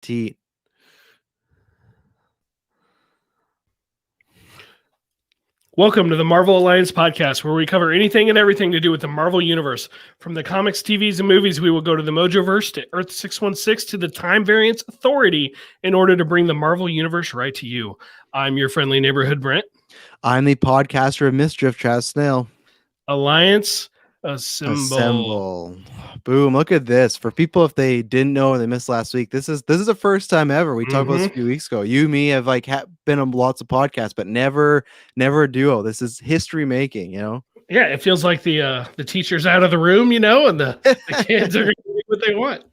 T. Welcome to the Marvel Alliance podcast, where we cover anything and everything to do with the Marvel Universe. From the comics, TVs, and movies, we will go to the Mojoverse, to Earth 616, to the Time Variance Authority in order to bring the Marvel Universe right to you. I'm your friendly neighborhood Brent. I'm the podcaster of Mischief, Travis Snail. Alliance Assemble. Boom, look at this. For people, if they didn't know or they missed last week, this is the first time ever. We talked about this a few weeks ago. You, me have been on lots of podcasts, but never a duo. This is history making, Yeah, it feels like the teacher's out of the room, and the kids are going to do what they want.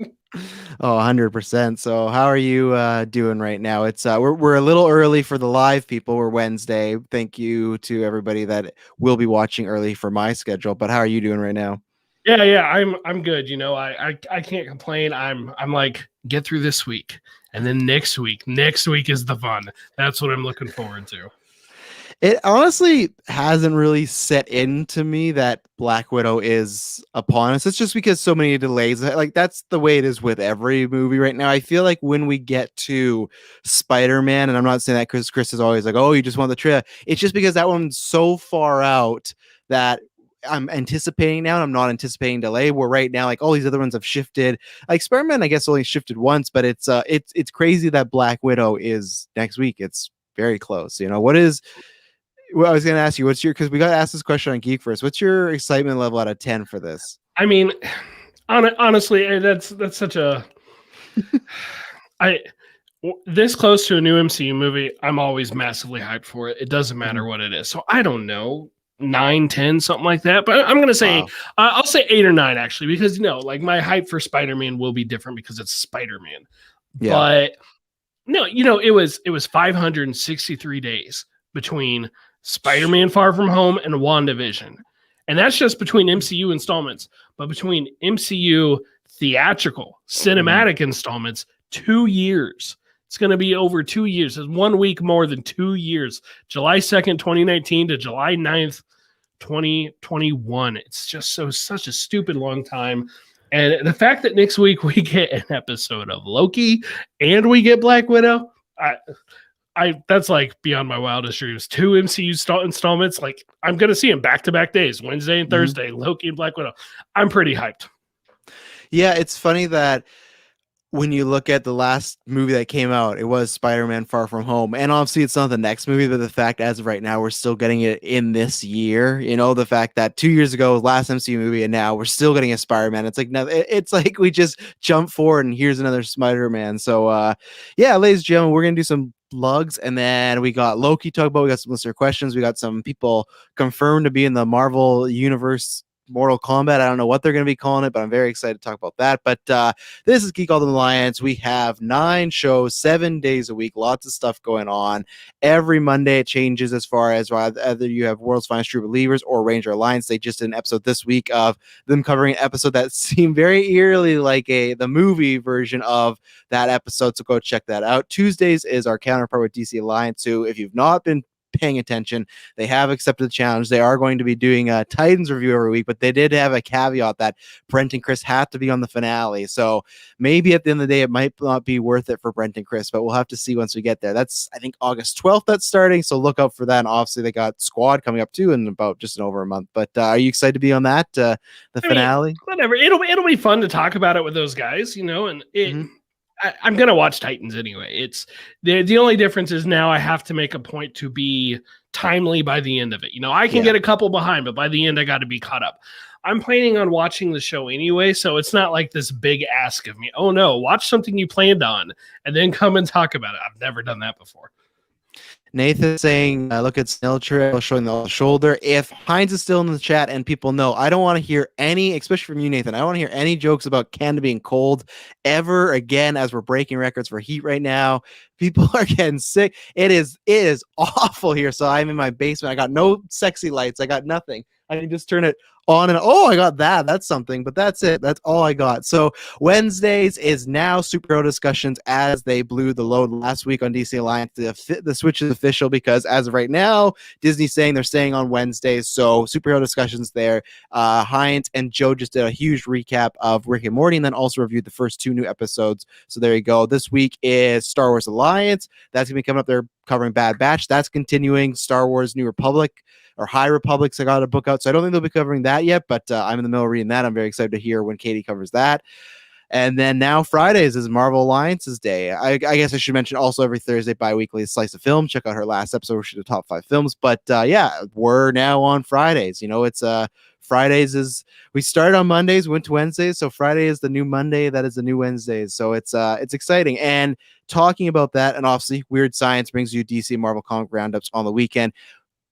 Oh, 100%. So how are you doing right now? It's we're a little early for the live people. We're Wednesday. Thank you to everybody that will be watching early for my schedule. But how are you doing right now? Yeah, I'm good. I can't complain. I'm like, get through this week, and then next week is the fun. That's what I'm looking forward to. It honestly hasn't really set into me that Black Widow is upon us. It's just because so many delays. Like, that's the way it is with every movie right now. I feel like when we get to Spider-Man, and I'm not saying that because Chris is always like, oh, you just want the trailer. It's just because that one's so far out that I'm anticipating now, and I'm not anticipating delay. Where right now, like, all these other ones have shifted. Like Spider-Man, I guess only shifted once, but it's crazy that Black Widow is next week. It's very close. Well, I was going to ask you, because we got asked this question on Geek First. What's your excitement level out of 10 for this? I mean, honestly, that's such a, this close to a new MCU movie, I'm always massively hyped for it. It doesn't matter what it is. So I don't know, 9, 10, something like that. But I'm going to say, I'll say 8 or 9 actually, because like my hype for Spider-Man will be different because it's Spider-Man. Yeah. But no, it was 563 days between Spider-Man Far From Home and WandaVision. And that's just between MCU installments. But between MCU theatrical cinematic installments, 2 years. It's going to be over 2 years. It's 1 week more than 2 years. July 2nd, 2019 to July 9th, 2021. It's just such a stupid long time. And the fact that next week we get an episode of Loki and we get Black Widow, that's like beyond my wildest dreams. 2 MCU installments. Like, I'm going to see them back-to-back days, Wednesday and Thursday, Loki and Black Widow. I'm pretty hyped. Yeah, it's funny that when you look at the last movie that came out, it was Spider-Man Far From Home. And obviously it's not the next movie, but the fact as of right now, we're still getting it in this year. The fact that 2 years ago was last MCU movie, and now we're still getting a Spider-Man. It's like, no, it's like we just jump forward and here's another Spider-Man. So yeah, ladies and gentlemen, we're going to do some plugs, and then we got Loki talk about, we got some listener questions, we got some people confirmed to be in the Marvel Universe Mortal Kombat. I don't know what they're going to be calling it, but I'm very excited to talk about that. But this is Geek Ultimate Alliance. We have 9 shows, 7 days a week, lots of stuff going on. Every Monday it changes as far as whether you have World's Finest True Believers or Ranger Alliance. They just did an episode this week of them covering an episode that seemed very eerily like the movie version of that episode, so go check that out. Tuesdays is our counterpart with DC Alliance, who, if you've not been paying attention, they have accepted the challenge. They are going to be doing a Titans review every week, but they did have a caveat that Brent and Chris have to be on the finale. So maybe at the end of the day, it might not be worth it for Brent and Chris, but we'll have to see once we get there. That's, I think, August 12th that's starting. So look out for that. And obviously they got Squad coming up too in about just over a month. But are you excited to be on that? Finale? Whatever. It'll be fun to talk about it with those guys, and it, I'm going to watch Titans anyway. It's the only difference is now I have to make a point to be timely by the end of it. I can get a couple behind, but by the end I got to be caught up. I'm planning on watching the show anyway, so it's not like this big ask of me. Oh no, watch something you planned on and then come and talk about it. I've never done that before. Nathan saying, look at Snail Trail showing the shoulder. If Heinz is still in the chat and people know, I don't want to hear any, especially from you, Nathan, I don't want to hear any jokes about Canada being cold ever again, as we're breaking records for heat right now. People are getting sick. It is awful here. So I'm in my basement. I got no sexy lights. I got nothing. I can just turn it on and I got that. That's something, but that's it. That's all I got. So Wednesdays is now superhero discussions as they blew the load last week on DC Alliance. The switch is official because as of right now, Disney's saying they're staying on Wednesdays. So superhero discussions there. Hines and Joe just did a huge recap of Rick and Morty and then also reviewed the first 2 new episodes. So there you go. This week is Star Wars Alliance. That's going to be coming up. They're covering Bad Batch. That's continuing. Star Wars New Republic or High Republics. I got a book out, so I don't think they'll be covering that yet, but I'm in the middle of reading that. I'm very excited to hear when Katie covers that. And then now Fridays is Marvel Alliance's day. I guess I should mention also every Thursday bi-weekly Slice of Film. Check out her last episode where she did top 5 films. But yeah, we're now on Fridays. You know, it's Fridays is we started on Mondays, went to Wednesdays. So Friday is the new Monday. That is the new Wednesdays. So it's exciting. And talking about that, and obviously Weird Science brings you DC Marvel comic roundups on the weekend.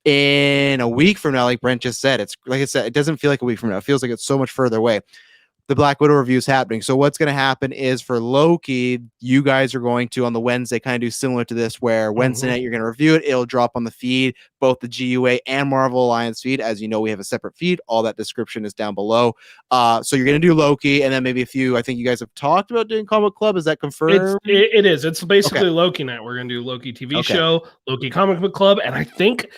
In a week from now, like Brent just said, it's like I said, it doesn't feel like a week from now. It feels like it's so much further away. The Black Widow review is happening. So what's going to happen is for Loki, you guys are going to on the Wednesday kind of do similar to this, where Wednesday night you're going to review it. It'll drop on the feed, both the GUA and Marvel Alliance feed. As you know, we have a separate feed. All that description is down below. So you're going to do Loki, and then maybe a few. I think you guys have talked about doing Comic Club. Is that confirmed? It is. It's basically Loki night. We're going to do Loki TV show, Loki Comic Book Club, and I think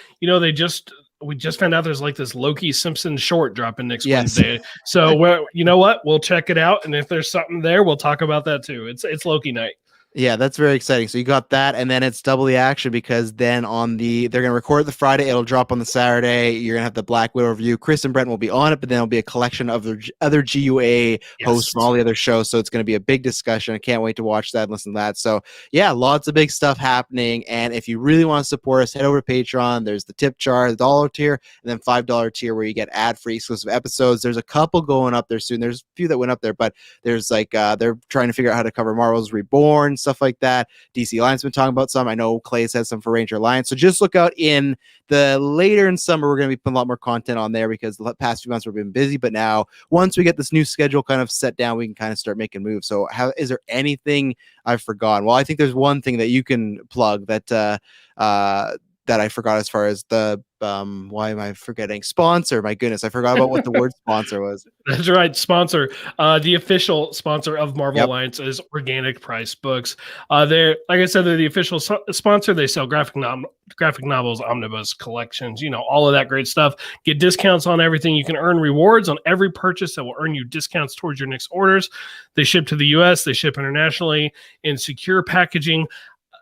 we just found out there's like this Loki Simpson short dropping next Wednesday. So you know what? We'll check it out. And if there's something there, we'll talk about that too. It's Loki night. Yeah, that's very exciting. So you got that, and then it's double the action because then they're going to record the Friday. It'll drop on the Saturday. You're going to have the Black Widow review. Chris and Brent will be on it, but then it'll be a collection of the other GUA hosts from all the other shows. So it's going to be a big discussion. I can't wait to watch that and listen to that. So yeah, lots of big stuff happening. And if you really want to support us, head over to Patreon. There's the tip jar, the $1 tier, and then $5 tier where you get ad-free exclusive episodes. There's a couple going up there soon. There's a few that went up there, but there's like they're trying to figure out how to cover Marvel's Reborn, stuff like that. DC Alliance been talking about some. I know Clay's has some for Ranger Alliance. So just look out in the later in summer. We're going to be putting a lot more content on there because the past few months we've been busy. But now, once we get this new schedule kind of set down, we can kind of start making moves. So, is there anything I've forgotten? Well, I think there's one thing that you can plug that I forgot as far as the why am I forgetting? Sponsor. My goodness, I forgot about what the word sponsor was. That's right. Sponsor. The official sponsor of Marvel Alliance is Organic Price Books. They're, like I said, they're the official sponsor. They sell graphic novels, omnibus collections, all of that great stuff. Get discounts on everything. You can earn rewards on every purchase that will earn you discounts towards your next orders. They ship to the US, they ship internationally in secure packaging.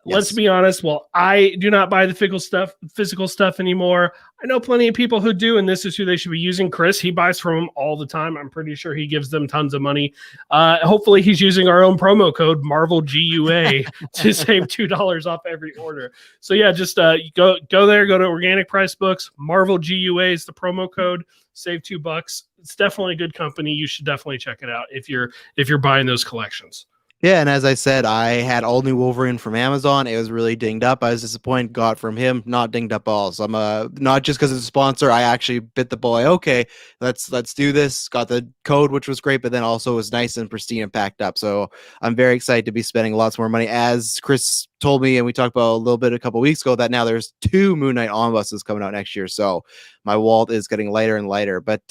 Let's be honest. Well, I do not buy the physical stuff anymore. I know plenty of people who do, and this is who they should be using. Chris, he buys from them all the time. I'm pretty sure he gives them tons of money. Hopefully, he's using our own promo code MarvelGUA to save $2 off every order. So yeah, just go there. Go to Organic Price Books. MarvelGUA is the promo code. Save $2. It's definitely a good company. You should definitely check it out if you're buying those collections. Yeah, and as I said, I had all new Wolverine from Amazon. It was really dinged up. I was disappointed. Got from him, not dinged up all. So I'm not just because it's a sponsor. I actually bit the bullet. Okay, let's do this. Got the code, which was great, but then also was nice and pristine and packed up. So I'm very excited to be spending lots more money. As Chris told me, and we talked about a little bit a couple weeks ago, that now there's 2 Moon Knight omnibuses coming out next year. So my wallet is getting lighter and lighter. But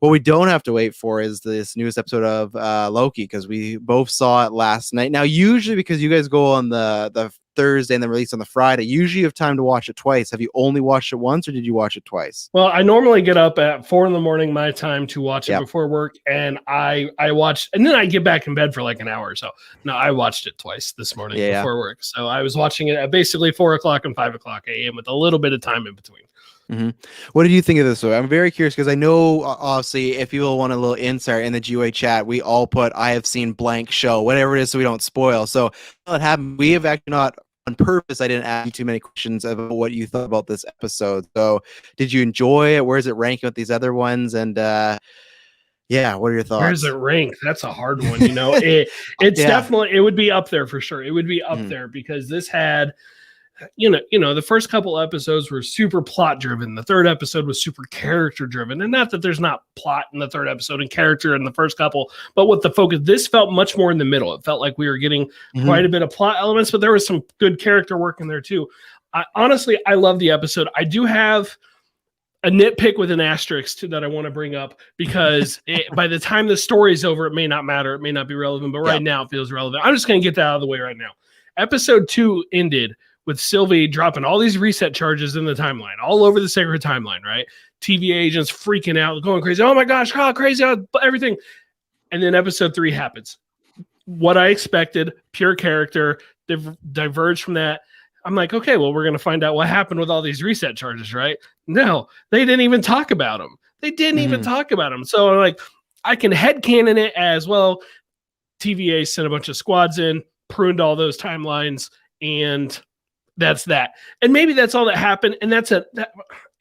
what we don't have to wait for is this newest episode of Loki, because we both saw it last night. Now, usually because you guys go on the Thursday and then release on the Friday, usually you have time to watch it twice. Have you only watched it once, or did you watch it twice? Well, I normally get up at 4 a.m. my time to watch it before work, and I watch, and then I get back in bed for like an hour or so. No, I watched it twice this morning before work. So I was watching it at basically 4 o'clock and 5 o'clock a.m. with a little bit of time in between. Mm-hmm. What did you think of this? I'm very curious because I know, obviously, if people want a little insight in the GUA chat, we all put "I have seen blank show," whatever it is, so we don't spoil. So what happened? We have actually not on purpose. I didn't ask you too many questions about what you thought about this episode. So did you enjoy it? Where is it ranking with these other ones? And yeah, what are your thoughts? Where does it rank? That's a hard one. It's definitely, it would be up there for sure. It would be up there because this had. The first couple episodes were super plot driven. The third episode was super character driven. And not that there's not plot in the third episode and character in the first couple, but with the focus, this felt much more in the middle. It felt like we were getting quite a bit of plot elements, but there was some good character work in there too. Honestly, I love the episode. I do have a nitpick with an asterisk that I want to bring up because by the time the story's over, it may not matter. It may not be relevant, but right now it feels relevant. I'm just going to get that out of the way right now. Episode 2 ended with Sylvie dropping all these reset charges in the timeline, all over the sacred timeline, right? TVA agents freaking out, going crazy. Oh my gosh, how crazy, everything. And then episode 3 happens. What I expected, pure character, diverged from that. I'm like, okay, well, we're going to find out what happened with all these reset charges, right? No, they didn't even talk about them. So I'm like, I can headcanon it as well. TVA sent a bunch of squads in, pruned all those timelines, and that's that. And maybe that's all that happened. And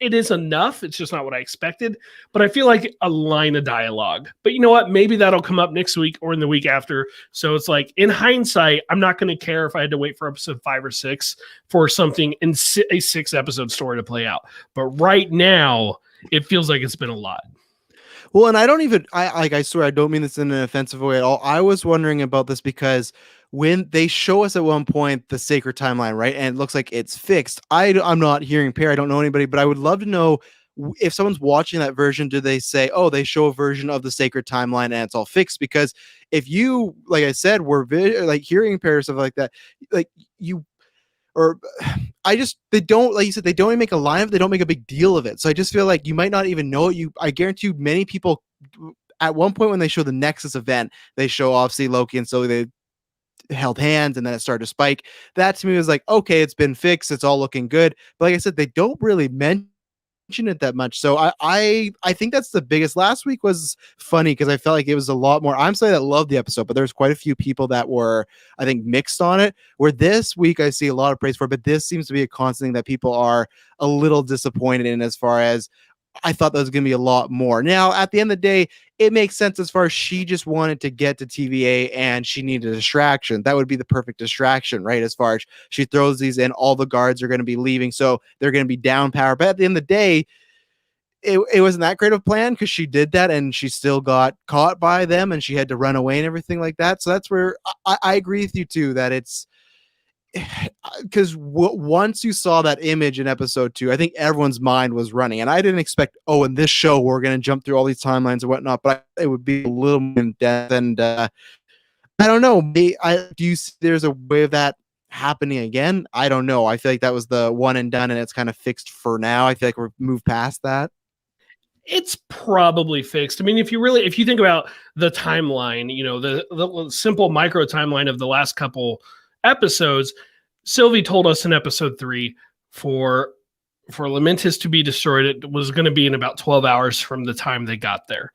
it is enough. It's just not what I expected. But I feel like a line of dialogue. But you know what? Maybe that'll come up next week or in the week after. So it's like, in hindsight, I'm not going to care if I had to wait for episode 5 or 6 for something in a 6-episode story to play out. But right now, it feels like it's been a lot. Well, and I swear, I don't mean this in an offensive way at all. I was wondering about this because when they show us at one point the sacred timeline, right, and it looks like it's fixed, I'm not hearing pair. I don't know anybody, but I would love to know if someone's watching that version, do they say, oh, they show a version of the sacred timeline and it's all fixed? Because if you, like I said, were like hearing pair or stuff like that, like you, or they don't, like you said, they don't even make a line of it, they don't make a big deal of it. So I just feel like you might not even know it. I guarantee you many people at one point when they show the Nexus event, they show obviously Loki and so they held hands and then it started to spike. That to me was like, okay, it's been fixed, it's all looking good. But like I said, they don't really mention it that much. So I think that's the biggest. Last week was funny because I felt like it was a lot more. I'm saying that loved the episode, but there's quite a few people that were, I think, mixed on it. Where this week I see a lot of praise for it, but this seems to be a constant thing that people are a little disappointed in, as far as I thought there was going to be a lot more. Now, at the end of the day, it makes sense as far as she just wanted to get to TVA and she needed a distraction. That would be the perfect distraction, right? As far as she throws these in, all the guards are going to be leaving, so they're going to be down power. But at the end of the day, it wasn't that great of a plan because she did that and she still got caught by them and she had to run away and everything like that. So that's where I agree with you too, that it's because once you saw that image in episode 2, I think everyone's mind was running, and I didn't expect, oh, in this show we're going to jump through all these timelines and whatnot, but it would be a little more in depth. And I don't know, do you see there's a way of that happening again? I don't know. I feel like that was the one and done and it's kind of fixed for now. I feel like we're moved past that. It's probably fixed. I mean, if you think about the timeline, you know, the simple micro timeline of the last couple episodes, Sylvie told us in episode 3 for Lamentis to be destroyed, it was going to be in about 12 hours from the time they got there.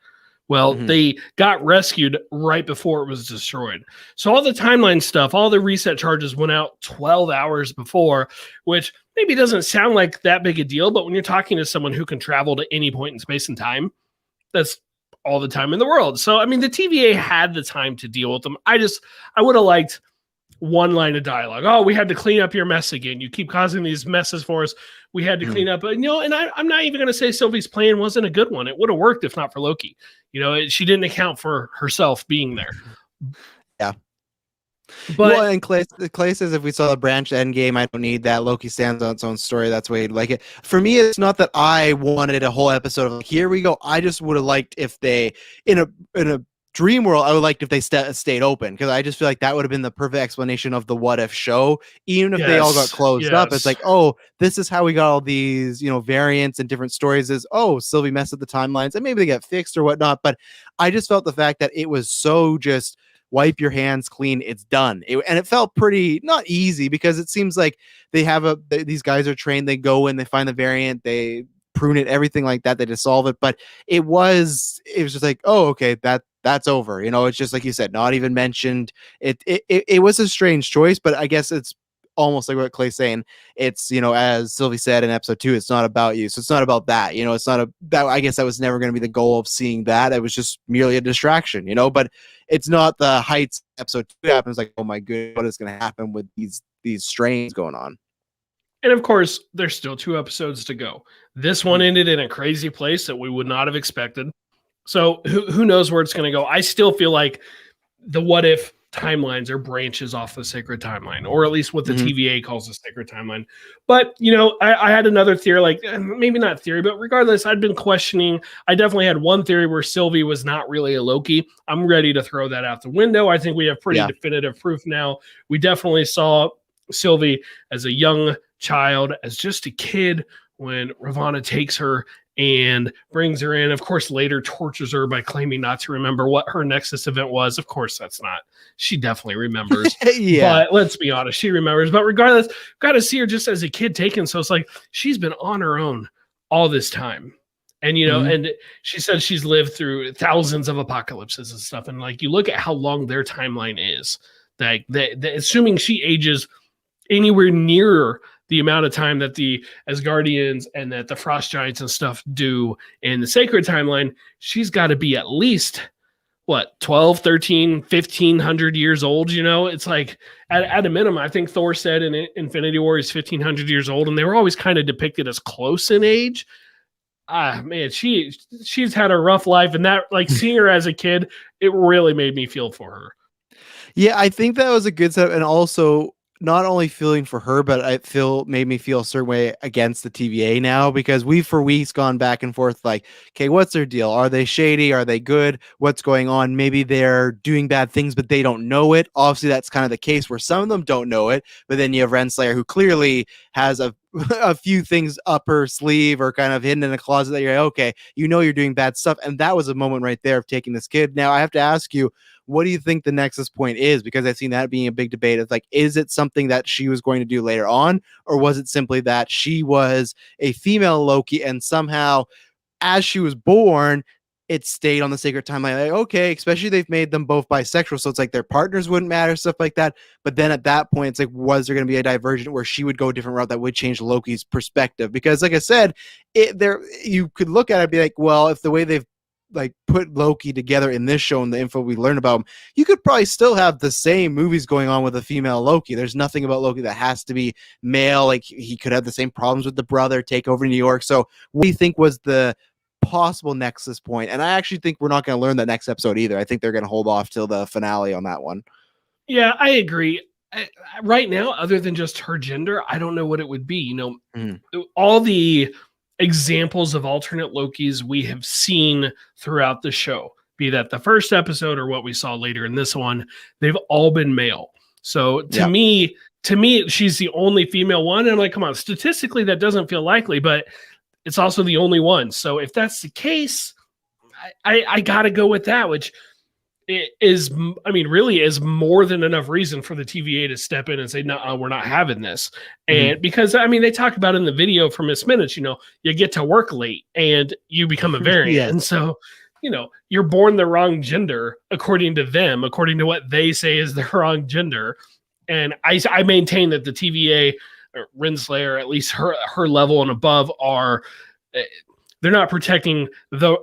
Well, they got rescued right before it was destroyed. So all the timeline stuff, all the reset charges went out 12 hours before, which maybe doesn't sound like that big a deal, but when you're talking to someone who can travel to any point in space and time, that's all the time in the world. So, I mean, the TVA had the time to deal with them. I would have liked one line of dialogue. Oh, we had to clean up your mess again. You keep causing these messes for us. We had to clean up. And, you know, and I'm not even going to say Sylvie's plan wasn't a good one. It would have worked if not for Loki. You know, she didn't account for herself being there. Yeah. But well, and Clay says if we saw the branch end game, I don't need that. Loki stands on its own story. That's why he'd like it. For me, it's not that I wanted a whole episode of like, here we go. I just would have liked if they in a dream world, I would like if they stayed open, because I just feel like that would have been the perfect explanation of the what if show. Even if they all got closed up, it's like, oh, this is how we got all these, you know, variants and different stories. Is, oh, Sylvie messed up the timelines and maybe they get fixed or whatnot. But I just felt the fact that it was so just wipe your hands clean, it's done. And it felt pretty not easy, because it seems like they have these guys are trained, they go in, they find the variant, they prune it, everything like that, they dissolve it. But it was just like, oh, okay, that's over. You know, it's just like you said, not even mentioned. It was a strange choice, but I guess it's almost like what Clay's saying. It's, you know, as Sylvie said in episode 2, it's not about you. So it's not about that. You know, it's not that. I guess that was never going to be the goal of seeing that. It was just merely a distraction, you know, but it's not the heights episode 2 happens like, oh my goodness, what is going to happen with these strains going on? And of course, there's still 2 episodes to go. This one ended in a crazy place that we would not have expected. So who knows where it's going to go? I still feel like the what if timelines or branches off the sacred timeline, or at least what the Mhm. TVA calls the sacred timeline. But I had another theory, like maybe not theory, but regardless, I'd been questioning. I definitely had one theory where Sylvie was not really a Loki. I'm ready to throw that out the window. I think we have pretty Yeah. definitive proof now. We definitely saw Sylvie as a young child, as just a kid when Ravonna takes her and brings her in. Of course, later tortures her by claiming not to remember what her Nexus event was. Of course, that's not. She definitely remembers. Yeah. But let's be honest, she remembers. But regardless, got to see her just as a kid taken. So it's like she's been on her own all this time. And Mhm. and she said she's lived through thousands of apocalypses and stuff. And like you look at how long their timeline is, like assuming she ages anywhere near the amount of time that the Asgardians and that the Frost Giants and stuff do in the sacred timeline, she's got to be at least what 12, 13, 1500 years old. It's like at a minimum. I think Thor said in Infinity War is 1500 years old, and they were always kind of depicted as close in age. Man, she's had a rough life, and that, like, seeing her as a kid, it really made me feel for her. Yeah, I think that was a good step, and also not only feeling for her, but I feel made me feel a certain way against the TVA now, because we've for weeks gone back and forth like, okay, what's their deal? Are they shady? Are they good? What's going on? Maybe they're doing bad things, but they don't know it. Obviously, that's kind of the case where some of them don't know it, but then you have Renslayer, who clearly has a a few things up her sleeve or kind of hidden in a closet that you're like, okay, you're doing bad stuff. And that was a moment right there of taking this kid. Now I have to ask you, what do you think the nexus point is? Because I've seen that being a big debate. It's like, is it something that she was going to do later on, or was it simply that she was a female Loki and somehow, as she was born, it stayed on the sacred timeline? Like, okay, especially they've made them both bisexual, so it's like their partners wouldn't matter, stuff like that. But then at that point, it's like, was there going to be a divergent where she would go a different route that would change Loki's perspective? Because, like I said, you could look at it and be like, well, if the way they've like put Loki together in this show and the info we learned about him, you could probably still have the same movies going on with a female Loki. There's nothing about Loki that has to be male. Like, he could have the same problems with the brother, take over New York. So what do you think was the possible nexus point? And I actually think we're not going to learn that next episode either. I think they're going to hold off till the finale on that one. Yeah, I agree. Right now, other than just her gender, I don't know what it would be. All the examples of alternate Lokis we have seen throughout the show, be that the first episode or what we saw later in this one, they've all been male. So to me, she's the only female one. And I'm like, come on, statistically, that doesn't feel likely, but it's also the only one. So if that's the case, I got to go with that, which really is more than enough reason for the TVA to step in and say, no, we're not having this. And because, they talk about in the video for Miss Minutes, you get to work late and you become a variant. Yes. And so, you're born the wrong gender, according to them, according to what they say is the wrong gender. And I maintain that the TVA, or Renslayer, at least her level and above, are they're not protecting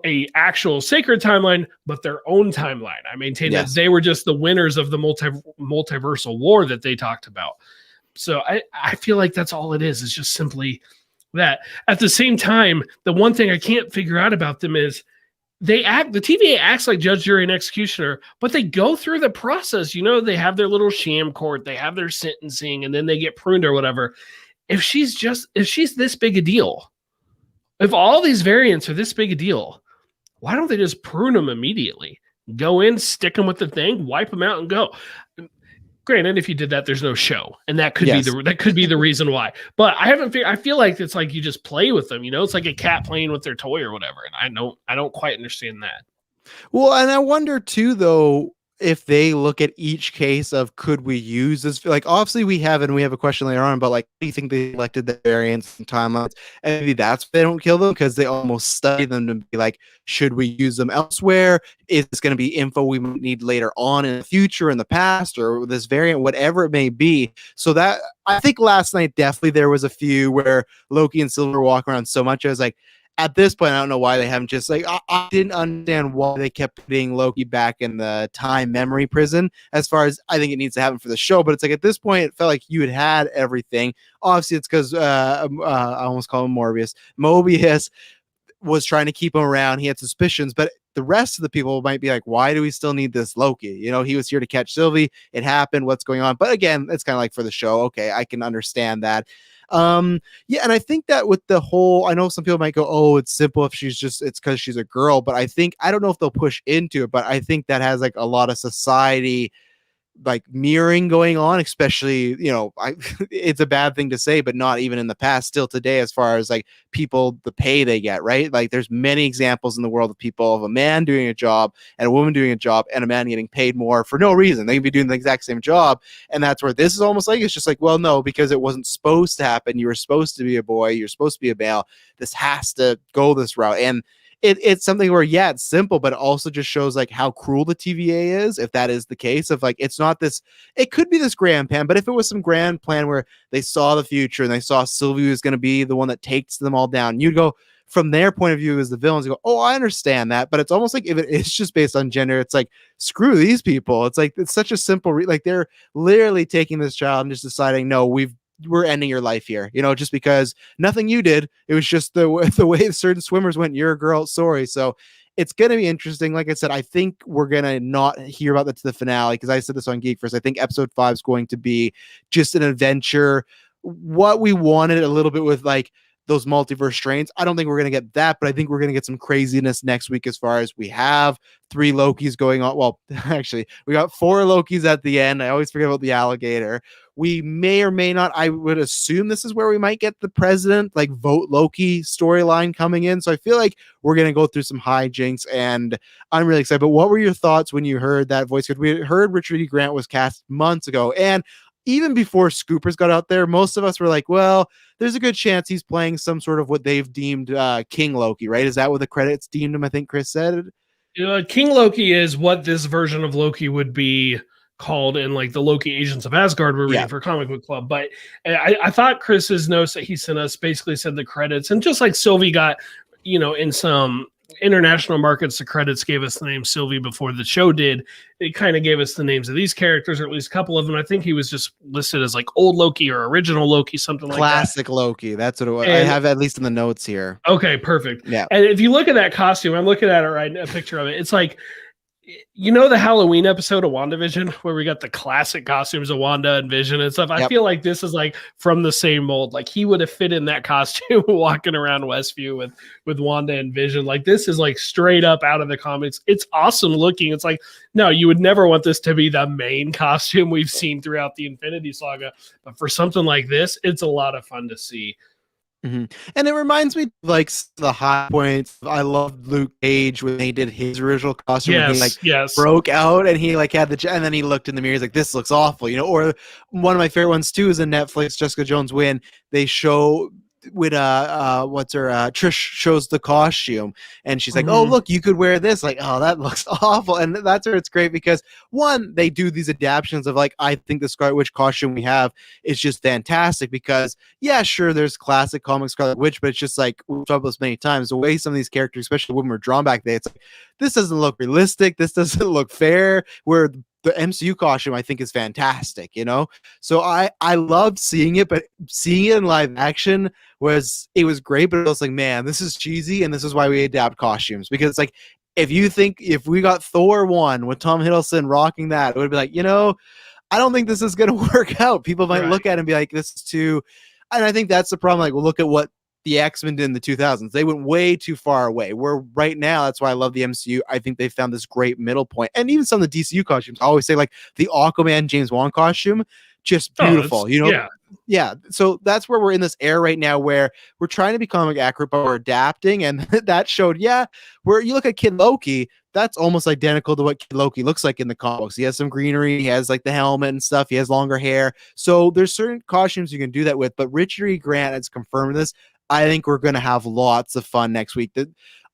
a actual sacred timeline, but their own timeline. I maintain that they were just the winners of the multiversal war that they talked about. So I feel like that's all it is. It's just simply that. At the same time, the one thing I can't figure out about them is the TVA acts like judge, jury, and executioner, but they go through the process. They have their little sham court, they have their sentencing, and then they get pruned or whatever. If she's this big a deal, if all these variants are this big a deal, why don't they just prune them immediately? Go in, stick them with the thing, wipe them out, and go. Granted, if you did that, there's no show, and that could be the reason why. But I feel like it's like you just play with them. It's like a cat playing with their toy or whatever. And I don't quite understand that. Well, and I wonder too, though, if they look at each case of, could we use this? Like, obviously we have a question later on, but like, do you think they elected the variants and timelines? And maybe that's why they don't kill them, because they almost study them to be like, should we use them elsewhere? Is this going to be info we might need later on in the future, in the past, or this variant, whatever it may be? So that, I think last night, definitely there was a few where Loki and Silver walk around so much. I was like, at this point, I don't know why they haven't just like, I didn't understand why they kept putting Loki back in the time memory prison, as far as I think it needs to happen for the show. But it's like, at this point, it felt like you had everything. Obviously, it's because I almost call him Mobius was trying to keep him around. He had suspicions, but the rest of the people might be like, why do we still need this Loki? You know, he was here to catch Sylvie. It happened. What's going on? But again, it's kind of like for the show. Okay, I can understand that. Yeah, and I think that with the whole, I know some people might go, oh, it's simple if it's because she's a girl, but I don't know if they'll push into it, but I think that has like a lot of society like mirroring going on, especially, you know, it's a bad thing to say, but not even in the past, still today, as far as like people, the pay they get, right? Like there's many examples in the world of people, of a man doing a job and a woman doing a job and a man getting paid more for no reason. They can be doing the exact same job. And that's where this is almost like, it's just like, well, no, because it wasn't supposed to happen. You were supposed to be a boy. You're supposed to be a male. This has to go this route. And it's something where, yeah, it's simple, but it also just shows like how cruel the TVA is, if that is the case. Of like, it's not this, it could be this grand plan, but if it was some grand plan where they saw the future and they saw Sylvie was going to be the one that takes them all down, you'd go, from their point of view as the villains, you go, oh, I understand that. But it's almost like, if it is just based on gender, it's like, screw these people. It's like, it's such a simple, like they're literally taking this child and just deciding, no, we're ending your life here, you know, just because nothing you did. It was just the way certain swimmers went, you're a girl, sorry. So it's going to be interesting. Like I said, I think we're going to not hear about that to the finale, because I said this on Geek First. I think episode 5 is going to be just an adventure, what we wanted a little bit with like those multiverse strains. I don't think we're going to get that, but I think we're going to get some craziness next week, as far as we have 3 Lokis going on. Well, actually, we got 4 Lokis at the end. I always forget about the alligator. We may or may not, I would assume this is where we might get the president, like, vote Loki storyline coming in. So I feel like we're going to go through some hijinks, and I'm really excited. But what were your thoughts when you heard that voice? Because we heard Richard E. Grant was cast months ago, and even before Scoopers got out there, most of us were like, well, there's a good chance he's playing some sort of what they've deemed King Loki, right? Is that what the credits deemed him? I think Chris said. King Loki is what this version of Loki would be called in like the Loki Agents of Asgard we're reading for Comic Book Club. But I thought Chris's notes that he sent us basically said the credits, and just like Sylvie got, you know, in some international markets, the credits gave us the name Sylvie before the show did. It kind of gave us the names of these characters, or at least a couple of them. I think he was just listed as like old Loki or original Loki, something like that. Classic Loki. That's what it was. I have at least in the notes here. Okay, perfect. Yeah. And if you look at that costume, I'm looking at it right now, a picture of it. It's like, you know, the Halloween episode of WandaVision where we got the classic costumes of Wanda and Vision and stuff. I feel like this is like from the same mold. Like he would have fit in that costume walking around Westview with Wanda and Vision. Like this is like straight up out of the comics. It's awesome looking. It's like, no, you would never want this to be the main costume we've seen throughout the Infinity Saga. But for something like this, it's a lot of fun to see. Mm-hmm. And it reminds me like the high points. I loved Luke Cage when he did his original costume. When he like broke out and he like had and then he looked in the mirror. He's like, this looks awful, you know. Or one of my favorite ones too is in Netflix, Jessica Jones, when they show when Trish shows the costume and she's like, oh look, you could wear this, like, oh, that looks awful. And that's where it's great, because one, they do these adaptations of like, I think the Scarlet Witch costume we have is just fantastic, because yeah, sure, there's classic comic Scarlet Witch, but it's just like, we've talked about this many times, the way some of these characters, especially when we're drawn back there, it's like, this doesn't look realistic, this doesn't look fair, where the MCU costume I think is fantastic, you know? So I loved seeing it, but seeing it in live action was great, but it was like, man, this is cheesy, and this is why we adapt costumes. Because it's like, if we got Thor 1 with Tom Hiddleston rocking that, it would be like, you know, I don't think this is going to work out. People might look at it and be like, this is too, and I think that's the problem. Like, we'll look at what the X-Men did in the 2000s. They went way too far away. Where right now, that's why I love the MCU. I think they found this great middle point. And even some of the DCU costumes, I always say, like the Aquaman James Wan costume, just beautiful. You know? Yeah. So that's where we're in this era right now, where we're trying to be comic accurate, but we're adapting. And that showed, where you look at Kid Loki, that's almost identical to what Kid Loki looks like in the comics. He has some greenery, he has like the helmet and stuff, he has longer hair. So there's certain costumes you can do that with. But Richard E. Grant has confirmed this. I think we're going to have lots of fun next week.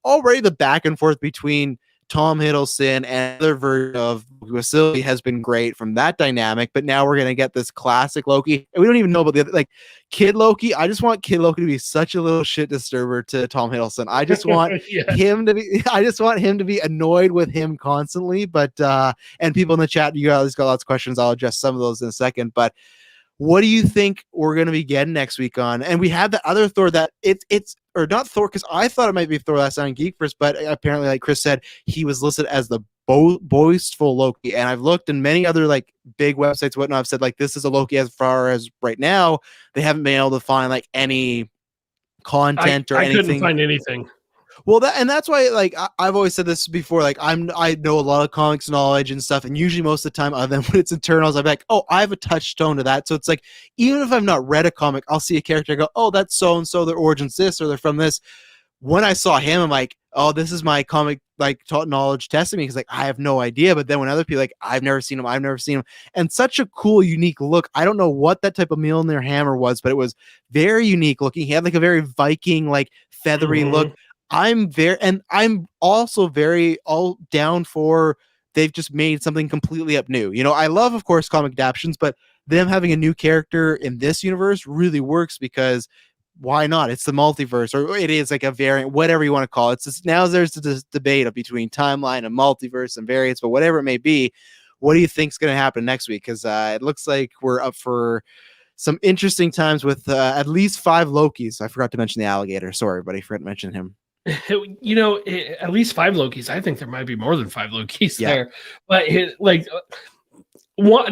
Already the back and forth between Tom Hiddleston and other version of Sylvie has been great from that dynamic, but now we're going to get this classic Loki. And we don't even know about the other, like Kid Loki. I just want Kid Loki to be such a little shit disturber to Tom Hiddleston. I just want him to be annoyed with him constantly. But and people in the chat, you guys got lots of questions. I'll address some of those in a second. But What do you think we're going to be getting next week on? And we have the other Thor that it's or not Thor, because I thought it might be Thor Last Night on Geek First, but apparently, like Chris said, he was listed as the boastful Loki. And I've looked in many other like big websites, whatnot, I've said like this is a Loki as far as right now. They haven't been able to find like any content or I couldn't anything. find anything. Well, that's why, like, I've always said this before. Like, I know a lot of comics knowledge and stuff, and usually most of the time, other than when it's Eternals, I'm like, oh, I have a touchstone to that. So it's like, even if I've not read a comic, I'll see a character, I go, oh, that's so and so. Their origins this, or they're from this. When I saw him, I'm like, oh, this is my comic like knowledge testing me, because like I have no idea. But then when other people like, I've never seen him, and such a cool, unique look. I don't know what that type of Mjolnir hammer was, but it was very unique looking. He had like a very Viking, like feathery look. I'm also very all down for they've just made something completely up new. You know, I love, of course, comic adaptations, but them having a new character in this universe really works, because why not? It's the multiverse, or it is like a variant, whatever you want to call it. It's just, now there's this debate between timeline and multiverse and variants, but whatever it may be, what do you think's going to happen next week? Because it looks like we're up for some interesting times with at least 5 Lokis. I forgot to mention the alligator. Sorry, buddy, forgot to mention him. You know, at least 5 Lokis. I think there might be more than 5 Lokis there, but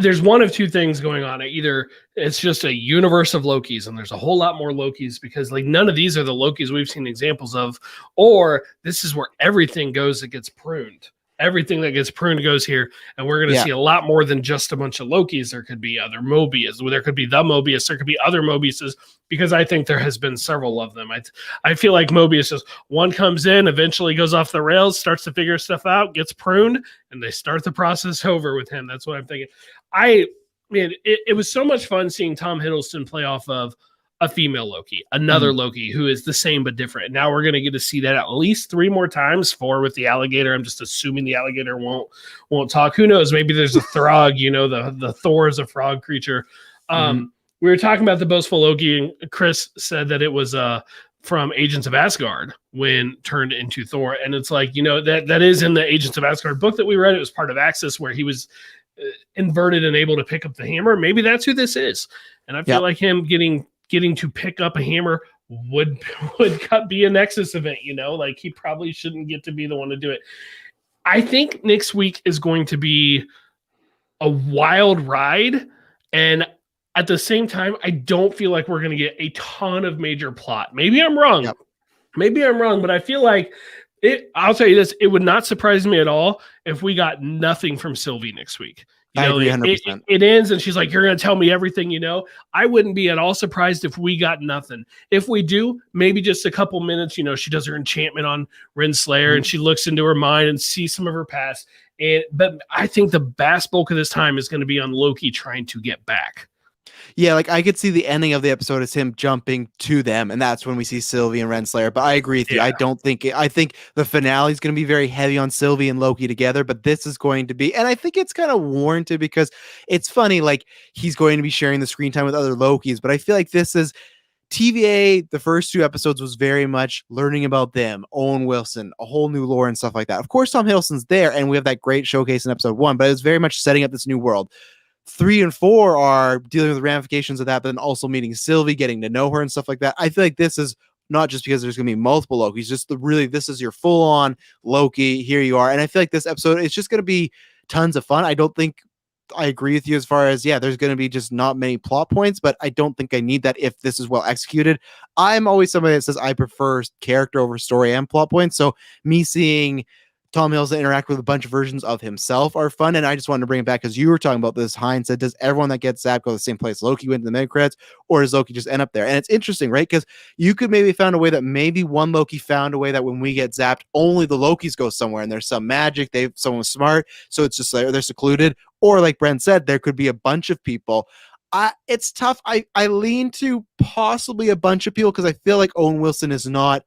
there's one of two things going on. Either it's just a universe of Lokis, and there's a whole lot more Lokis, because like none of these are the Lokis we've seen examples of, or this is where everything goes that gets pruned. Everything that gets pruned goes here, and we're going to see a lot more than just a bunch of Lokis. There could be other Mobius. There could be the Mobius. There could be other Mobiuses, because I think there has been several of them. I feel like Mobius is one comes in, eventually goes off the rails, starts to figure stuff out, gets pruned, and they start the process over with him. That's what I'm thinking. It was so much fun seeing Tom Hiddleston play off of a female Loki, another Loki who is the same but different. Now we're going to get to see that at least 3 more times, 4 with the alligator. I'm just assuming the alligator won't talk. Who knows? Maybe there's a Throg, you know, the Thor is a frog creature. We were talking about the boastful Loki, and Chris said that it was from Agents of Asgard when turned into Thor. And it's like, you know, that is in the Agents of Asgard book that we read. It was part of Axis, where he was inverted and able to pick up the hammer. Maybe that's who this is. And I feel like him getting to pick up a hammer would be a Nexus event, you know, like he probably shouldn't get to be the one to do it. I think next week is going to be a wild ride. And at the same time, I don't feel like we're going to get a ton of major plot. Maybe I'm wrong. Maybe I'm wrong, but I feel like I'll tell you this, it would not surprise me at all if we got nothing from Sylvie next week. You know, I agree 100%. It ends and she's like, you're going to tell me everything, you know. I wouldn't be at all surprised if we got nothing. If we do, maybe just a couple minutes, you know, she does her enchantment on Renslayer and she looks into her mind and sees some of her past. But I think the vast bulk of this time is going to be on Loki trying to get back. Yeah, like I could see the ending of the episode as him jumping to them, and that's when we see Sylvie and Renslayer. But I agree with you. I think the finale is going to be very heavy on Sylvie and Loki together, but this is going to be, and I think it's kind of warranted, because it's funny, like he's going to be sharing the screen time with other Lokis, but I feel like this is TVA. The first 2 episodes was very much learning about them, Owen Wilson, a whole new lore and stuff like that. Of course, Tom Hiddleston's there, and we have that great showcase in episode 1, but it's very much setting up this new world. 3 and 4 are dealing with the ramifications of that, but then also meeting Sylvie, getting to know her and stuff like that. I feel like this is not just because there's going to be multiple Lokis, just this is your full on Loki. Here you are. And I feel like this episode, it's just going to be tons of fun. I don't think I agree with you as far as, there's going to be just not many plot points, but I don't think I need that if this is well executed. I'm always somebody that says I prefer character over story and plot points. So me seeing Tom Hiddleston interact with a bunch of versions of himself are fun, and I just wanted to bring it back because you were talking about this. Heinz said, does everyone that gets zapped go to the same place Loki went to the mid credits, or does Loki just end up there? And it's interesting, right? Because you could maybe found a way that maybe one Loki found a way that when we get zapped, only the Lokis go somewhere, and there's some magic. Someone was smart, so it's just like they're secluded. Or like Brent said, there could be a bunch of people. It's tough. I lean to possibly a bunch of people because I feel like Owen Wilson is not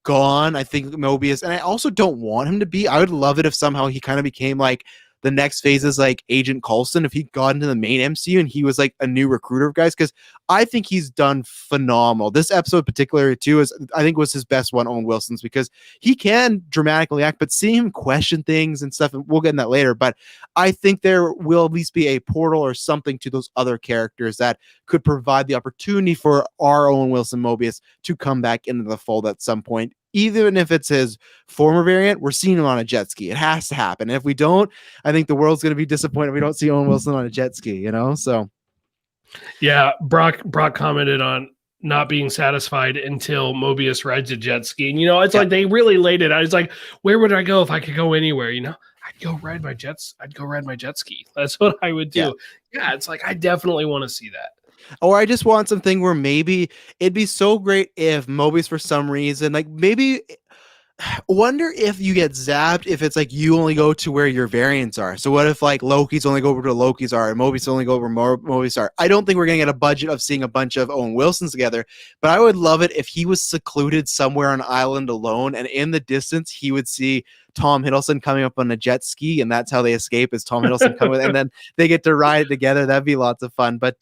gone. I think Mobius, and I also don't want him to be. I would love it if somehow he kind of became like the next phase is like Agent Coulson, if he got into the main MCU and he was like a new recruiter of guys, because I think he's done phenomenal. This episode particularly too is, I think, was his best one, Owen Wilson's, because he can dramatically act, but seeing him question things and stuff, and we'll get in that later, but I think there will at least be a portal or something to those other characters that could provide the opportunity for our Owen Wilson Mobius to come back into the fold at some point. Even if it's his former variant, we're seeing him on a jet ski. It has to happen. And if we don't, I think the world's going to be disappointed if we don't see Owen Wilson on a jet ski, you know? So, yeah, Brock commented on not being satisfied until Mobius rides a jet ski. And, you know, it's like they really laid it. I was like, where would I go if I could go anywhere? You know, I'd go ride my jet ski. That's what I would do. Yeah, it's like, I definitely want to see that. Or I just want something where maybe it'd be so great if Mobius, for some reason, like maybe wonder if you get zapped if it's like you only go to where your variants are. So what if like Loki's only go over to Loki's are and Mobius only go over Mobius are? I don't think we're gonna get a budget of seeing a bunch of Owen Wilsons together, but I would love it if he was secluded somewhere on an island alone, and in the distance he would see Tom Hiddleston coming up on a jet ski, and that's how they escape, is Tom Hiddleston coming with, and then they get to ride it together. That'd be lots of fun. But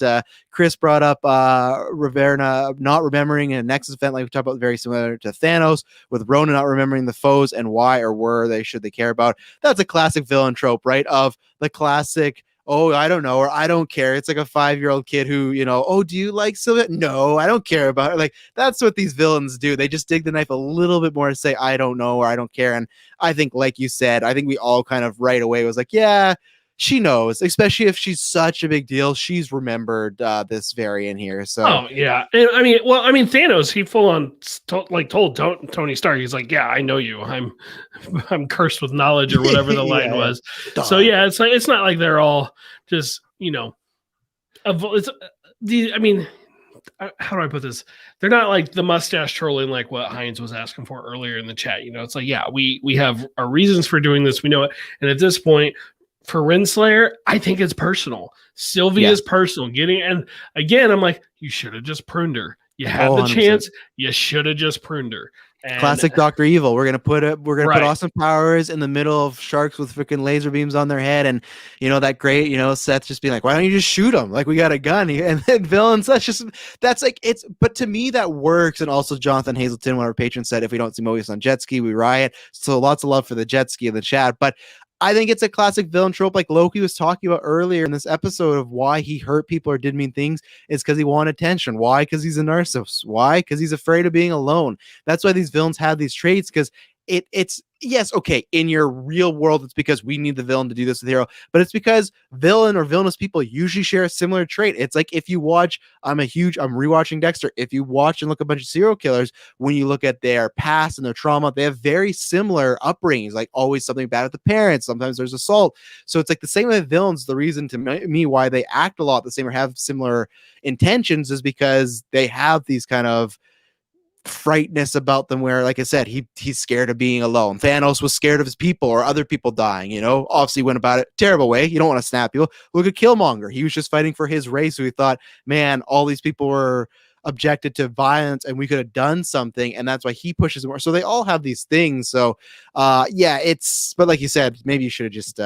Chris brought up Raverna not remembering a Nexus event, like we talked about, very similar to Thanos, with Ronan not remembering the foes and why or were they should they care about. That's a classic villain trope, right? Of the classic, oh, I don't know, or I don't care. It's like a 5-year-old kid who, you know, oh, do you like Sylvia? No, I don't care about it. Like, that's what these villains do. They just dig the knife a little bit more to say, I don't know, or I don't care. And I think, like you said, I think we all kind of right away was like, yeah, she knows, especially if she's such a big deal. She's remembered this variant here. So, oh yeah, and I mean, Thanos, he full on told Tony Stark, he's like, yeah, I know you. I'm cursed with knowledge, or whatever the line was. Duh. So yeah, it's like, it's not like they're all just, you know, it's the. I mean, how do I put this? They're not like the mustache trolling, like what Heinz was asking for earlier in the chat. You know, it's like, yeah, we have our reasons for doing this. We know it, and at this point, for Renslayer, I think it's personal. Sylvia's personal. And again, I'm like, you should have just pruned her. You had the 100%. Chance. You should have just pruned her. And classic Dr. Evil. We're gonna put Austin Powers in the middle of sharks with freaking laser beams on their head, and you know that great, you know, Seth just being like, "Why don't you just shoot them? Like we got a gun." And then villains. That's like it's. But to me, that works. And also, Jonathan Hazelton, one of our patrons, said, "If we don't see Mobius on jet ski, we riot." So lots of love for the jet ski in the chat, but I think it's a classic villain trope, like Loki was talking about earlier in this episode, of why he hurt people or did mean things. It's because he wanted attention. Why? Because he's a narcissist. Why? Because he's afraid of being alone. That's why these villains have these traits, because it's yes, okay, in your real world, it's because we need the villain to do this with the hero, but it's because villain or villainous people usually share a similar trait. It's like if you watch, I'm rewatching Dexter. If you watch and look at a bunch of serial killers, when you look at their past and their trauma, they have very similar upbringings, like always something bad with the parents. Sometimes there's assault. So it's like the same with villains. The reason to me why they act a lot the same or have similar intentions is because they have these kind of frightness about them, where, like I said, he's scared of being alone. Thanos was scared of his people or other people dying, you know, obviously went about it terrible way. You don't want to snap people. Look at Killmonger. He was just fighting for his race, who he thought, man, all these people were objected to violence and we could have done something, and that's why he pushes more. So they all have these things. So yeah, but like you said, maybe you should have just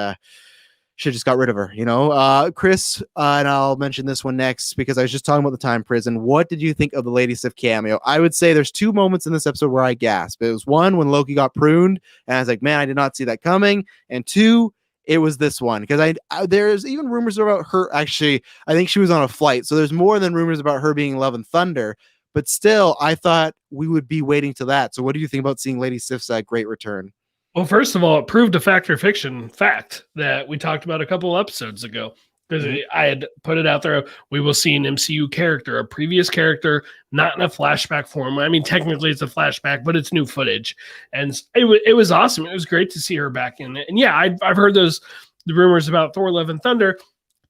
got rid of her, you know. Chris, and I'll mention this one next because I was just talking about the time prison. What did you think of the Lady Sif cameo? I would say there's two moments in this episode where I gasped. It was one when Loki got pruned, and I was like, man, I did not see that coming. And two, it was this one, because there's even rumors about her. Actually, I think she was on a flight, so there's more than rumors about her being Love and Thunder. But still, I thought we would be waiting to that. So what do you think about seeing Lady Sif's great return? Well, first of all, it proved a fact or fiction fact that we talked about a couple episodes ago, because I had put it out there. We will see an MCU character, a previous character, not in a flashback form. I mean, technically it's a flashback, but it's new footage. And it was awesome. It was great to see her back in it. And yeah, I've heard the rumors about Thor Love and Thunder.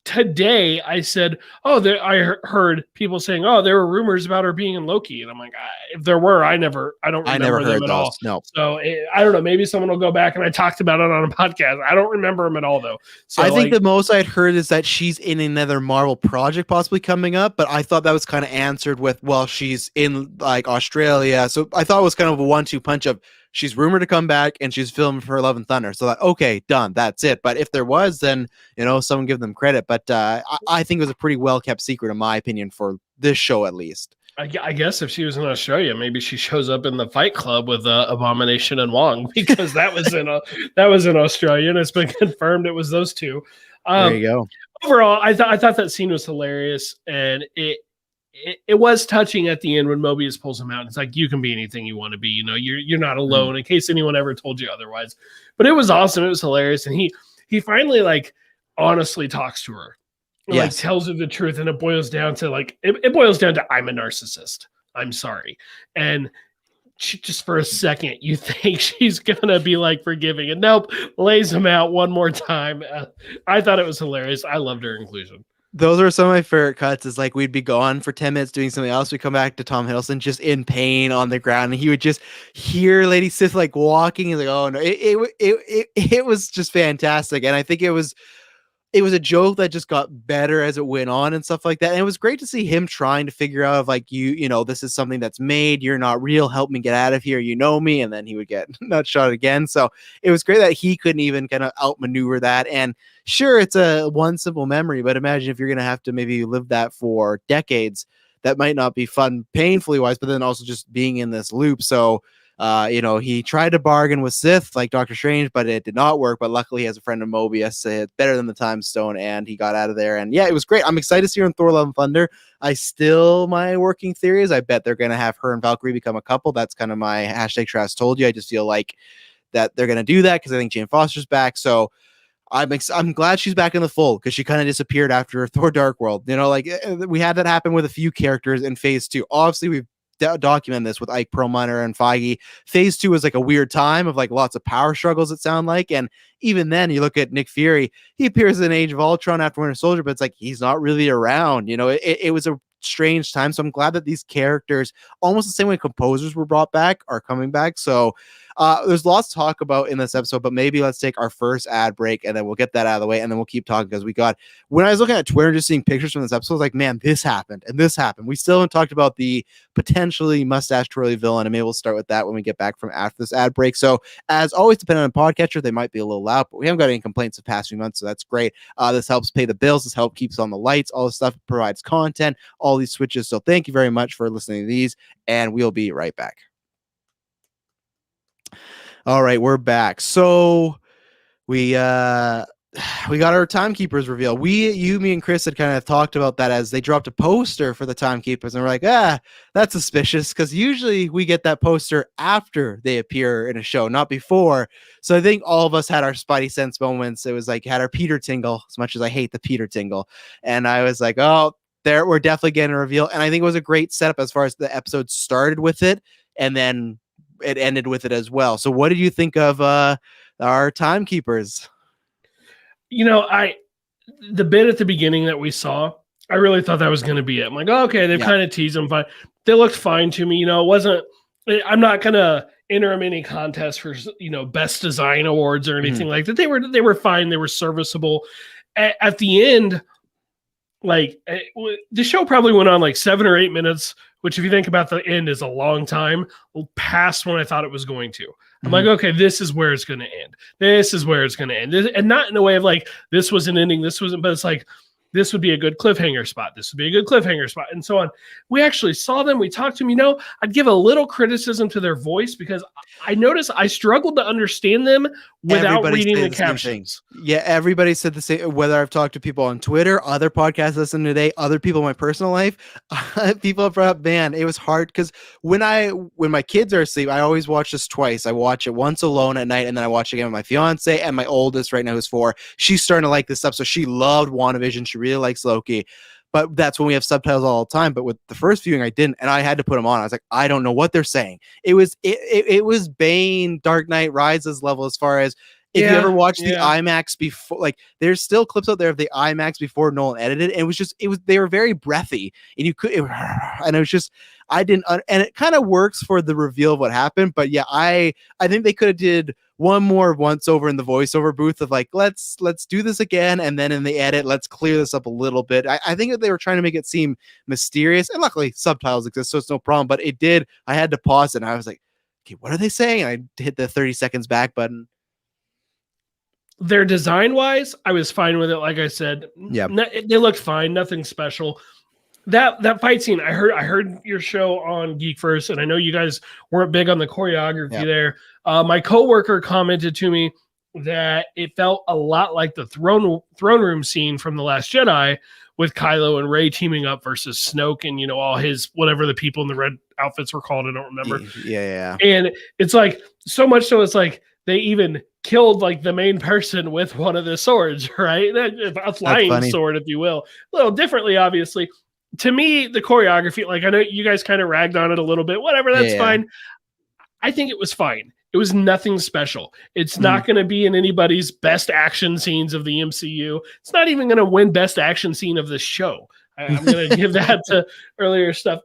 Today I said, I heard people saying, there were rumors about her being in Loki. And I'm like, if there were, I don't remember them at all. No. So I don't know. Maybe someone will go back, and I talked about it on a podcast. I don't remember them at all, though. So I think the most I'd heard is that she's in another Marvel project possibly coming up, but I thought that was kind of answered with, well, she's in like Australia. So I thought it was kind of a 1-2 punch of she's rumored to come back and she's filmed for Love and Thunder. So okay, done. That's it. But if there was, then someone give them credit. But I think it was a pretty well kept secret, in my opinion, for this show at least. I guess if she was in Australia, maybe she shows up in the Fight Club with Abomination and Wong, because that was in Australia, and it's been confirmed it was those two. There you go. Overall, I thought that scene was hilarious, and it was touching at the end when Mobius pulls him out. It's like, you can be anything you want to be. You're not alone. In case anyone ever told you otherwise. But it was awesome. It was hilarious, and he finally honestly talks to her. Yes. Tells her the truth, and it boils down to I'm a narcissist. I'm sorry. And she, just for a second, you think she's gonna be forgiving, and nope, lays him out one more time. I thought it was hilarious. I loved her inclusion. Those are some of my favorite cuts. Is we'd be gone for 10 minutes doing something else. We come back to Tom Hiddleston just in pain on the ground, and he would just hear Lady Sif walking. He's like, oh no, it was just fantastic. And I think it was a joke that just got better as it went on and stuff like that. And it was great to see him trying to figure out if this is something that's made, you're not real, help me get out of here, me. And then he would get nut shot again. So it was great that he couldn't even kind of outmaneuver that. And sure, it's a one simple memory, but imagine if you're going to have to maybe live that for decades. That might not be fun painfully wise, but then also just being in this loop. So he tried to bargain with Sith like Doctor Strange, but it did not work. But luckily, he has a friend of Mobius, better than the Time Stone, and he got out of there. And yeah, it was great. I'm excited to see her in Thor: Love and Thunder. My working theory is I bet they're going to have her and Valkyrie become a couple. That's kind of my hashtag Travis told you. I just feel like that they're going to do that because I think Jane Foster's back. So I'm glad she's back in the fold, because she kind of disappeared after Thor: Dark World. We had that happen with a few characters in Phase 2. Obviously, we've document this with Ike Perlmutter and Feige. Phase 2 was a weird time of lots of power struggles, it sound like. And even then, you look at Nick Fury, he appears in Age of Ultron after Winter Soldier, but it's he's not really around. It was a strange time. So I'm glad that these characters, almost the same way composers were brought back, are coming back. So there's lots to talk about in this episode, but maybe let's take our first ad break and then we'll get that out of the way, and then we'll keep talking, because when I was looking at Twitter, just seeing pictures from this episode, I was like, man, this happened and this happened. We still haven't talked about the potentially mustache twirly villain, and maybe we'll start with that when we get back from after this ad break. So as always, depending on the podcatcher, they might be a little loud, but we haven't got any complaints the past few months, so that's great. This helps pay the bills. This helps keeps on the lights. All this stuff provides content, all these switches. So thank you very much for listening to these, and we'll be right back. All right, we're back. So we got our Timekeepers reveal. Me and Chris had kind of talked about that as they dropped a poster for the Timekeepers, and we're like, that's suspicious, because usually we get that poster after they appear in a show, not before. So I think all of us had our Spidey sense moments. It was had our Peter tingle, as much as I hate the Peter tingle. And I was like, oh, we're definitely getting a reveal. And I think it was a great setup as far as the episode started with it, and then it ended with it as well. So what did you think of our Timekeepers? The bit at the beginning that we saw, I really thought that was going to be it. I'm like, oh, okay, they've kind of teased them fine. They looked fine to me. It wasn't, I'm not going to enter them in any contest for, best design awards or anything like that. They were fine. They were serviceable. At the end, the show probably went on 7 or 8 minutes, which if you think about the end is a long time past when I thought it was going to. I'm like, okay, this is where it's going to end. This is where it's going to end. And not in a way of this was an ending, this wasn't, but it's this would be a good cliffhanger spot. This would be a good cliffhanger spot, and so on. We actually saw them. We talked to them. I'd give a little criticism to their voice, because I noticed I struggled to understand them without reading the captions. Yeah, everybody said the same. Whether I've talked to people on Twitter, other podcasts listening today, other people in my personal life, people have brought up, man, it was hard, because when my kids are asleep, I always watch this twice. I watch it once alone at night, and then I watch it again with my fiance, and my oldest right now, who's 4. She's starting to like this stuff, so she loved WandaVision. She really likes Loki, but that's when we have subtitles all the time. But with the first viewing, I didn't, and I had to put them on. I was like, I don't know what they're saying. It was Bane Dark Knight Rises level, as far as if you ever watched the IMAX before, there's still clips out there of the IMAX before Nolan edited, and they were very breathy, and and it was just, I didn't, and it kind of works for the reveal of what happened. But yeah, I think they could have did one more once over in the voiceover booth of let's do this again, and then in the edit, let's clear this up a little bit. I think that they were trying to make it seem mysterious, and luckily subtitles exist, so it's no problem. But I had to pause it, and I was like, okay, what are they saying? And I hit the 30 seconds back button. Their design wise, I was fine with it. Like I said, Yeah. they looked fine, nothing special. That fight scene, I heard your show on Geek First, and I know you guys weren't big on the choreography there. My coworker commented to me that it felt a lot like the throne room scene from The Last Jedi, with Kylo and Rey teaming up versus Snoke and all his whatever the people in the red outfits were called. I don't remember. Yeah. And it's like so much so it's like they even killed like the main person with one of the swords, right? A flying sword, if you will. A little differently, obviously. To me, the choreography, like I know you guys kind of ragged on it a little bit. Whatever, that's fine. I think it was fine. It was nothing special. It's not going to be in anybody's best action scenes of the MCU. It's not even going to win best action scene of the show. I'm going to give that to earlier stuff.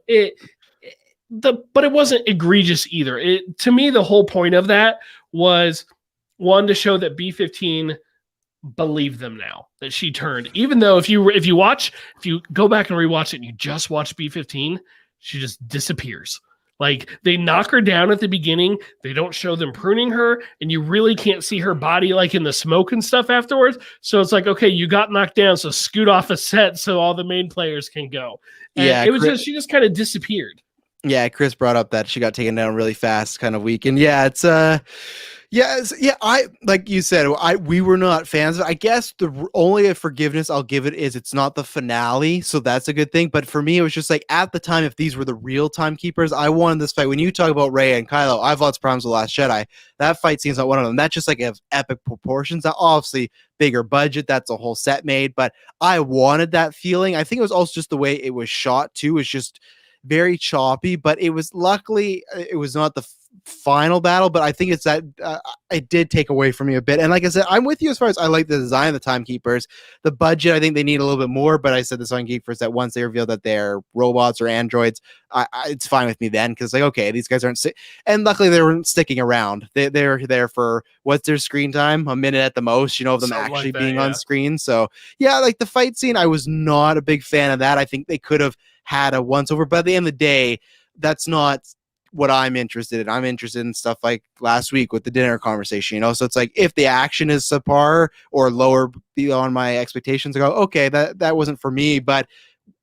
But it wasn't egregious either. To me, the whole point of that was one, to show that B-15 believe them now that she turned. Even though if you go back and rewatch it and you just watch B-15, she just disappears. Like they knock her down at the beginning, they don't show them pruning her, and you really can't see her body like in the smoke and stuff afterwards. So it's like, okay, you got knocked down, so scoot off a set so all the main players can go. And it was she just kind of disappeared. Yeah, Chris brought up that she got taken down really fast kind of week. And it's I like you said, we were not fans of it. I guess the only forgiveness I'll give it is it's not the finale, so that's a good thing. But for me, it was just like at the time, if these were the real timekeepers, I wanted this fight. When you talk about Rey and Kylo, I've lots of problems with Last Jedi. That fight scene's not one of them. That's just like of epic proportions. Now, obviously, bigger budget. That's a whole set made, but I wanted that feeling. I think it was also just the way it was shot too. It's just very choppy, but it was luckily it was not the final battle, but I think it's that it did take away from me a bit. And like I said, I'm with you as far as I like the design of the timekeepers. The budget, I think they need a little bit more, but I said this on Geek First that once they reveal that they're robots or androids, it's fine with me then, because like, okay, these guys aren't and luckily they weren't sticking around. They're there for what's their screen time, a minute at the most, of them something actually like being on screen. So yeah, like the fight scene, I was not a big fan of that. I think they could have had a once over, but at the end of the day, that's not what I'm interested in. I'm interested in stuff like last week with the dinner conversation, so it's like if the action is subpar or lower beyond my expectations, I go, okay, that wasn't for me, but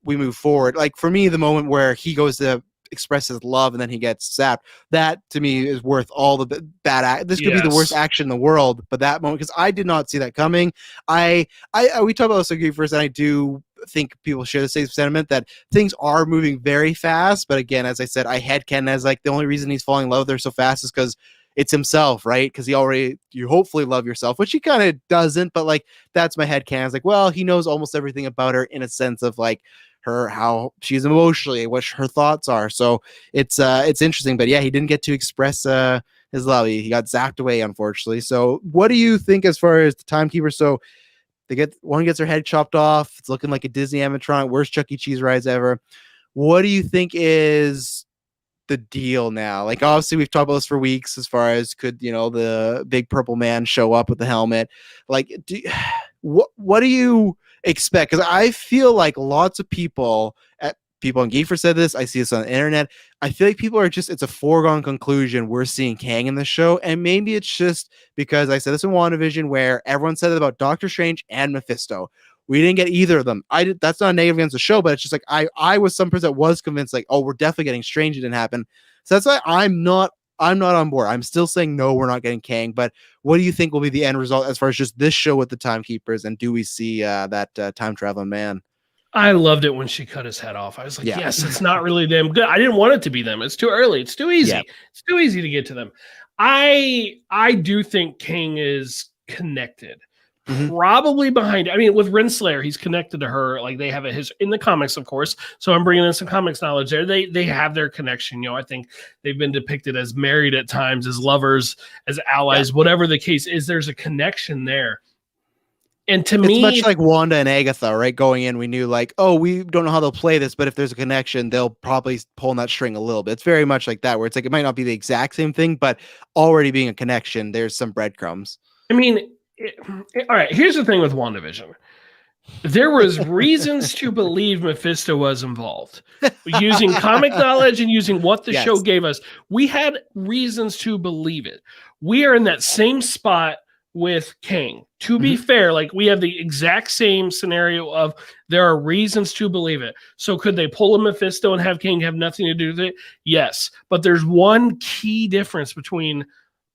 we move forward. Like for me, the moment where he goes to express his love and then he gets zapped, that to me is worth all the bad this could be the worst action in the world, but that moment, because I did not see that coming. We talked about this again first, and I do think people share the same sentiment that things are moving very fast, but again, as I said, I headcanon as like the only reason he's falling in love with her so fast is because it's himself, right? Because you hopefully love yourself, which he kind of doesn't, but like that's my headcanon. It's like, well, he knows almost everything about her in a sense of like her, how she's emotionally, what her thoughts are. So it's interesting, but yeah, he didn't get to express his love. He got zapped away, unfortunately. So what do you think as far as the timekeeper? So one gets her head chopped off. It's looking like a Disney animatronic, worst Chuck E. Cheese rides ever. What do you think is the deal now? Like obviously we've talked about this for weeks as far as could the big purple man show up with the helmet. Like what do you expect? Because I feel like lots of people on Geefer said this, I see this on the internet, I feel like people are just, it's a foregone conclusion we're seeing Kang in the show, and maybe it's just because I said this in WandaVision where everyone said it about Doctor Strange and Mephisto. We didn't get either of them. That's not a negative against the show, but it's just like I was some person that was convinced like, oh, we're definitely getting Strange. It didn't happen. So that's why I'm not on board. I'm still saying no, we're not getting Kang. But what do you think will be the end result as far as just this show with the timekeepers? And do we see that time traveling man? I loved it when she cut his head off. I was like, yes, it's not really them. Good. I didn't want it to be them. It's too early. It's too easy. It's too easy to get to them. I do think Kang is connected. Probably behind. I mean, with Renslayer, he's connected to her. Like they have in the comics, of course. So I'm bringing in some comics knowledge there. They have their connection. I think they've been depicted as married at times, as lovers, as allies, whatever the case is. There's a connection there. And to me, it's much like Wanda and Agatha, right? Going in, we knew like, oh, we don't know how they'll play this, but if there's a connection, they'll probably pull on that string a little bit. It's very much like that, where it's like it might not be the exact same thing, but already being a connection, there's some breadcrumbs. I mean, all right, here's the thing with WandaVision. There was reasons to believe Mephisto was involved. Using comic knowledge and using what the show Yes. gave us, we had reasons to believe it. We are in that same spot with Kang. To be fair, like we have the exact same scenario of there are reasons to believe it. So could they pull a Mephisto and have Kang have nothing to do with it? Yes. But there's one key difference between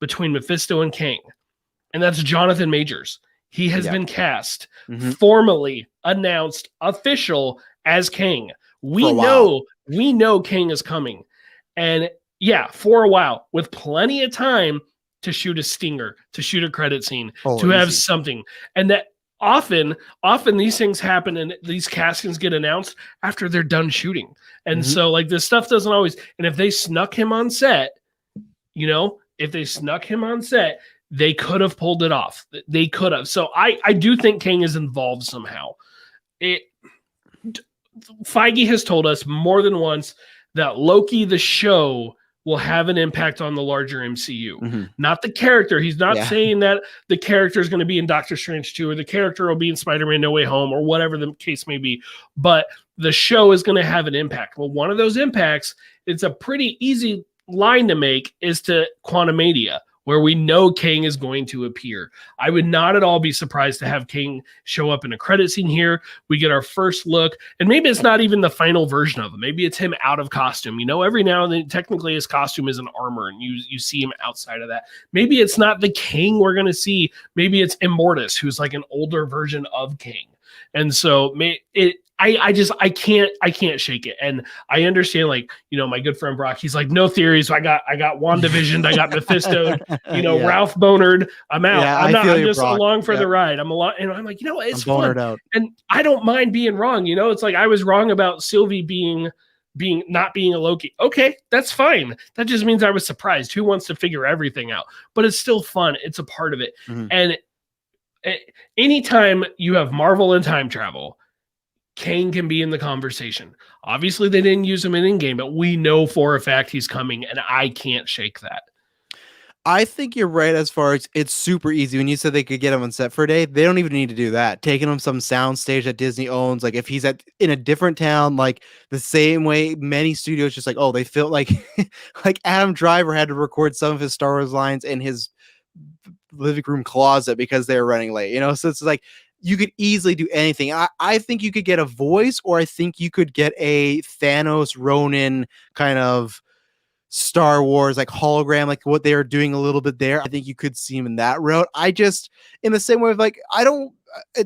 Mephisto and Kang, and that's Jonathan Majors. He has been cast, formally announced, official as Kang. We know Kang is coming. And yeah, for a while, with plenty of time to shoot a stinger, to shoot a credit scene, to have something. And that often these things happen and these castings get announced after they're done shooting. And so like this stuff doesn't always, and if they snuck him on set, they could have pulled it off. They could have. So I do think Kang is involved somehow. Feige has told us more than once that Loki, the show, will have an impact on the larger MCU. Not the character. He's not saying that the character is going to be in Doctor Strange 2 or the character will be in Spider-Man No Way Home or whatever the case may be. But the show is going to have an impact. Well, one of those impacts, it's a pretty easy line to make, is to Quantumania, where we know Kang is going to appear. I would not at all be surprised to have Kang show up in a credit scene here. We get our first look, and maybe it's not even the final version of him. Maybe it's him out of costume. Every now and then, technically his costume is an armor, and you see him outside of that. Maybe it's not the Kang we're going to see. Maybe it's Immortus, who's like an older version of Kang. And so I can't shake it. And I understand, like, my good friend Brock, he's like, no theories. I got WandaVision, I got Mephisto, Ralph Bonard. I'm out. Yeah, I'm just Brock. Along for the ride. I'm along, and I'm like, it's fun. Out. And I don't mind being wrong. It's like I was wrong about Sylvie not being a Loki. Okay, that's fine. That just means I was surprised. Who wants to figure everything out? But it's still fun. It's a part of it. And anytime you have Marvel and time travel, Kang can be in the conversation. Obviously, they didn't use him in in-game, but we know for a fact he's coming, and I can't shake that. I think you're right as far as it's super easy. When you said they could get him on set for a day, they don't even need to do that. Taking him some soundstage that Disney owns, like if he's in a different town, like the same way many studios just like, oh, they feel like like Adam Driver had to record some of his Star Wars lines in his living room closet because they were running late, So it's like, you could easily do anything. I think you could get a voice, or I think you could get a Thanos Ronin kind of Star Wars like hologram, like what they were doing a little bit there. I think you could see him in that route. I just, in the same way of like, I don't,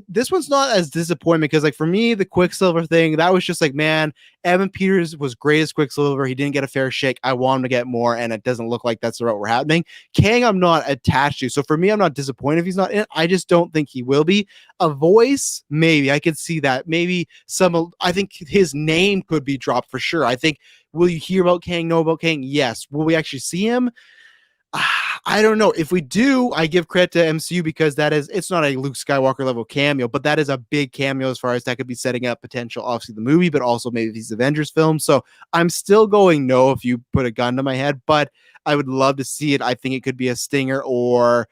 this one's not as disappointing because like for me, the Quicksilver thing, that was just like, man, Evan Peters was great as Quicksilver. He didn't get a fair shake. I want him to get more, and it doesn't look like that's the route we're happening. Kang, I'm not attached to. So for me, I'm not disappointed if he's not in it. I just don't think he will be. A voice, maybe I could see that. Maybe I think his name could be dropped for sure. I think, will you hear about Kang, know about Kang? Yes. Will we actually see him? I don't know. If we do, I give credit to MCU because it's not a Luke Skywalker level cameo, but that is a big cameo as far as that could be setting up potential, obviously the movie, but also maybe these Avengers films. So I'm still going no if you put a gun to my head, but I would love to see it. I think it could be a stinger, or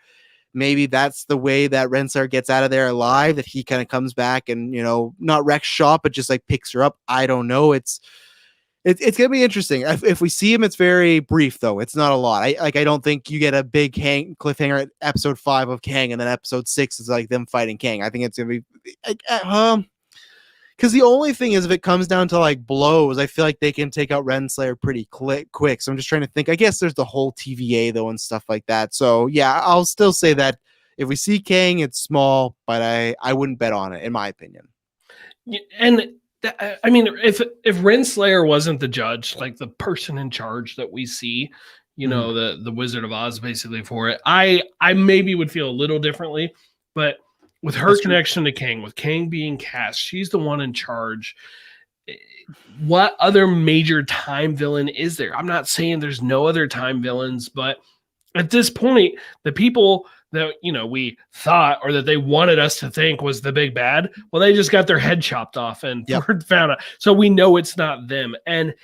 maybe that's the way that Renslayer gets out of there alive, that he kind of comes back and, not wrecks shop, but just like picks her up. I don't know. It's gonna be interesting. If we see him, it's very brief though. It's not a lot. I don't think you get a big cliffhanger at episode 5 of Kang, and then episode 6 is like them fighting Kang. I think it's gonna be because the only thing is, if it comes down to like blows, I feel like they can take out Renslayer pretty quick. So I'm just trying to think. I guess there's the whole TVA though and stuff like that. So yeah, I'll still say that if we see Kang, it's small, but I wouldn't bet on it in my opinion. And I mean, if Renslayer wasn't the judge, like the person in charge that we see, the Wizard of Oz basically for it, I maybe would feel a little differently. But with her connection to Kang, with Kang being cast, she's the one in charge. What other major time villain is there? I'm not saying there's no other time villains, but at this point, the people that we thought, or that they wanted us to think was the big bad, well, they just got their head chopped off and found out. So we know it's not them. And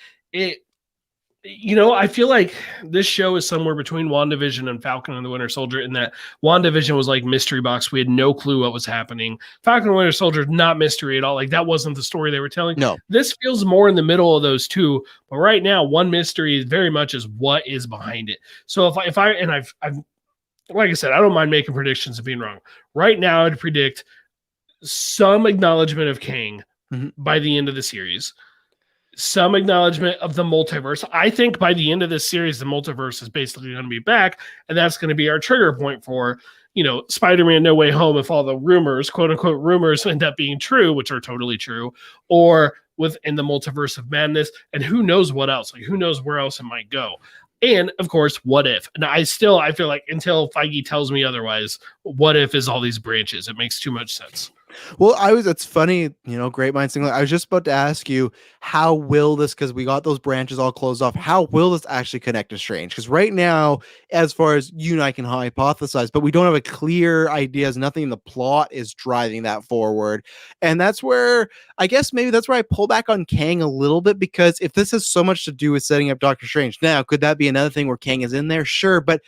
I feel like this show is somewhere between WandaVision and Falcon and the Winter Soldier, in that WandaVision was like mystery box. We had no clue what was happening. Falcon and Winter Soldier, not mystery at all. Like, that wasn't the story they were telling. No. This feels more in the middle of those two. But right now, one mystery is very much is what is behind it. So I've like I said, I don't mind making predictions of being wrong. Right now, I'd predict some acknowledgement of Kang by the end of the series, some acknowledgement of the multiverse. I think by the end of this series, the multiverse is basically going to be back, and that's going to be our trigger point for, Spider-Man No Way Home, if all the rumors, quote unquote rumors, end up being true, which are totally true, or within the multiverse of madness, and who knows what else, like who knows where else it might go. And of course, what if? And I feel like until Feige tells me otherwise, what if is all these branches. It makes too much sense. Well, it's funny, great minds think. I was just about to ask you, how will this, because we got those branches all closed off, how will this actually connect to Strange? Because right now, as far as you and I can hypothesize, but we don't have a clear idea, nothing in the plot is driving that forward. And that's where, I guess maybe that's where I pull back on Kang a little bit, because if this has so much to do with setting up Doctor Strange, now, could that be another thing where Kang is in there? Sure, but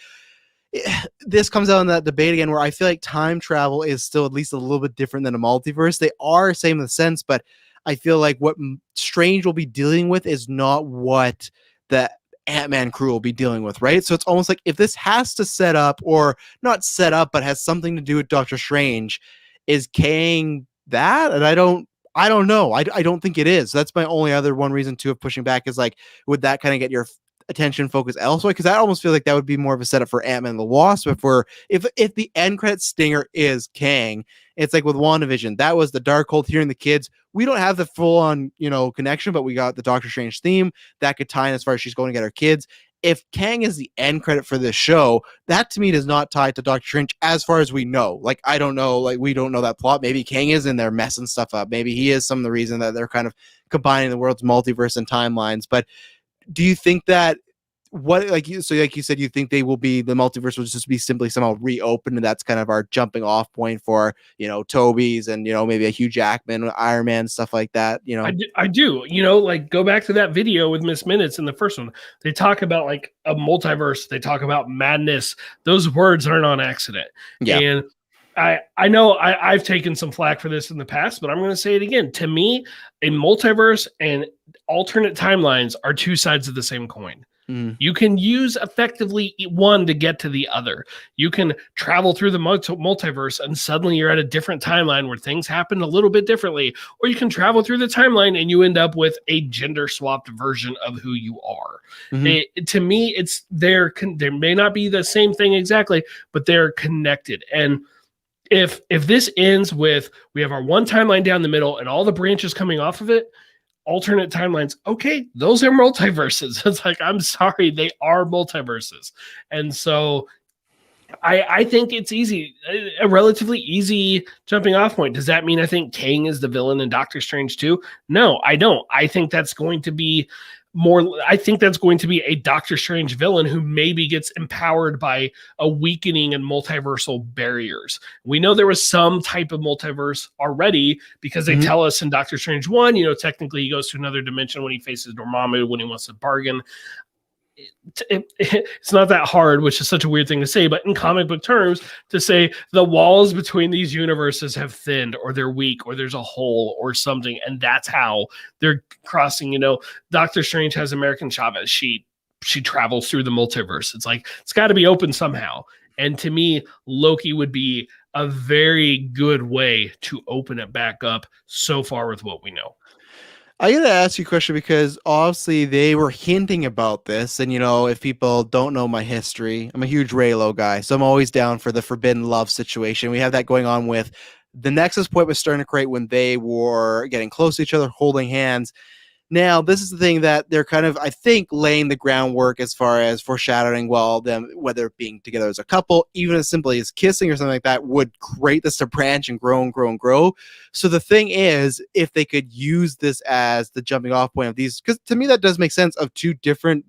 this comes out in that debate again where I feel like time travel is still at least a little bit different than a multiverse. They are same in the sense, but I feel like what Strange will be dealing with is not what the Ant-Man crew will be dealing with, right? So it's almost like if this has to set up, or not set up, but has something to do with Doctor Strange, is Kang that? And I don't know. I don't think it is. So that's my only other one reason too of pushing back, is like, would that kind of get your attention focus elsewhere? Because I almost feel like that would be more of a setup for Ant-Man and the Wasp. If the end credit stinger is Kang, it's like with WandaVision, that was the Darkhold hearing the kids. We don't have the full on connection, but we got the Doctor Strange theme that could tie in as far as she's going to get her kids. If Kang is the end credit for this show, that to me does not tie to Doctor Strange as far as we know. Like, I don't know, like we don't know that plot. Maybe Kang is in there messing stuff up. Maybe he is some of the reason that they're kind of combining the world's multiverse and timelines. But do you think that like you said, you think the multiverse will just be simply somehow reopened, and that's kind of our jumping off point for Toby's and maybe a Hugh Jackman, Iron Man, stuff like that? I do. Like, go back to that video with Miss Minutes in the first one. They talk about like a multiverse. They talk about madness. Those words aren't on accident. Yeah. And I know I've taken some flack for this in the past, but I'm going to say it again. To me, a multiverse and alternate timelines are two sides of the same coin. You can use effectively one to get to the other. You can travel through the multiverse and suddenly you're at a different timeline where things happen a little bit differently. Or you can travel through the timeline and you end up with a gender swapped version of who you are. To me, it's there may not be the same thing exactly, but they're connected. And if this ends with we have our one timeline down the middle and all the branches coming off of it, alternate timelines, okay, those are multiverses. It's like, I'm sorry, they are multiverses. And so I think it's a relatively easy jumping off point. Does that mean I think Kang is the villain in Doctor Strange too? No, I don't. I think that's going to be a Doctor Strange villain who maybe gets empowered by a weakening in multiversal barriers. We know there was some type of multiverse already because they tell us in Doctor Strange 1, technically he goes to another dimension when he faces Dormammu, when he wants to bargain. It's not that hard, which is such a weird thing to say, but in comic book terms, to say the walls between these universes have thinned, or they're weak, or there's a hole or something, and that's how they're crossing. Doctor Strange has American Chavez. She travels through the multiverse. It's like, it's got to be open somehow. And to me, Loki would be a very good way to open it back up so far with what we know. I gotta ask you a question, because obviously they were hinting about this, and if people don't know my history, I'm a huge Raylo guy, so I'm always down for the forbidden love situation. We have that going on with the Nexus Point was starting to create when they were getting close to each other, holding hands. Now, this is the thing that they're kind of, I think, laying the groundwork as far as foreshadowing, them, whether being together as a couple, even as simply as kissing or something like that, would create this to branch and grow and grow and grow. So the thing is, if they could use this as the jumping off point of these, because to me that does make sense, of two different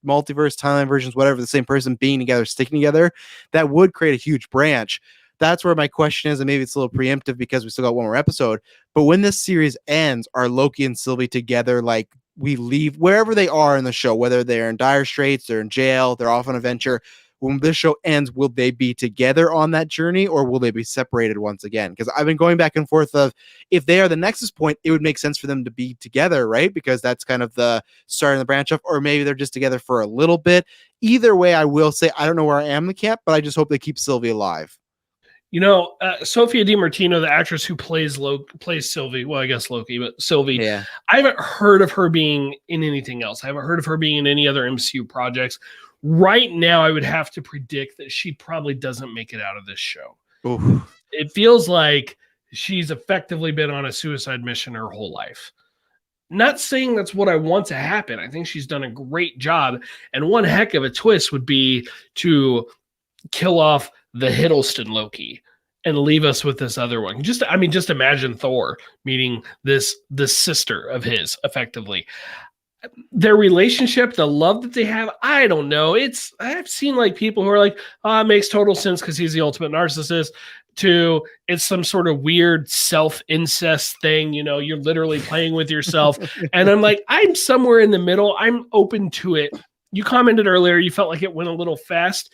multiverse timeline versions, whatever, the same person being together, sticking together, that would create a huge branch. That's where my question is, and maybe it's a little preemptive because we still got one more episode, but when this series ends, are Loki and Sylvie together, like we leave wherever they are in the show, whether they're in dire straits, they're in jail, they're off on an adventure. When this show ends, will they be together on that journey, or will they be separated once again? Because I've been going back and forth of, if they are the Nexus point, it would make sense for them to be together, right? Because that's kind of the starting the branch off, or maybe they're just together for a little bit. Either way, I will say I don't know where I am in the camp, but I just hope they keep Sylvie alive. Sophia DiMartino, the actress who plays Sylvie, well, I guess Loki, but Sylvie, Yeah. I haven't heard of her being in anything else. I haven't heard of her being in any other MCU projects. Right now, I would have to predict that she probably doesn't make it out of this show. Ooh. It feels like she's effectively been on a suicide mission her whole life. Not saying that's what I want to happen. I think she's done a great job. And one heck of a twist would be to kill off the Hiddleston Loki and leave us with this other one. Just imagine Thor meeting this sister of his effectively. Their relationship, the love that they have, I don't know. I've seen like people who are like, it makes total sense because he's the ultimate narcissist, to it's some sort of weird self-incest thing. You're literally playing with yourself. And I'm like, I'm somewhere in the middle. I'm open to it. You commented earlier, you felt like it went a little fast.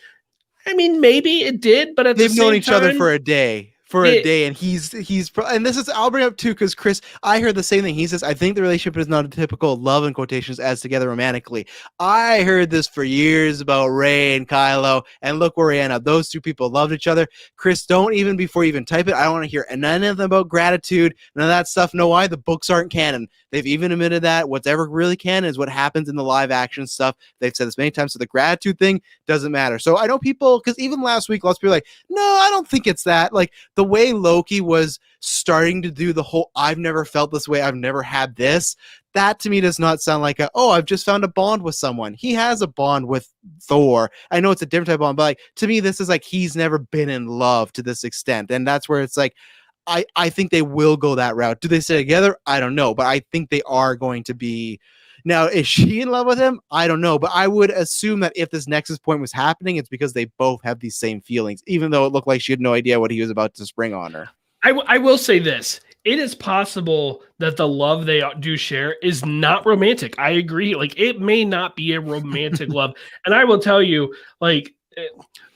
I mean, maybe it did, but they've known each other for a day. And he's and this is, I'll bring up too, because Chris, I heard the same thing. He says, I think the relationship is not a typical love in quotations as together romantically. I heard this for years about Rey and Kylo, and look where we end up. Those two people loved each other. Chris, don't even, before you even type it, I don't want to hear none of them about gratitude, none of that stuff. Know why? The books aren't canon. They've even admitted that what's ever really canon is what happens in the live action stuff. They've said this many times, so the gratitude thing doesn't matter. So I know people, because even last week, lots of people were like, no, I don't think it's that. Like, the way Loki was starting to do the whole, I've never felt this way, I've never had this, that to me does not sound like I've just found a bond with someone. He has a bond with Thor. I know it's a different type of bond, but like, to me, this is like he's never been in love to this extent. And that's where it's like, I think they will go that route. Do they stay together? I don't know, but I think they are going to be. Now, is she in love with him? I don't know, but I would assume that if this Nexus point was happening, it's because they both have these same feelings, even though it looked like she had no idea what he was about to spring on her. I will say this. It is possible that the love they do share is not romantic. I agree. Like, it may not be a romantic love. And I will tell you, like,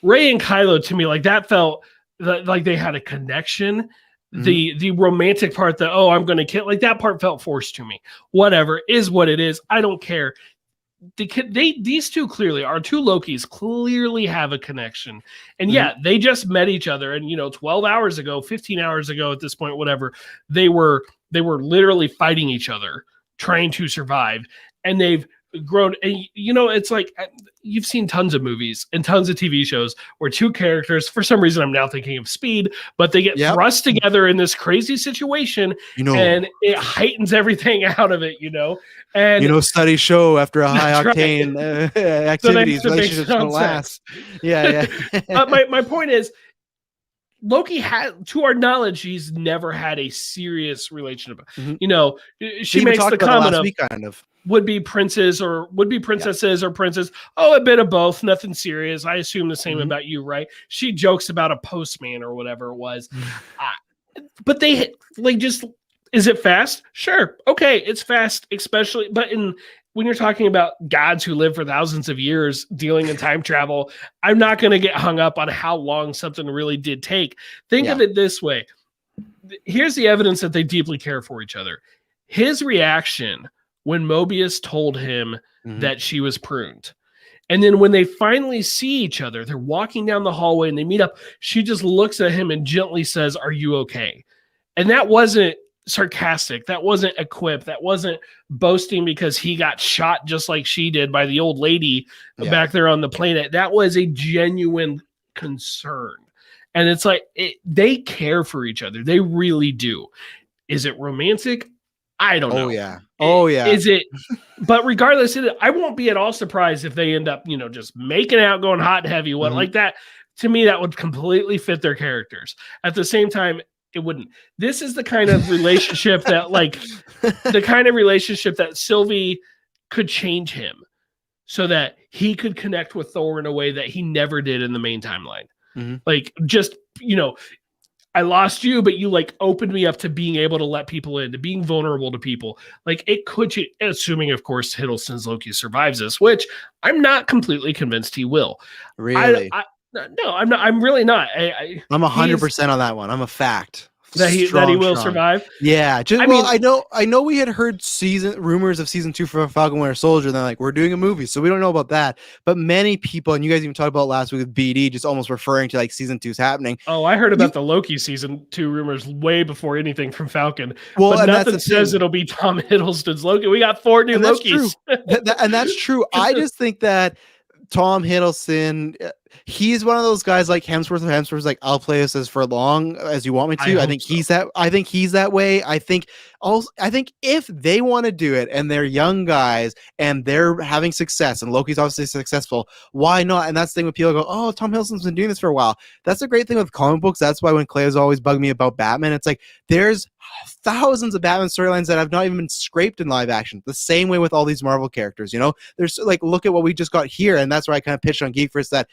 Rey and Kylo, to me, like, that felt like they had a connection. Mm-hmm. The romantic part that, I'm going to kill, like, that part felt forced to me. Whatever is what it is. I don't care. These two clearly, our two Lokis clearly have a connection. And yeah, they just met each other. And 12 hours ago, 15 hours ago at this point, whatever, they were literally fighting each other, trying to survive. And they've grown. And it's like, you've seen tons of movies and tons of TV shows where two characters, for some reason I'm now thinking of Speed, but they get thrust together in this crazy situation, and it heightens everything out of it, and studies show after a high octane activities, relationships don't last. Yeah. My point is, Loki had, to our knowledge, he's never had a serious relationship. Mm-hmm. She makes the comment of kind of would-be princes or would-be princesses or princes. A bit of both, nothing serious. I assume the same about you, right? She jokes about a postman or whatever it was. But they, like, just, is it fast? Sure. Okay, it's fast, especially, but when you're talking about gods who live for thousands of years dealing in time travel, I'm not going to get hung up on how long something really did take. Think of it this way. Here's the evidence that they deeply care for each other. His reaction when Mobius told him that she was pruned. And then when they finally see each other, they're walking down the hallway and they meet up. She just looks at him and gently says, "Are you okay?" And that wasn't sarcastic. That wasn't a quip. That wasn't boasting because he got shot just like she did by the old lady back there on the planet. That was a genuine concern. And it's like, they care for each other. They really do. Is it romantic? I don't know. Oh, yeah. Is it? But regardless, I won't be at all surprised if they end up, just making out, going hot and heavy. What like that? To me, that would completely fit their characters. At the same time, it wouldn't. This is the kind of relationship that, like, the kind of relationship that Sylvie could change him so that he could connect with Thor in a way that he never did in the main timeline. Like, just, I lost you, but you like opened me up to being able to let people in, to being vulnerable to people. Like it could, assuming of course Hiddleston's Loki survives this, which I'm not completely convinced he will. Really? I no, I'm not. I'm really not. I'm He's 100% on that one. I'm a fact. that he Strong, will strong. survive. Yeah, just I well, mean, I know we had heard season rumors of season 2 for Falcon Winter Soldier, and they're like, we're doing a movie, so we don't know about that. But many people, and you guys even talked about last week with BD, just almost referring to like season 2's happening. oh, I heard You about the Loki season 2 rumors way before anything from Falcon, well, but and that's nothing the says thing, it'll be Tom Hiddleston's Loki. We got 4 new and that's true. Lokis. And that's true. I just think that Tom Hiddleston, he's one of those guys like Hemsworth. Hemsworth's like, I'll play this as for long as you want me I to. hope so. I think he's that way. I think if they want to do it and they're young guys and they're having success and Loki's obviously successful, why not? And that's the thing when people go, oh, Tom Hiddleston's been doing this for a while. That's a great thing with comic books. That's why when Clay's always bugged me about Batman, it's like there's thousands of Batman storylines that have not even been scraped in live action. The same way with all these Marvel characters, you know? There's like, look at what we just got here. And that's where I kind of pitched on Geek First that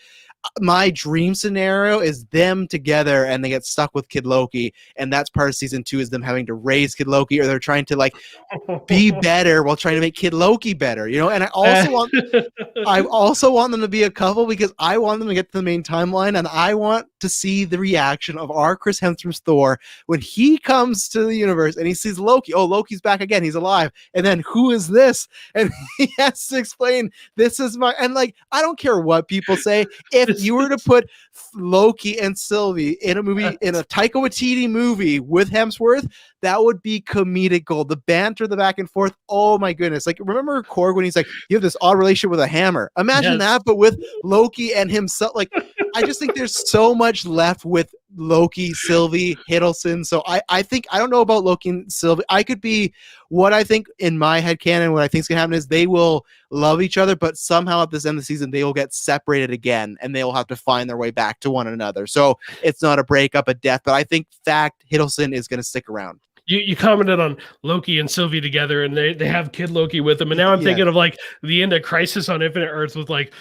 my dream scenario is them together and they get stuck with Kid Loki. And that's part of season 2 is them having to raise Kid Loki, or they're trying to like be better while trying to make Kid Loki better, you know? And I also want them to be a couple because I want them to get to the main timeline, and I want to see the reaction of our Chris Hemsworth Thor when he comes to the universe and he sees Loki. Oh, Loki's back again. He's alive. And then who is this? And he has to explain, this is my, and like, I don't care what people say. If you were to put Loki and Sylvie in a movie, in a Taika Waititi movie with Hemsworth, that would be comedic gold. The banter, the back and forth. Oh my goodness. Like, remember Korg when he's like, you have this odd relationship with a hammer. Imagine that, but with Loki and himself. Like, I just think there's so much left with Loki, Sylvie, Hiddleston. So I think, I don't know about Loki and Sylvie. I could be, what I think in my head canon, what I think is going to happen is they will love each other, but somehow at this end of the season, they will get separated again and they will have to find their way back to one another. So it's not a breakup, a death, but I think fact Hiddleston is going to stick around. You commented on Loki and Sylvie together, and they have Kid Loki with them. And now I'm thinking of like the end of Crisis on Infinite Earths with like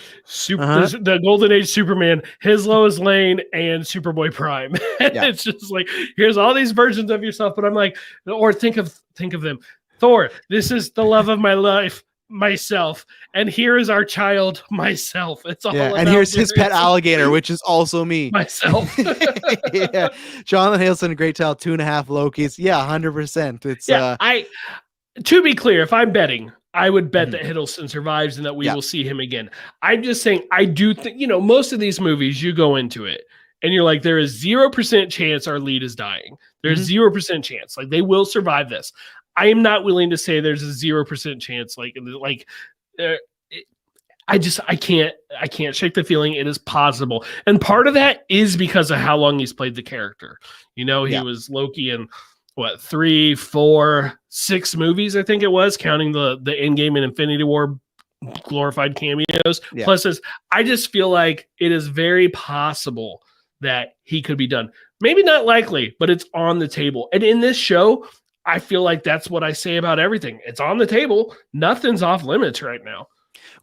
the Golden Age Superman, his Lois Lane, and Superboy Prime. It's just like, here's all these versions of yourself. But I'm like, or think of them. Thor, this is the love of my life, myself, and here is our child, myself. It's all and here's his pet alligator, which is also me, myself. Yeah, Jonathan Hiddleston, great tale, 2.5 Lokis. Yeah, 100%. It's to be clear, if I'm betting, I would bet that Hiddleston survives and that we will see him again. I'm just saying, I do think, most of these movies, you go into it and you're like, there is 0% chance our lead is dying. There's 0% chance, like they will survive this. I am not willing to say there's a 0% chance. I can't shake the feeling it is possible. And part of that is because of how long he's played the character. He was Loki in 3, 4, 6 movies, I think it was, counting the Endgame and Infinity War glorified cameos. Plus, I just feel like it is very possible that he could be done. Maybe not likely, but it's on the table. And in this show, I feel like that's what I say about everything. It's on the table. Nothing's off limits right now.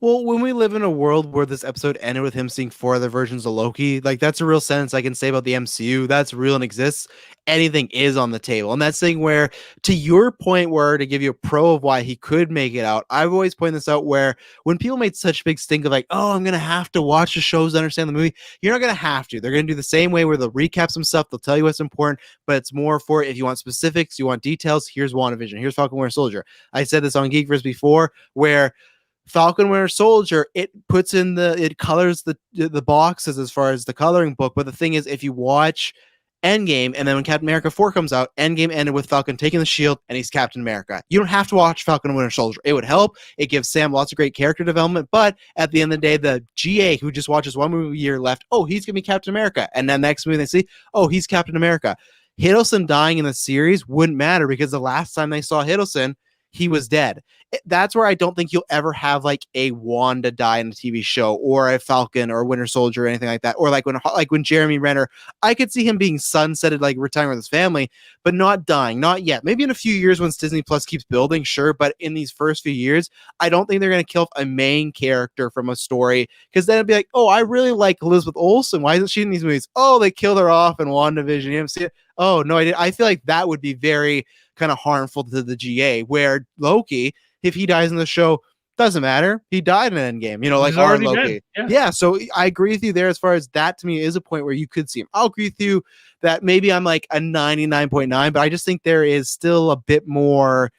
Well, when we live in a world where this episode ended with him seeing 4 other versions of Loki, like that's a real sentence I can say about the MCU. That's real and exists. Anything is on the table. And that's thing where, to your point, where to give you a pro of why he could make it out, I've always pointed this out where when people made such big stink of like, oh, I'm going to have to watch the shows to understand the movie, you're not going to have to. They're going to do the same way where they'll recap some stuff. They'll tell you what's important, but it's more for if you want specifics, you want details, here's WandaVision, here's Falcon Winter Soldier. I said this on Geekverse before, where Falcon Winter Soldier, it colors the boxes as far as the coloring book. But the thing is, if you watch Endgame, and then when Captain America 4 comes out, Endgame ended with Falcon taking the shield and he's Captain America. You don't have to watch Falcon Winter Soldier. It would help. It gives Sam lots of great character development. But at the end of the day, the GA who just watches one movie a year left, oh, he's going to be Captain America. And then next movie they see, oh, he's Captain America. Hiddleston dying in the series wouldn't matter because the last time they saw Hiddleston, he was dead. that's where I don't think you'll ever have like a Wanda die in a TV show, or a Falcon or Winter Soldier or anything like that, or like when Jeremy Renner, I could see him being sunsetted, like retiring with his family, but not dying, not yet. Maybe in a few years once Disney Plus keeps building, sure, but in these first few years, I don't think they're going to kill a main character from a story, because then it'd be like, oh, I really like Elizabeth Olsen. Why isn't she in these movies? Oh, they killed her off in WandaVision. You haven't seen it? Oh, no, I did. I feel like that would be very kind of harmful to the GA, where Loki, if he dies in the show, doesn't matter. He died in Endgame, like He's our already Loki. dead. Yeah, so I agree with you there as far as that to me is a point where you could see him. I'll agree with you that maybe I'm like a 99.9, but I just think there is still a bit more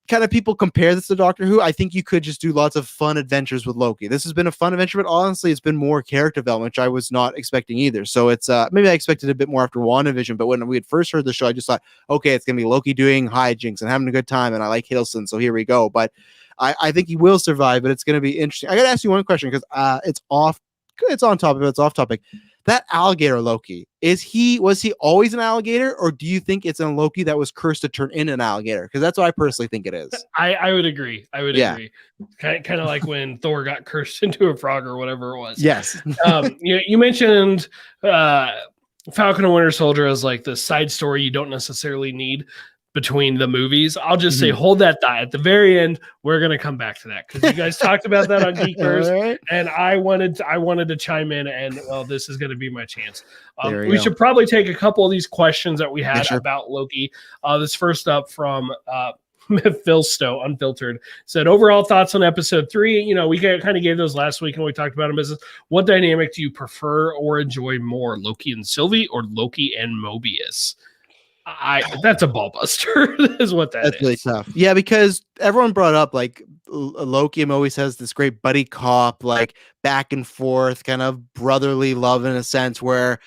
kind of people compare this to Doctor Who. I think you could just do lots of fun adventures with Loki. This has been a fun adventure, but honestly, it's been more character development, which I was not expecting either. So it's maybe I expected a bit more after WandaVision, but when we had first heard the show, I just thought, okay, it's gonna be Loki doing hijinks and having a good time, and I like Hiddleston, so here we go. But I think he will survive, but it's gonna be interesting. I gotta ask you one question because it's on topic, but it's off topic. That alligator Loki, was he always an alligator, or do you think it's a Loki that was cursed to turn into an alligator? Because that's what I personally think it is. I would agree. Agree. Kind of like when Thor got cursed into a frog or whatever it was. Yes. You mentioned Falcon and Winter Soldier as like the side story you don't necessarily need between the movies. I'll just say hold that thought. At the very end, we're gonna come back to that because you guys talked about that on Geekers, right. And I wanted to chime in, and well, this is gonna be my chance. We should probably take a couple of these questions that we had about Loki. This first up from Phil Stowe, Unfiltered, said, overall thoughts on episode 3. We kind of gave those last week and we talked about them. What dynamic do you prefer or enjoy more, Loki and Sylvie or Loki and Mobius? That's a ball buster is what that's is. Really tough. Yeah, because everyone brought up like Loki always has this great buddy cop, like back and forth kind of brotherly love in a sense, where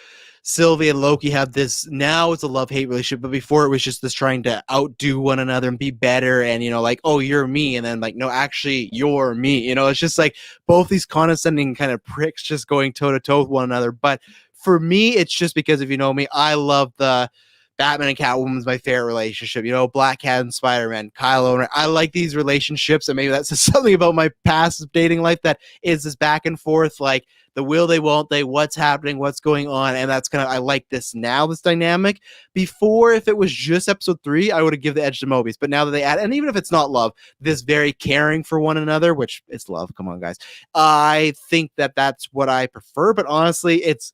Sylvie and Loki have this, now it's a love-hate relationship, but before it was just this trying to outdo one another and be better, and like, oh, you're me, and then like, no, actually you're me. It's just like both these condescending kind of pricks just going toe-to-toe with one another. But for me, it's just because, if you know me, I love the Batman and Catwoman's my favorite relationship. Black Cat and Spider-Man, Kyle Owen. I like these relationships, and maybe that says something about my past dating life, that is this back and forth, like the will they, won't they, what's happening, what's going on, and that's I like this now, this dynamic. Before, if it was just episode 3, I would have given the edge to Mobius, but now that they add, and even if it's not love, this very caring for one another, which it's love, come on guys, I think that that's what I prefer. But honestly, it's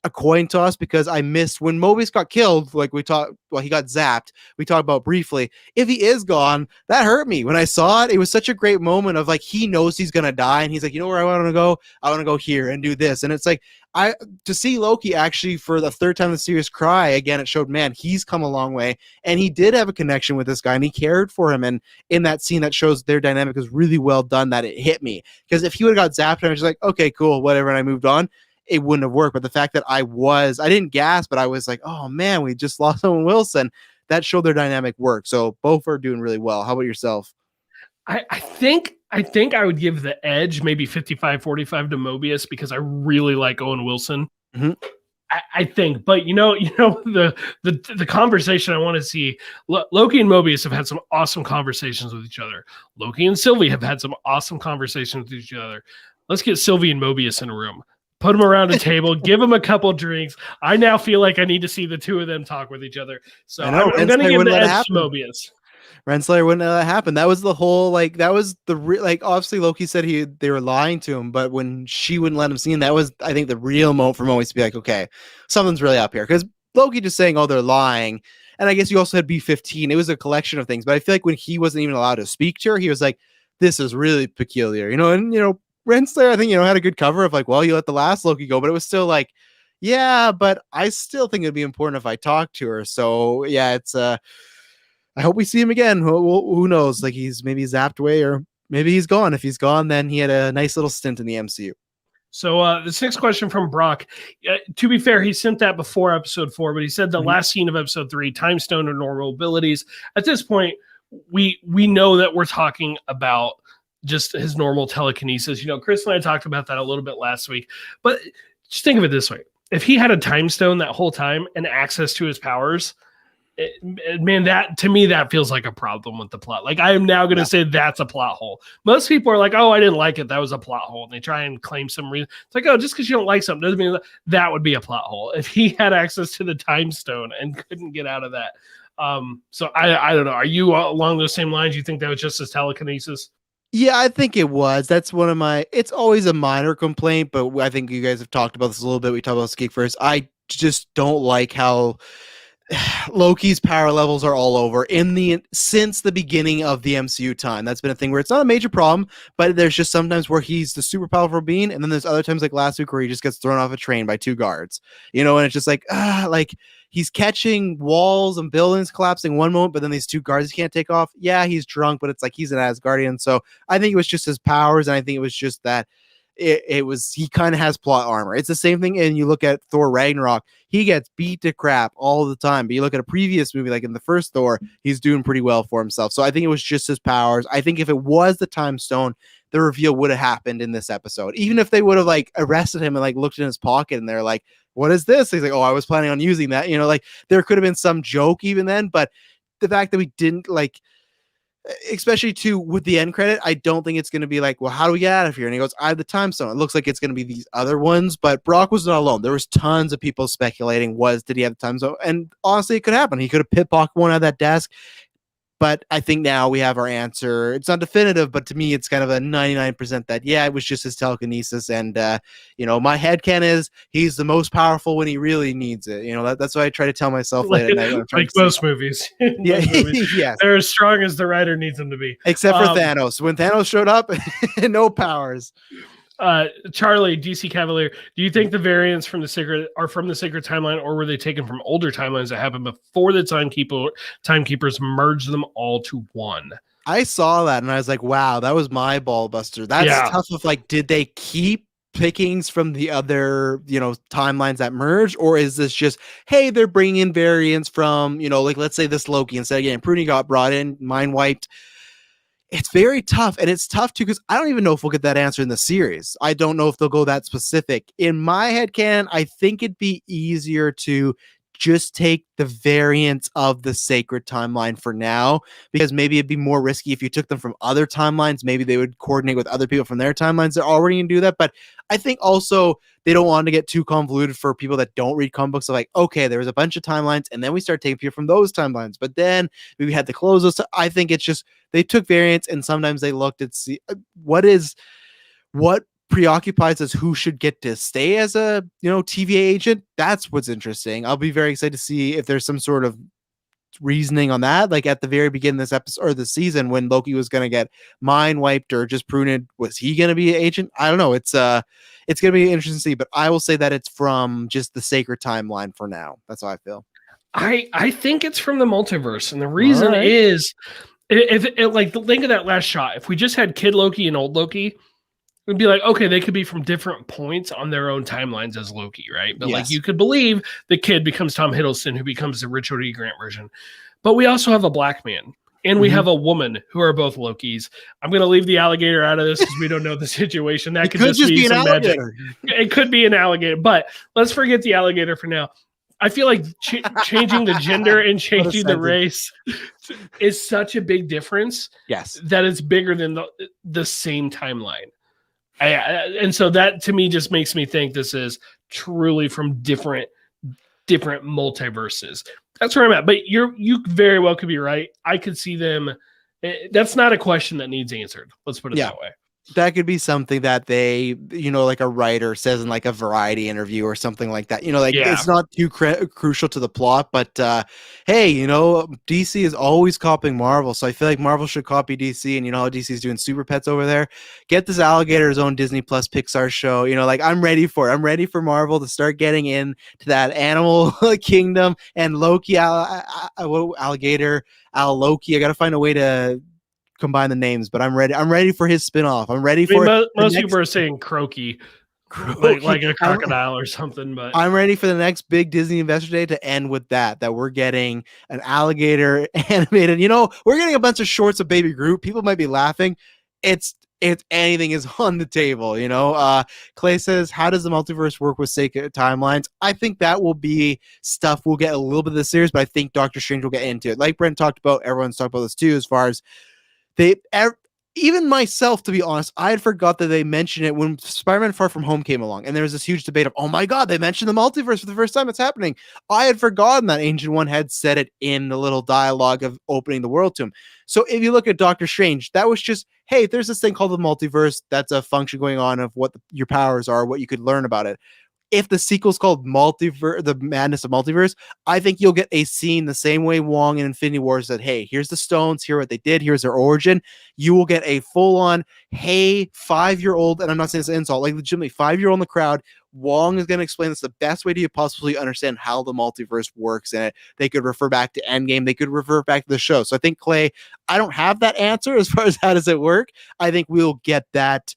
a coin toss, because I missed when Mobius got killed. Like he got zapped. We talked about briefly. If he is gone, that hurt me when I saw it. It was such a great moment of like, he knows he's gonna die, and he's like, you know where I want to go? I want to go here and do this. And it's like, to see Loki actually for the third time in the series cry again, it showed, man, he's come a long way, and he did have a connection with this guy, and he cared for him. And in that scene, that shows their dynamic is really well done. That it hit me, because if he would have got zapped, and I was just like, okay, cool, whatever, and I moved on, it wouldn't have worked. But the fact that I didn't gasp, but I was like, oh man, we just lost Owen Wilson. That showed their dynamic work. So both are doing really well. How about yourself? I think I would give the edge maybe 55-45 to Mobius, because I really like Owen Wilson. Mm-hmm. I think, but the conversation I want to see, Loki and Mobius have had some awesome conversations with each other. Loki and Sylvie have had some awesome conversations with each other. Let's get Sylvie and Mobius in a room. Put them around a table, give them a couple drinks. I now feel like I need to see the two of them talk with each other. So I'm going to give the edge to Mobius. Renslayer wouldn't let that happen. That was the whole, obviously Loki said they were lying to him, but when she wouldn't let him see him, that was, I think, the real moment for Mobius to be like, okay, something's really up here. Because Loki just saying, oh, they're lying. And I guess you also had B-15. It was a collection of things. But I feel like when he wasn't even allowed to speak to her, he was like, this is really peculiar. Renslayer, I think, had a good cover of like, well, you let the last Loki go, but it was still like, yeah, but I still think it'd be important if I talk to her. So yeah, it's I hope we see him again. Who knows? Like maybe zapped away, or maybe he's gone. If he's gone, then he had a nice little stint in the MCU. So this next question from Brock, to be fair, he sent that before episode 4, but he said the last scene of episode 3, time stone or normal abilities. At this point, we know that we're talking about just his normal telekinesis. Chris and I talked about that a little bit last week, but just think of it this way. If he had a time stone that whole time and access to his powers, Man, that to me that feels like a problem with the plot. Like I am now going to say that's a plot hole. Most people are like, "Oh, I didn't like it. That was a plot hole," and they try and claim some reason. It's like, "Oh, just because you don't like something doesn't mean that would be a plot hole." If he had access to the time stone and couldn't get out of that, so I don't know. Are you along those same lines? You think that was just his telekinesis? Yeah, I think it was. That's one of my. It's always a minor complaint, but I think you guys have talked about this a little bit. We talked about Geek First. I just don't like how Loki's power levels are all over since the beginning of the MCU time. That's been a thing where it's not a major problem, but there's just sometimes where he's the super powerful being, and then there's other times like last week where he just gets thrown off a train by two guards, and it's just like he's catching walls and buildings collapsing one moment, but then these two guards he can't take off. Yeah, he's drunk, but it's like he's an Asgardian, so I think it was just his powers, and I think it was just that it was he kind of has plot armor. It's the same thing, and you look at Thor Ragnarok, he gets beat to crap all the time. But you look at a previous movie, like in the first Thor, he's doing pretty well for himself. So I think it was just his powers. I think if it was the time stone, the reveal would have happened in this episode. Even if they would have like arrested him and like looked in his pocket and they're like, "What is this?" He's like, "Oh, I was planning on using that." Like there could have been some joke even then, but the fact that we didn't like, especially too with the end credit, I don't think it's going to be like, well, how do we get out of here? And he goes, I have the time stone. It looks like it's going to be these other ones, but Brock was not alone. There was tons of people speculating, did he have the time stone? And honestly, it could happen. He could have pickpocketed one out of that desk. But I think now we have our answer. It's not definitive, but to me, it's kind of a 99% that, yeah, it was just his telekinesis. And, my headcanon is he's the most powerful when he really needs it. That's what I try to tell myself late at night when I'm trying like most movies. Yeah, yes. They're as strong as the writer needs them to be. Except for Thanos. When Thanos showed up, no powers. Charlie, DC Cavalier, do you think the variants from the Sacred are from the Sacred Timeline, or were they taken from older timelines that happened before the Timekeepers merged them all to one? I saw that and I was like, wow, that was my ball buster. That's tough. Of like, did they keep pickings from the other, timelines that merged, or is this just, hey, they're bringing in variants from, like let's say this Loki, instead of getting Pruny got brought in, mind wiped. It's very tough, and it's tough too because I don't even know if we'll get that answer in the series. I don't know if they'll go that specific. In my head canon, I think it'd be easier to just take the variants of the sacred timeline for now, because maybe it'd be more risky if you took them from other timelines. Maybe they would coordinate with other people from their timelines. They're already going to do that, but I think also they don't want to get too convoluted for people that don't read comic books. So like, okay, there was a bunch of timelines, and then we start taking people from those timelines, but then we had to close those. I think it's just they took variants, and sometimes they looked at what preoccupies us, who should get to stay as a TVA agent. That's what's interesting. I'll be very excited to see if there's some sort of reasoning on that, like at the very beginning of this episode or the season when Loki was going to get mind wiped or just pruned, was he going to be an agent? I don't know. It's going to be interesting to see, but I will say that it's from just the sacred timeline for now. That's how I feel. I think it's from the multiverse, and the reason is if like think of that last shot. If we just had Kid Loki and Old Loki, it'd be like, okay, they could be from different points on their own timelines as Loki, right? But like you could believe the kid becomes Tom Hiddleston, who becomes the Richard E. Grant version. But we also have a black man, and we have a woman who are both Lokis. I'm going to leave the alligator out of this because we don't know the situation. That could just be some magic. It could be an alligator, but let's forget the alligator for now. I feel like changing the gender and changing the race is such a big difference. Yes, that it's bigger than the same timeline. And so that to me just makes me think this is truly from different multiverses. That's where I'm at. But you very well could be right. I could see them. That's not a question that needs answered. Let's put it that way. That could be something that they, like a writer says in like a Variety interview or something like that. It's not too crucial to the plot, but hey, DC is always copying Marvel, so I feel like Marvel should copy DC. And how DC is doing Super Pets over there. Get this alligator's own Disney Plus Pixar show. I'm ready for it. I'm ready for Marvel to start getting into that animal kingdom and Loki, alligator, Loki. I got to find a way to combine the names, but I'm ready. I'm ready for his spinoff. I'm ready for most people are saying croaky. Like a crocodile or something, but I'm ready for the next big Disney Investor Day to end with that we're getting an alligator animated. We're getting a bunch of shorts of Baby Groot. People might be laughing. It's anything is on the table, you know. Clay says, how does the multiverse work with sacred timelines? I think that will be stuff we'll get a little bit of the series, but I think Doctor Strange will get into it. Like Brent talked about, everyone's talked about this too, as far as they even myself, to be honest, I had forgot that they mentioned it when Spider-Man Far From Home came along, and there was this huge debate of, oh my god, they mentioned the multiverse for the first time. It's happening. I had forgotten that Ancient One had said it in the little dialogue of opening the world to him. So if you look at Doctor Strange, that was just, hey, there's this thing called the multiverse. That's a function going on of what your powers are, what you could learn about it. If the sequel's called Multiverse, the Madness of Multiverse, I think you'll get a scene the same way Wong in Infinity War said, hey, here's the stones, here what they did, here's their origin. You will get a full-on, hey, 5-year-old, and I'm not saying it's an insult, like legitimately 5-year-old in the crowd. Wong is going to explain this the best way to you possibly understand how the multiverse works, and they could refer back to Endgame, they could refer back to the show. So I think, Clay, I don't have that answer as far as how does it work. I think we'll get that.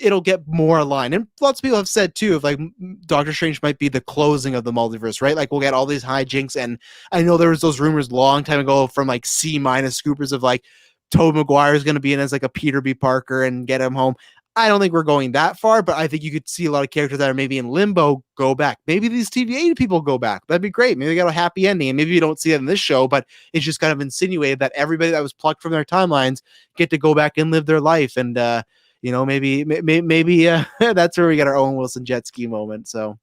It'll get more aligned. And lots of people have said too, if like Doctor Strange might be the closing of the multiverse, right? Like we'll get all these hijinks. And I know there was those rumors long time ago from like C- scoopers of like Tobey Maguire is going to be in as like a Peter B. Parker and get him home. I don't think we're going that far, but I think you could see a lot of characters that are maybe in limbo go back. Maybe these TVA people go back. That'd be great. Maybe they got a happy ending, and maybe you don't see it in this show, but it's just kind of insinuated that everybody that was plucked from their timelines get to go back and live their life. And maybe that's where we get our Owen Wilson jet ski moment. So,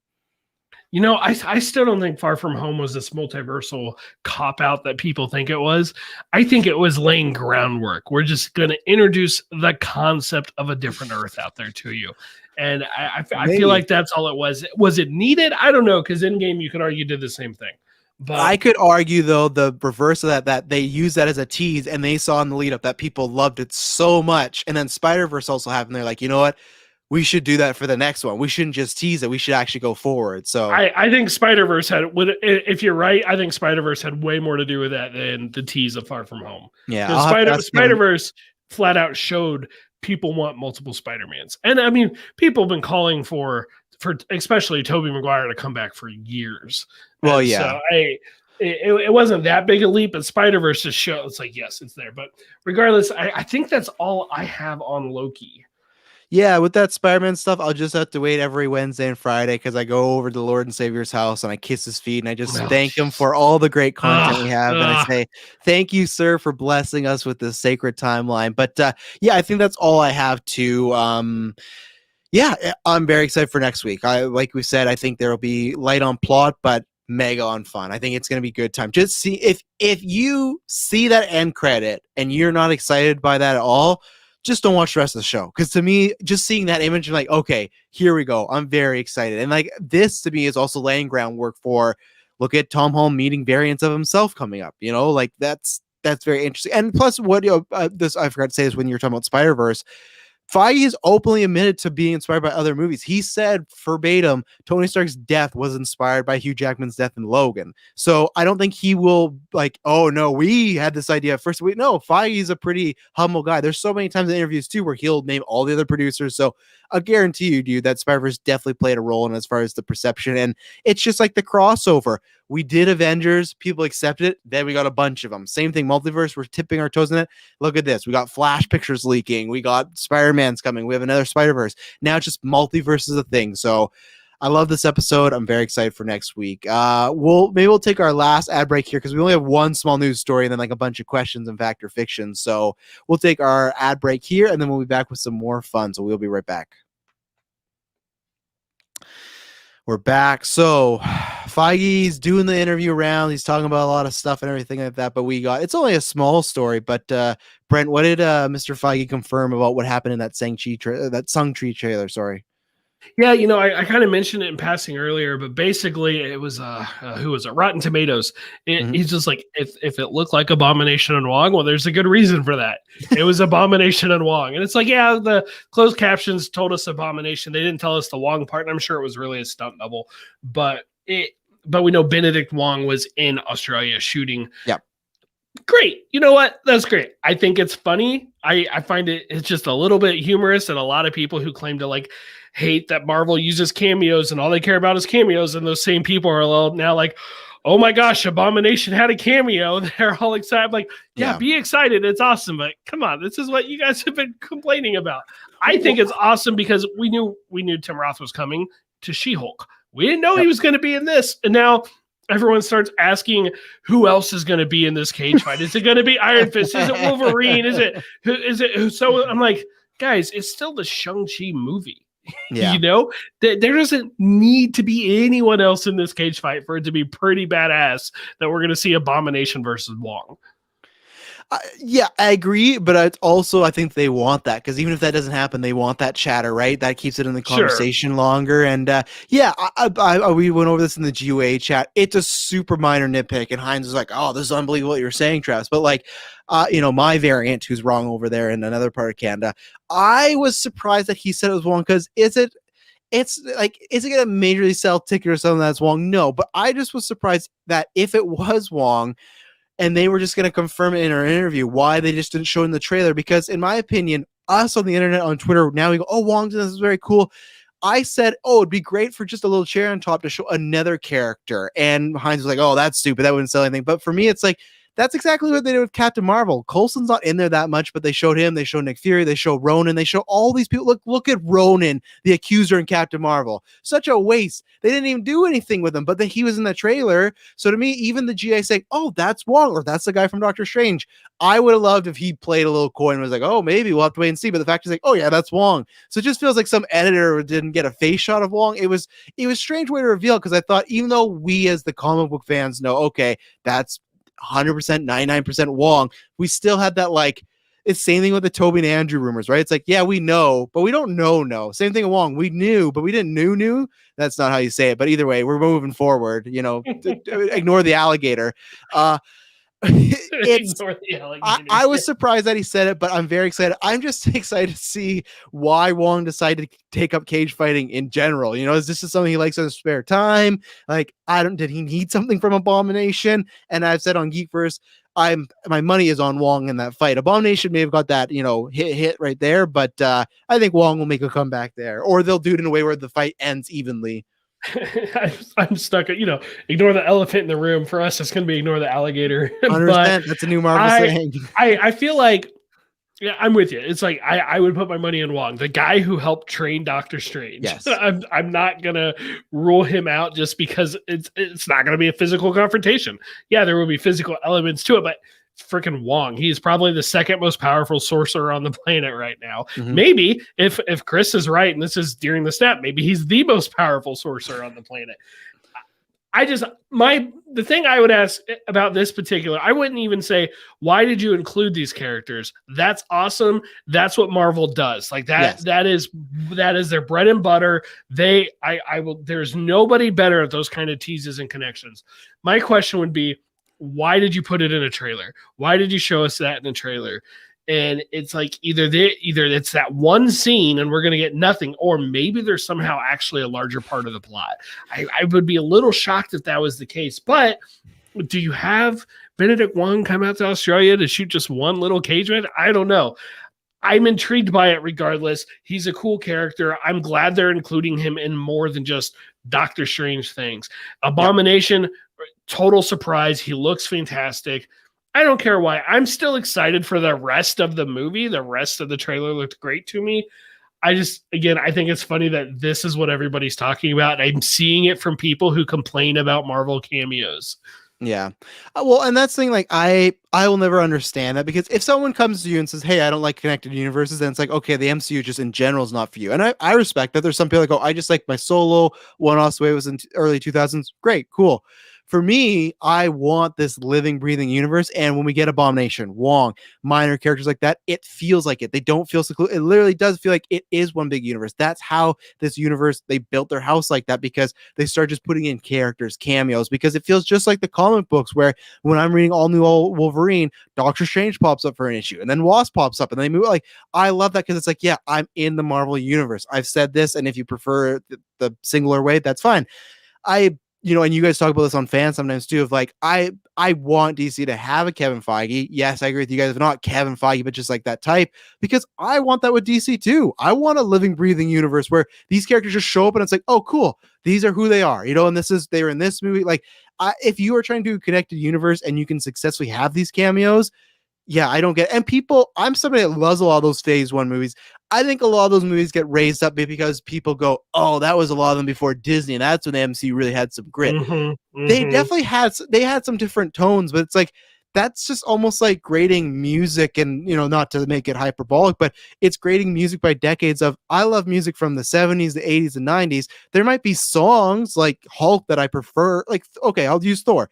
I still don't think Far From Home was this multiversal cop out that people think it was. I think it was laying groundwork. We're just going to introduce the concept of a different Earth out there to you. And I feel like that's all it was. Was it needed? I don't know, because Endgame, you could argue, did the same thing. But I could argue, though, the reverse of that they use that as a tease, and they saw in the lead up that people loved it so much. And then Spider-Verse also happened. They're like, you know what? We should do that for the next one. We shouldn't just tease it. We should actually go forward. So I think Spider-Verse if you're right, I think Spider-Verse had way more to do with that than the tease of Far From Home. Yeah. Spider-Verse flat out showed people want multiple Spider-Mans. And I mean, people have been calling for especially Tobey Maguire to come back for years. Well, yeah. So it wasn't that big a leap, but Spider-Verse just showed it's like, yes, it's there. But regardless, I think that's all I have on Loki. Yeah, with that Spider-Man stuff, I'll just have to wait every Wednesday and Friday because I go over to the Lord and Savior's house and I kiss his feet and I just thank him for all the great content we have. And I say, thank you, sir, for blessing us with this sacred timeline. But yeah, I think that's all I have to. Yeah, I'm very excited for next week. Like we said, I think there will be light on plot, but mega on fun. I think it's going to be a good time. Just see if you see that end credit and you're not excited by that at all, just don't watch the rest of the show. Because to me, just seeing that image, I'm like, okay, here we go. I'm very excited. And like this to me is also laying groundwork for look at Tom Holland meeting variants of himself coming up. Like that's very interesting. And plus, what this I forgot to say this when you were talking about Spider-Verse. Feige is openly admitted to being inspired by other movies. He said verbatim, Tony Stark's death was inspired by Hugh Jackman's death in Logan. So I don't think he will like, oh no, we had this idea first. No, Feige's a pretty humble guy. There's so many times in interviews too where he'll name all the other producers. So I guarantee you, dude, that Spider-Verse definitely played a role in as far as the perception. And it's just like the crossover. We did Avengers, people accepted it. Then we got a bunch of them. Same thing, multiverse. We're tipping our toes in it. Look at this. We got Flash pictures leaking. We got Spider-Man's coming. We have another Spider-Verse. Now it's just multiverse is a thing. So I love this episode. I'm very excited for next week. We'll take our last ad break here because we only have one small news story and then like a bunch of questions and fact or fiction. So we'll take our ad break here and then we'll be back with some more fun. So we'll be right back. We're back. So Feige's doing the interview round. He's talking about a lot of stuff and everything like that. But it's only a small story. But Brent, what did Mr. Feige confirm about what happened in that Shang-Chi trailer? Sorry. Yeah, I kind of mentioned it in passing earlier, but basically it was who was it? Rotten Tomatoes. He's just like, if it looked like Abomination and Wong, well, there's a good reason for that. It was Abomination and Wong, and it's like, yeah, the closed captions told us Abomination. They didn't tell us the Wong part, and I'm sure it was really a stunt double. But we know Benedict Wong was in Australia shooting. Yep. Great. You know what? That's great. I think it's funny. I find it's just a little bit humorous, and a lot of people who claim to like hate that Marvel uses cameos and all they care about is cameos, and those same people are now like, oh my gosh, Abomination had a cameo. They're all excited. I'm like, yeah, Yeah. be excited. It's awesome. But come on, this is what you guys have been complaining about. I think Well, it's awesome because we knew Tim Roth was coming to She-Hulk. We didn't know he yep. was going to be in this. And now everyone starts asking who else is going to be in this cage fight. Is it going to be Iron Fist? Is it Wolverine? Is it so? I'm like, guys, it's still the Shang-Chi movie. Yeah. There doesn't need to be anyone else in this cage fight for it to be pretty badass that we're going to see Abomination versus Wong. Yeah, I agree, but I think they want that because even if that doesn't happen, they want that chatter, right? That keeps it in the conversation longer. And yeah, we went over this in the GUA chat. It's a super minor nitpick, and Heinz was like, "Oh, this is unbelievable what you're saying, Travis." But like, my variant, who's wrong over there in another part of Canada, I was surprised that he said it was Wong because it's like, is it gonna majorly sell ticket or something that's Wong? No, but I just was surprised that if it was Wong and they were just going to confirm it in our interview, why they just didn't show in the trailer. Because in my opinion, us on the internet, on Twitter, now we go, oh, Wong, this is very cool. I said, oh, it'd be great for just a little cherry on top to show another character. And Heinz was like, oh, that's stupid. That wouldn't sell anything. But for me, it's like, that's exactly what they did with Captain Marvel. Coulson's not in there that much, but they showed him. They showed Nick Fury. They show Ronan. They show all these people. Look at Ronan, the Accuser in Captain Marvel. Such a waste. They didn't even do anything with him, but he was in the trailer. So to me, even the GA saying, oh, that's Wong, or that's the guy from Doctor Strange. I would have loved if he played a little coy and was like, oh, maybe we'll have to wait and see. But the fact is like, oh yeah, that's Wong. So it just feels like some editor didn't get a face shot of Wong. It was a strange way to reveal, because I thought, even though we as the comic book fans know, okay, that's 100%, 99% Wong, we still had that, like, it's same thing with the Toby and Andrew rumors, right? It's like, yeah, we know, but we don't know. No, same thing with Wong. We knew, but we didn't knew. That's not how you say it. But either way, we're moving forward. Ignore the alligator. It's I was surprised that he said it, but I'm very excited. I'm just excited to see why Wong decided to take up cage fighting in general. Is this just something he likes in his spare time? Like, did he need something from Abomination? And I've said on Geekverse, my money is on Wong in that fight. Abomination may have got that, hit right there, but I think Wong will make a comeback there, or they'll do it in a way where the fight ends evenly. I'm stuck at, ignore the elephant in the room. For us, it's going to be ignore the alligator. 100%. That's a new Marvel saying. I feel like, yeah, I'm with you. It's like, I would put my money on Wong, the guy who helped train Doctor Strange. Yes. I'm not going to rule him out just because it's not going to be a physical confrontation. Yeah, there will be physical elements to it, but freaking Wong. He is probably the second most powerful sorcerer on the planet right now. Mm-hmm. Maybe if Chris is right, and this is during the snap, maybe he's the most powerful sorcerer on the planet. The thing I would ask about this particular, I wouldn't even say, why did you include these characters? That's awesome. That's what Marvel does. Like that, yes. that is their bread and butter. There's nobody better at those kind of teases and connections. My question would be, why did you put it in a trailer? Why did you show us that in a trailer? And it's like either it's that one scene and we're going to get nothing, or maybe there's somehow actually a larger part of the plot. I would be a little shocked if that was the case. But do you have Benedict Wong come out to Australia to shoot just one little cage match? I don't know. I'm intrigued by it regardless. He's a cool character. I'm glad they're including him in more than just Doctor Strange things. Abomination, total surprise. He looks fantastic. I don't care why. I'm still excited for the rest of the movie. The rest of the trailer looked great to me. I think it's funny that this is what everybody's talking about. I'm seeing it from people who complain about Marvel cameos. Yeah. Well, and that's the thing, like, I will never understand that, because if someone comes to you and says, hey, I don't like connected universes, then it's like, okay, the MCU just in general is not for you. And I respect that. There's some people like, oh, I just like my solo one-offs the way it was in early 2000s. Great, cool. For me, I want this living, breathing universe. And when we get Abomination, Wong, minor characters like that, it feels like it. They don't feel secluded. It literally does feel like it is one big universe. That's how this universe, they built their house like that, because they start just putting in characters, cameos, because it feels just like the comic books, where when I'm reading all new Wolverine, Doctor Strange pops up for an issue, and then Wasp pops up, and they move. Like, I love that, because it's like, yeah, I'm in the Marvel universe. I've said this, and if you prefer the singular way, that's fine. and you guys talk about this on fans sometimes too, of like, I want DC to have a Kevin Feige. Yes, I agree with you guys, if not Kevin Feige, but just like that type, because I want that with DC too. I want a living, breathing universe where these characters just show up and it's like, oh, cool, these are who they are, and they were in this movie. Like, if you are trying to do a connected universe and you can successfully have these cameos, yeah, I don't get. And people, I'm somebody that loves a lot of those Phase One movies. I think a lot of those movies get raised up because people go, "Oh, that was a lot of them before Disney, and that's when the MC really had some grit." They definitely had some different tones, but it's like that's just almost like grading music, and not to make it hyperbolic, but it's grading music by decades of, I love music from the 70s, the 80s, and 90s. There might be songs like Hulk that I prefer. Like, okay, I'll use Thor,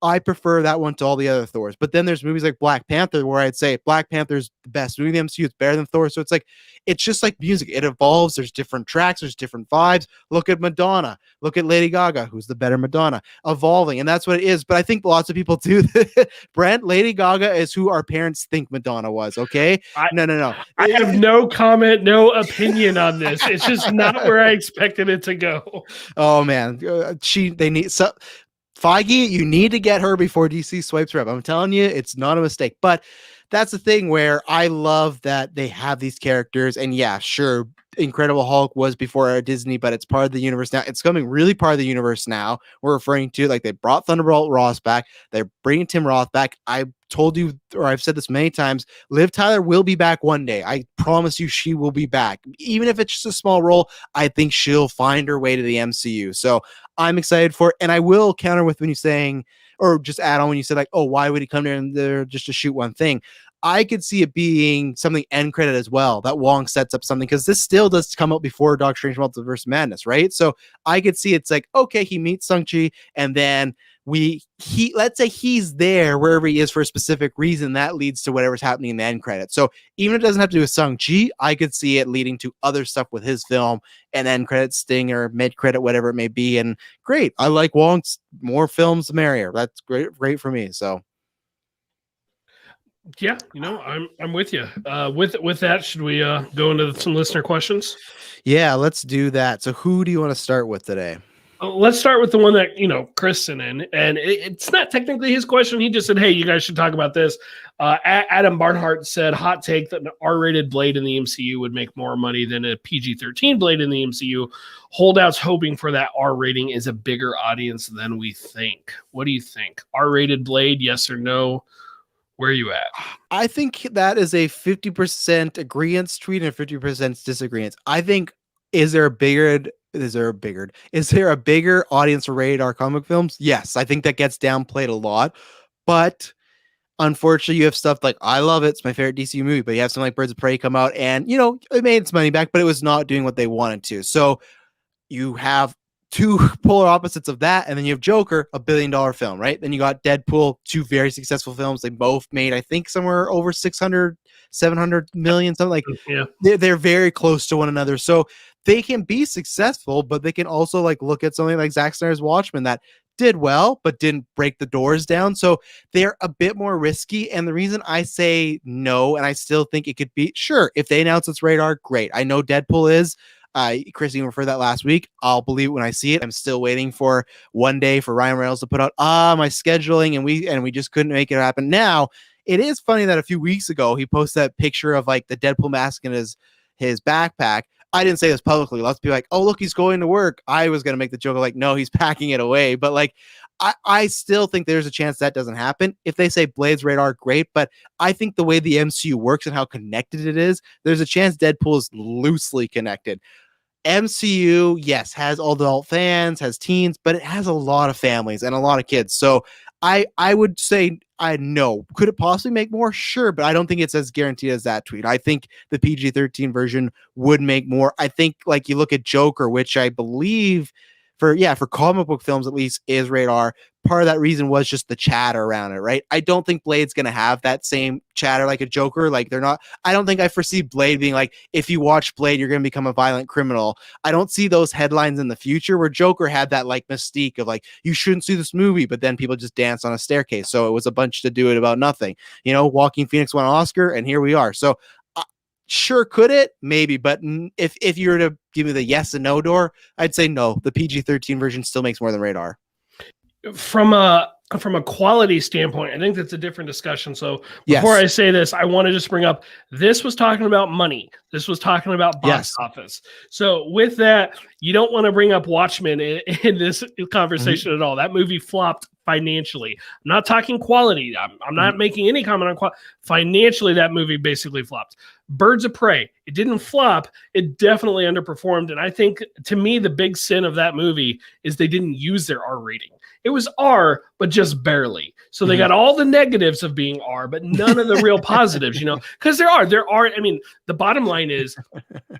I prefer that one to all the other Thors. But then there's movies like Black Panther where I'd say Black Panther's the best movie in the MCU. It's better than Thor. So it's just like music. It evolves. There's different tracks. There's different vibes. Look at Madonna. Look at Lady Gaga, who's the better Madonna, evolving. And that's what it is. But I think lots of people do. Brent, Lady Gaga is who our parents think Madonna was. Okay. No. I have no comment, no opinion on this. It's just not where I expected it to go. Oh man. They need Feige, you need to get her before DC swipes her up. I'm telling you, it's not a mistake. But that's the thing where I love that they have these characters. And yeah, sure, Incredible Hulk was before Disney, but it's part of the universe now. It's coming really part of the universe now. We're referring to, like, they brought Thunderbolt Ross back. They're bringing Tim Roth back. I told you, or I've said this many times, Liv Tyler will be back one day. I promise you she will be back. Even if it's just a small role, I think she'll find her way to the MCU. So I'm excited for it. And I will counter with when you're saying, or just add on when you said, like, oh, why would he come there just to shoot one thing? I could see it being something end credit as well, that Wong sets up something, because this still does come out before Doctor Strange Multiverse of Madness, right? So I could see it's like, okay, he meets Shang-Chi, and then let's say he's there wherever he is for a specific reason that leads to whatever's happening in the end credit. So even if it doesn't have to do with Shang-Chi, I could see it leading to other stuff with his film, and end credit sting or mid credit, whatever it may be. And great, I like Wong's, more films the merrier. That's great for me. So yeah, I'm with you. With that, should we go into some listener questions? Yeah, let's do that. So who do you want to start with today? Let's start with the one that Chris sent in, and it's not technically his question. He just said, "Hey, you guys should talk about this." Adam Barnhart said, "Hot take that an R-rated Blade in the MCU would make more money than a PG-13 Blade in the MCU. Holdouts hoping for that R rating is a bigger audience than we think. What do you think? R-rated Blade, yes or no? Where are you at?" I think that is a 50% agreement tweet and 50% disagreement. I think, is there a bigger audience for rated R comic films? Yes, I think that gets downplayed a lot. But unfortunately, you have stuff like, I love it, it's my favorite DC movie, but you have something like Birds of Prey come out and it made its money back, but it was not doing what they wanted to. So you have two polar opposites of that, and then you have Joker, $1 billion film, right? Then you got Deadpool, two very successful films. They both made, I think, somewhere over 600, 700 million, something like. Yeah, they're very close to one another, so they can be successful, but they can also like look at something like Zack Snyder's Watchmen that did well but didn't break the doors down. So they're a bit more risky, and the reason I say no, and I still think it could be, sure, if they announce it's radar, great. I know Deadpool is. Chris even referred that last week. I'll believe it when I see it. I'm still waiting for one day for Ryan Reynolds to put out my scheduling, and we just couldn't make it happen. Now it is funny that a few weeks ago he posted that picture of like the Deadpool mask in his backpack. I didn't say this publicly. Lots of people like, oh, look, he's going to work. I was going to make the joke of like, no, he's packing it away. But like, I still think there's a chance that doesn't happen. If they say Blade's radar, great. But I think the way the MCU works and how connected it is, there's a chance Deadpool is loosely connected. MCU, yes, has all adult fans, has teens, but it has a lot of families and a lot of kids. So I would say I know. Could it possibly make more? Sure, but I don't think it's as guaranteed as that tweet. I think the PG-13 version would make more. I think like you look at Joker, which I believe for comic book films at least is radar. Part of that reason was just the chatter around it, right? I don't think Blade's going to have that same chatter like a Joker. Like I don't think I foresee Blade being like, if you watch Blade, you're going to become a violent criminal. I don't see those headlines in the future where Joker had that like mystique of like, you shouldn't see this movie, but then people just dance on a staircase. So it was a bunch to do it about nothing. Joaquin Phoenix won an Oscar and here we are. So Sure, could it? Maybe, but if you were to give me the yes and no door, I'd say no. The PG-13 version still makes more than rated R. From a quality standpoint, I think that's a different discussion. So before I say this, I want to just bring up, this was talking about money. This was talking about box office. So with that, you don't want to bring up Watchmen in this conversation at all. That movie flopped financially. I'm not talking quality. I'm not making any comment on quality. Financially, that movie basically flopped. Birds of Prey, it didn't flop. It definitely underperformed. And I think, to me, the big sin of that movie is they didn't use their R rating. It was R, but just barely. So they got all the negatives of being R, but none of the real positives, because there are. I mean, the bottom line is,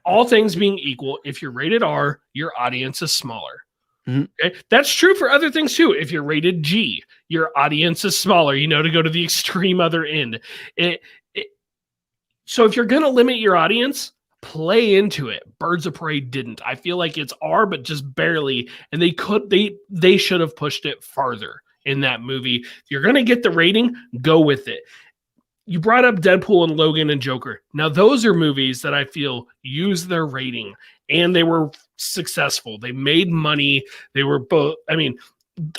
all things being equal, if you're rated R, your audience is smaller. Okay? That's true for other things too. If you're rated G, your audience is smaller, to go to the extreme other end. So if you're going to limit your audience, play into it. Birds of Prey didn't. I feel like it's R, but just barely. And they should have pushed it farther in that movie. If you're going to get the rating, go with it. You brought up Deadpool and Logan and Joker. Now, those are movies that I feel use their rating, and they were successful. They made money. They were both,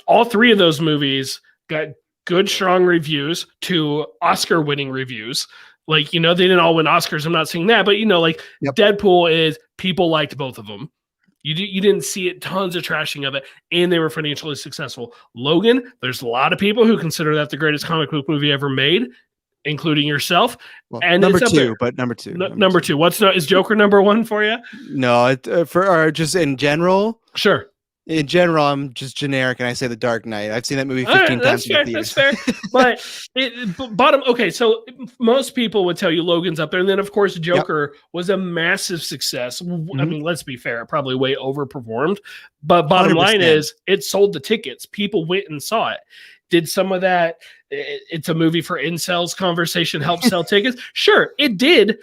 all three of those movies got good, strong reviews to Oscar-winning reviews. They didn't all win Oscars. I'm not saying that, but Deadpool is, people liked both of them. You didn't see it, tons of trashing of it, and they were financially successful. Logan, there's a lot of people who consider that the greatest comic book movie ever made, including yourself. Well, and number two. Number two. Is Joker number one for you? No, just in general. Sure. In general, I'm just generic, and I say The Dark Knight. I've seen that movie 15 times. That's fair. But okay, so most people would tell you Logan's up there. And then, of course, Joker was a massive success. I mean, let's be fair, probably way overperformed. But bottom 100%. Line is, it sold the tickets. People went and saw it. Did some of that, it's a movie for incels conversation, help sell tickets? Sure, it did.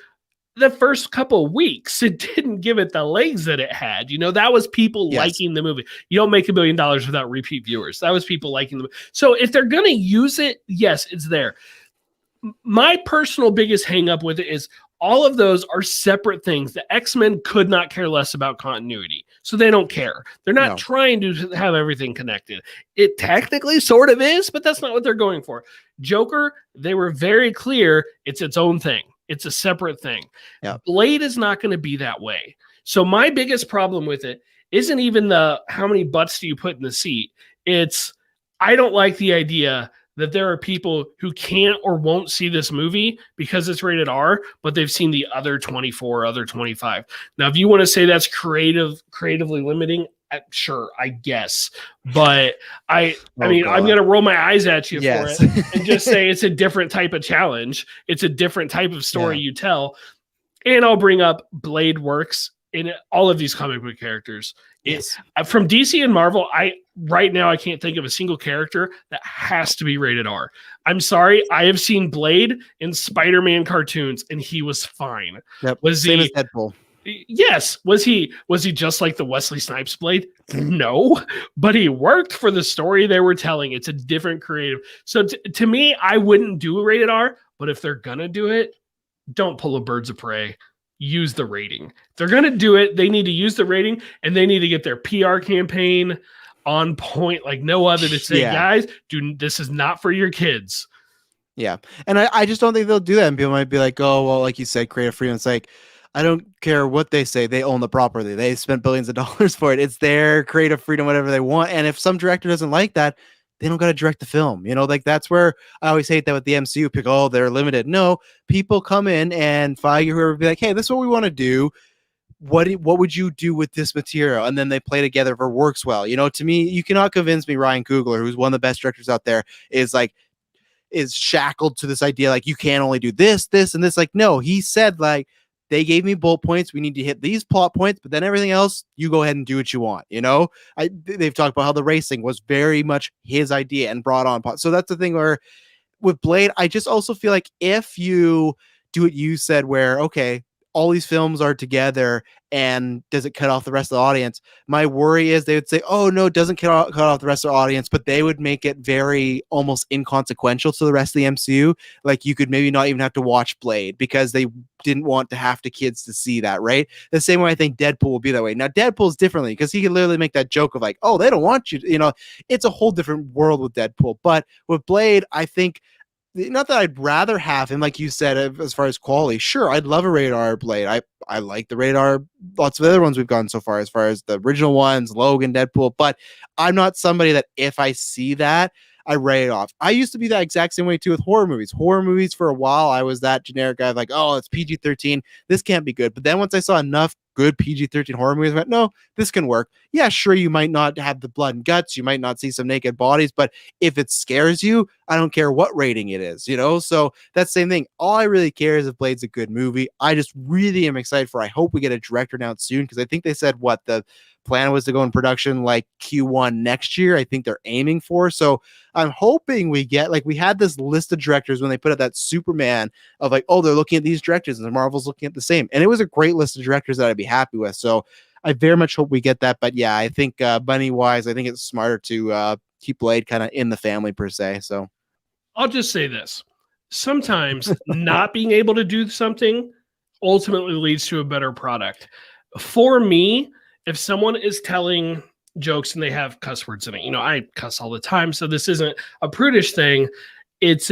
The first couple of weeks, it didn't give it the legs that it had. That was people liking the movie. You don't make $1 billion without repeat viewers. That was people liking the movie. So if they're going to use it, yes, it's there. My personal biggest hang up with it is, all of those are separate things. The X-Men could not care less about continuity, so they don't care. They're not trying to have everything connected. It technically sort of is, but that's not what they're going for. Joker, they were very clear, it's its own thing. It's a separate thing. Yeah. Blade is not going to be that way. So my biggest problem with it isn't even the how many butts do you put in the seat. It's, I don't like the idea that there are people who can't or won't see this movie because it's rated R, but they've seen the other 24, other 25. Now, if you want to say that's creatively limiting, sure, I guess. But I mean, I'm going to roll my eyes at you for it and just say it's a different type of challenge. It's a different type of story you tell. And I'll bring up Blade works in all of these comic book characters. Yes. From DC and Marvel, right now I can't think of a single character that has to be rated R. I'm sorry, I have seen Blade in Spider-Man cartoons, and he was fine. Yep. Same as Deadpool. Yes. Was he just like the Wesley Snipes Blade? No, but he worked for the story they were telling. It's a different creative. So to me, I wouldn't do a rated R, but if they're gonna do it, don't pull a Birds of Prey. Use the rating. If they're gonna do it, they need to use the rating, and they need to get their PR campaign on point like no other to say, guys, this is not for your kids. Yeah. And I just don't think they'll do that. And people might be like, oh, well, like you said, creative freedom. It's like, I don't care what they say. They own the property. They spent billions of dollars for it. It's their creative freedom, whatever they want. And if some director doesn't like that, they don't got to direct the film. That's where I always hate that with the MCU. They're limited. No, people come in and Feige, whoever, be like, hey, this is what we want to do. What would you do with this material? And then they play together if it works well. To me, you cannot convince me Ryan Coogler, who's one of the best directors out there, is shackled to this idea. Like, you can't only do this, and this. Like, no, he said, like, they gave me bullet points. We need to hit these plot points, but then everything else, you go ahead and do what you want. They've talked about how the racing was very much his idea and brought on. So that's the thing where with Blade, I just also feel like if you do what you said, where, okay, all these films are together, and does it cut off the rest of the audience? My worry is they would say, oh no, it doesn't cut off the rest of the audience, but they would make it very almost inconsequential to the rest of the MCU. Like you could maybe not even have to watch Blade because they didn't want to have to kids to see that, right? The same way I think Deadpool will be that way. Now Deadpool's differently because he can literally make that joke of like, oh, they don't want you to, it's a whole different world with Deadpool. But with Blade, I think, not that I'd rather have him, like you said, as far as quality. Sure, I'd love a rated R Blade. I like the rated R, lots of the other ones we've gone so far as the original ones, Logan, Deadpool. But I'm not somebody that if I see that, I write it off. I used to be that exact same way too with horror movies. Horror movies for a while, I was that generic guy like, oh, it's PG-13. This can't be good. But then once I saw enough good PG-13 horror movies, I went, no, this can work. Yeah, sure, you might not have the blood and guts. You might not see some naked bodies. But if it scares you, I don't care what rating it is, So that's the same thing. All I really care is if Blade's a good movie. I just really am excited for, I hope we get a director announced soon, because I think they said the plan was to go in production like Q1 next year. I think they're aiming for. So I'm hoping we get, like, we had this list of directors when they put out that Superman of like, oh, they're looking at these directors and the Marvel's looking at the same. And it was a great list of directors that I'd be happy with. So I very much hope we get that. But yeah, I think money wise, I think it's smarter to keep Blade kind of in the family per se. So I'll just say this. Sometimes not being able to do something ultimately leads to a better product. For me, if someone is telling jokes and they have cuss words in it, I cuss all the time, so this isn't a prudish thing. It's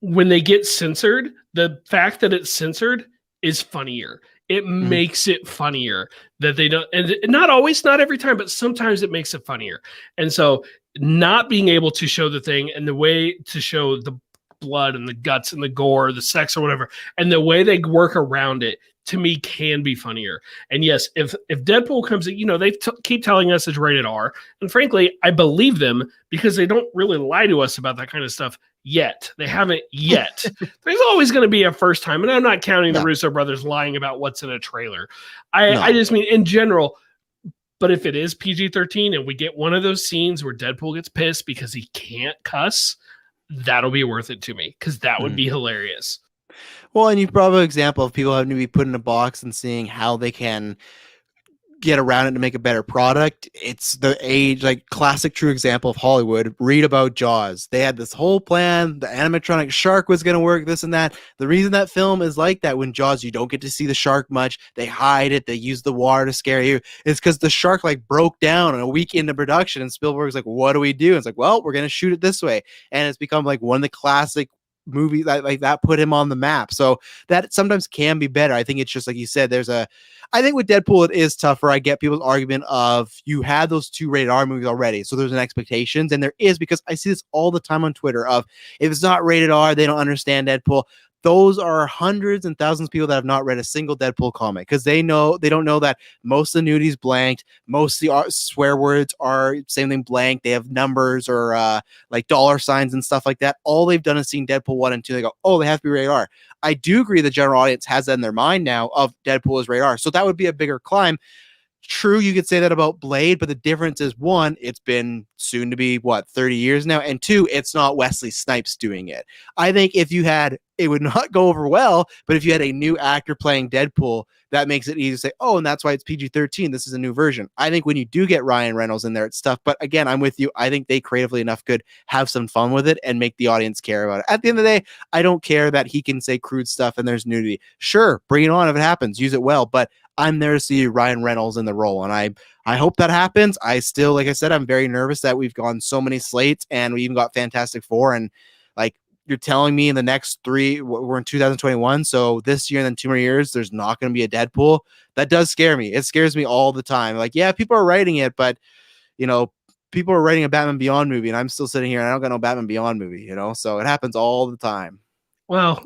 when they get censored, the fact that it's censored is funnier. It makes it funnier that they don't, and not always, not every time, but sometimes it makes it funnier. And so not being able to show the thing and the way to show the blood and the guts and the gore, the sex or whatever, and the way they work around it, to me, can be funnier. And yes, if Deadpool comes in, they keep telling us it's rated R. And frankly, I believe them because they don't really lie to us about that kind of stuff yet. They haven't yet. There's always going to be a first time. And I'm not counting the Russo brothers lying about what's in a trailer. I just mean in general. But if it is PG-13 and we get one of those scenes where Deadpool gets pissed because he can't cuss, that'll be worth it to me, because that would be hilarious. Well, and you probably have an example of people having to be put in a box and seeing how they can get around it to make a better product. It's the age, like classic true example of Hollywood. Read about Jaws. They had this whole plan. The animatronic shark was going to work, this and that. The reason that film is like that, when Jaws, you don't get to see the shark much. They hide it. They use the water to scare you. It's because the shark like broke down a week into production, and Spielberg's like, what do we do? And it's like, well, we're going to shoot it this way. And it's become like one of the classic movie like that put him on the map. So that sometimes can be better. I think it's just like you said, I think with Deadpool it is tougher. I get people's argument of you had those 2 rated R movies already, so there's an expectations, and there is, because I see this all the time on Twitter of, if it's not rated R, they don't understand Deadpool. Those are hundreds and thousands of people that have not read a single Deadpool comic, because they don't know that most of the nudity is blanked, most of the swear words are same thing blank. They have numbers or like dollar signs and stuff like that. All they've done is seen Deadpool 1 and 2. They go, oh, they have to be rated R. I do agree the general audience has that in their mind now of Deadpool is rated R, so that would be a bigger climb. True, you could say that about Blade, but the difference is, 1, it's been soon to be 30 years now, and 2, it's not Wesley Snipes doing it. I think if you had, it would not go over well, but if you had a new actor playing Deadpool, that makes it easy to say, oh, and that's why it's PG-13. This is a new version. I think when you do get Ryan Reynolds in there, it's tough. But again, I'm with you. I think they creatively enough could have some fun with it and make the audience care about it. At the end of the day, I don't care that he can say crude stuff and there's nudity. Sure, bring it on if it happens. Use it well. But I'm there to see Ryan Reynolds in the role, and I hope that happens. I still, like I said, I'm very nervous that we've gone so many slates, and we even got Fantastic Four, and like, you're telling me in the next 3, we're in 2021, so this year and then 2 more years, there's not going to be a Deadpool. That does scare me. It scares me all the time. Like, yeah, people are writing it, but people are writing a Batman Beyond movie, and I'm still sitting here and I don't got no Batman Beyond movie, so it happens all the time. Well,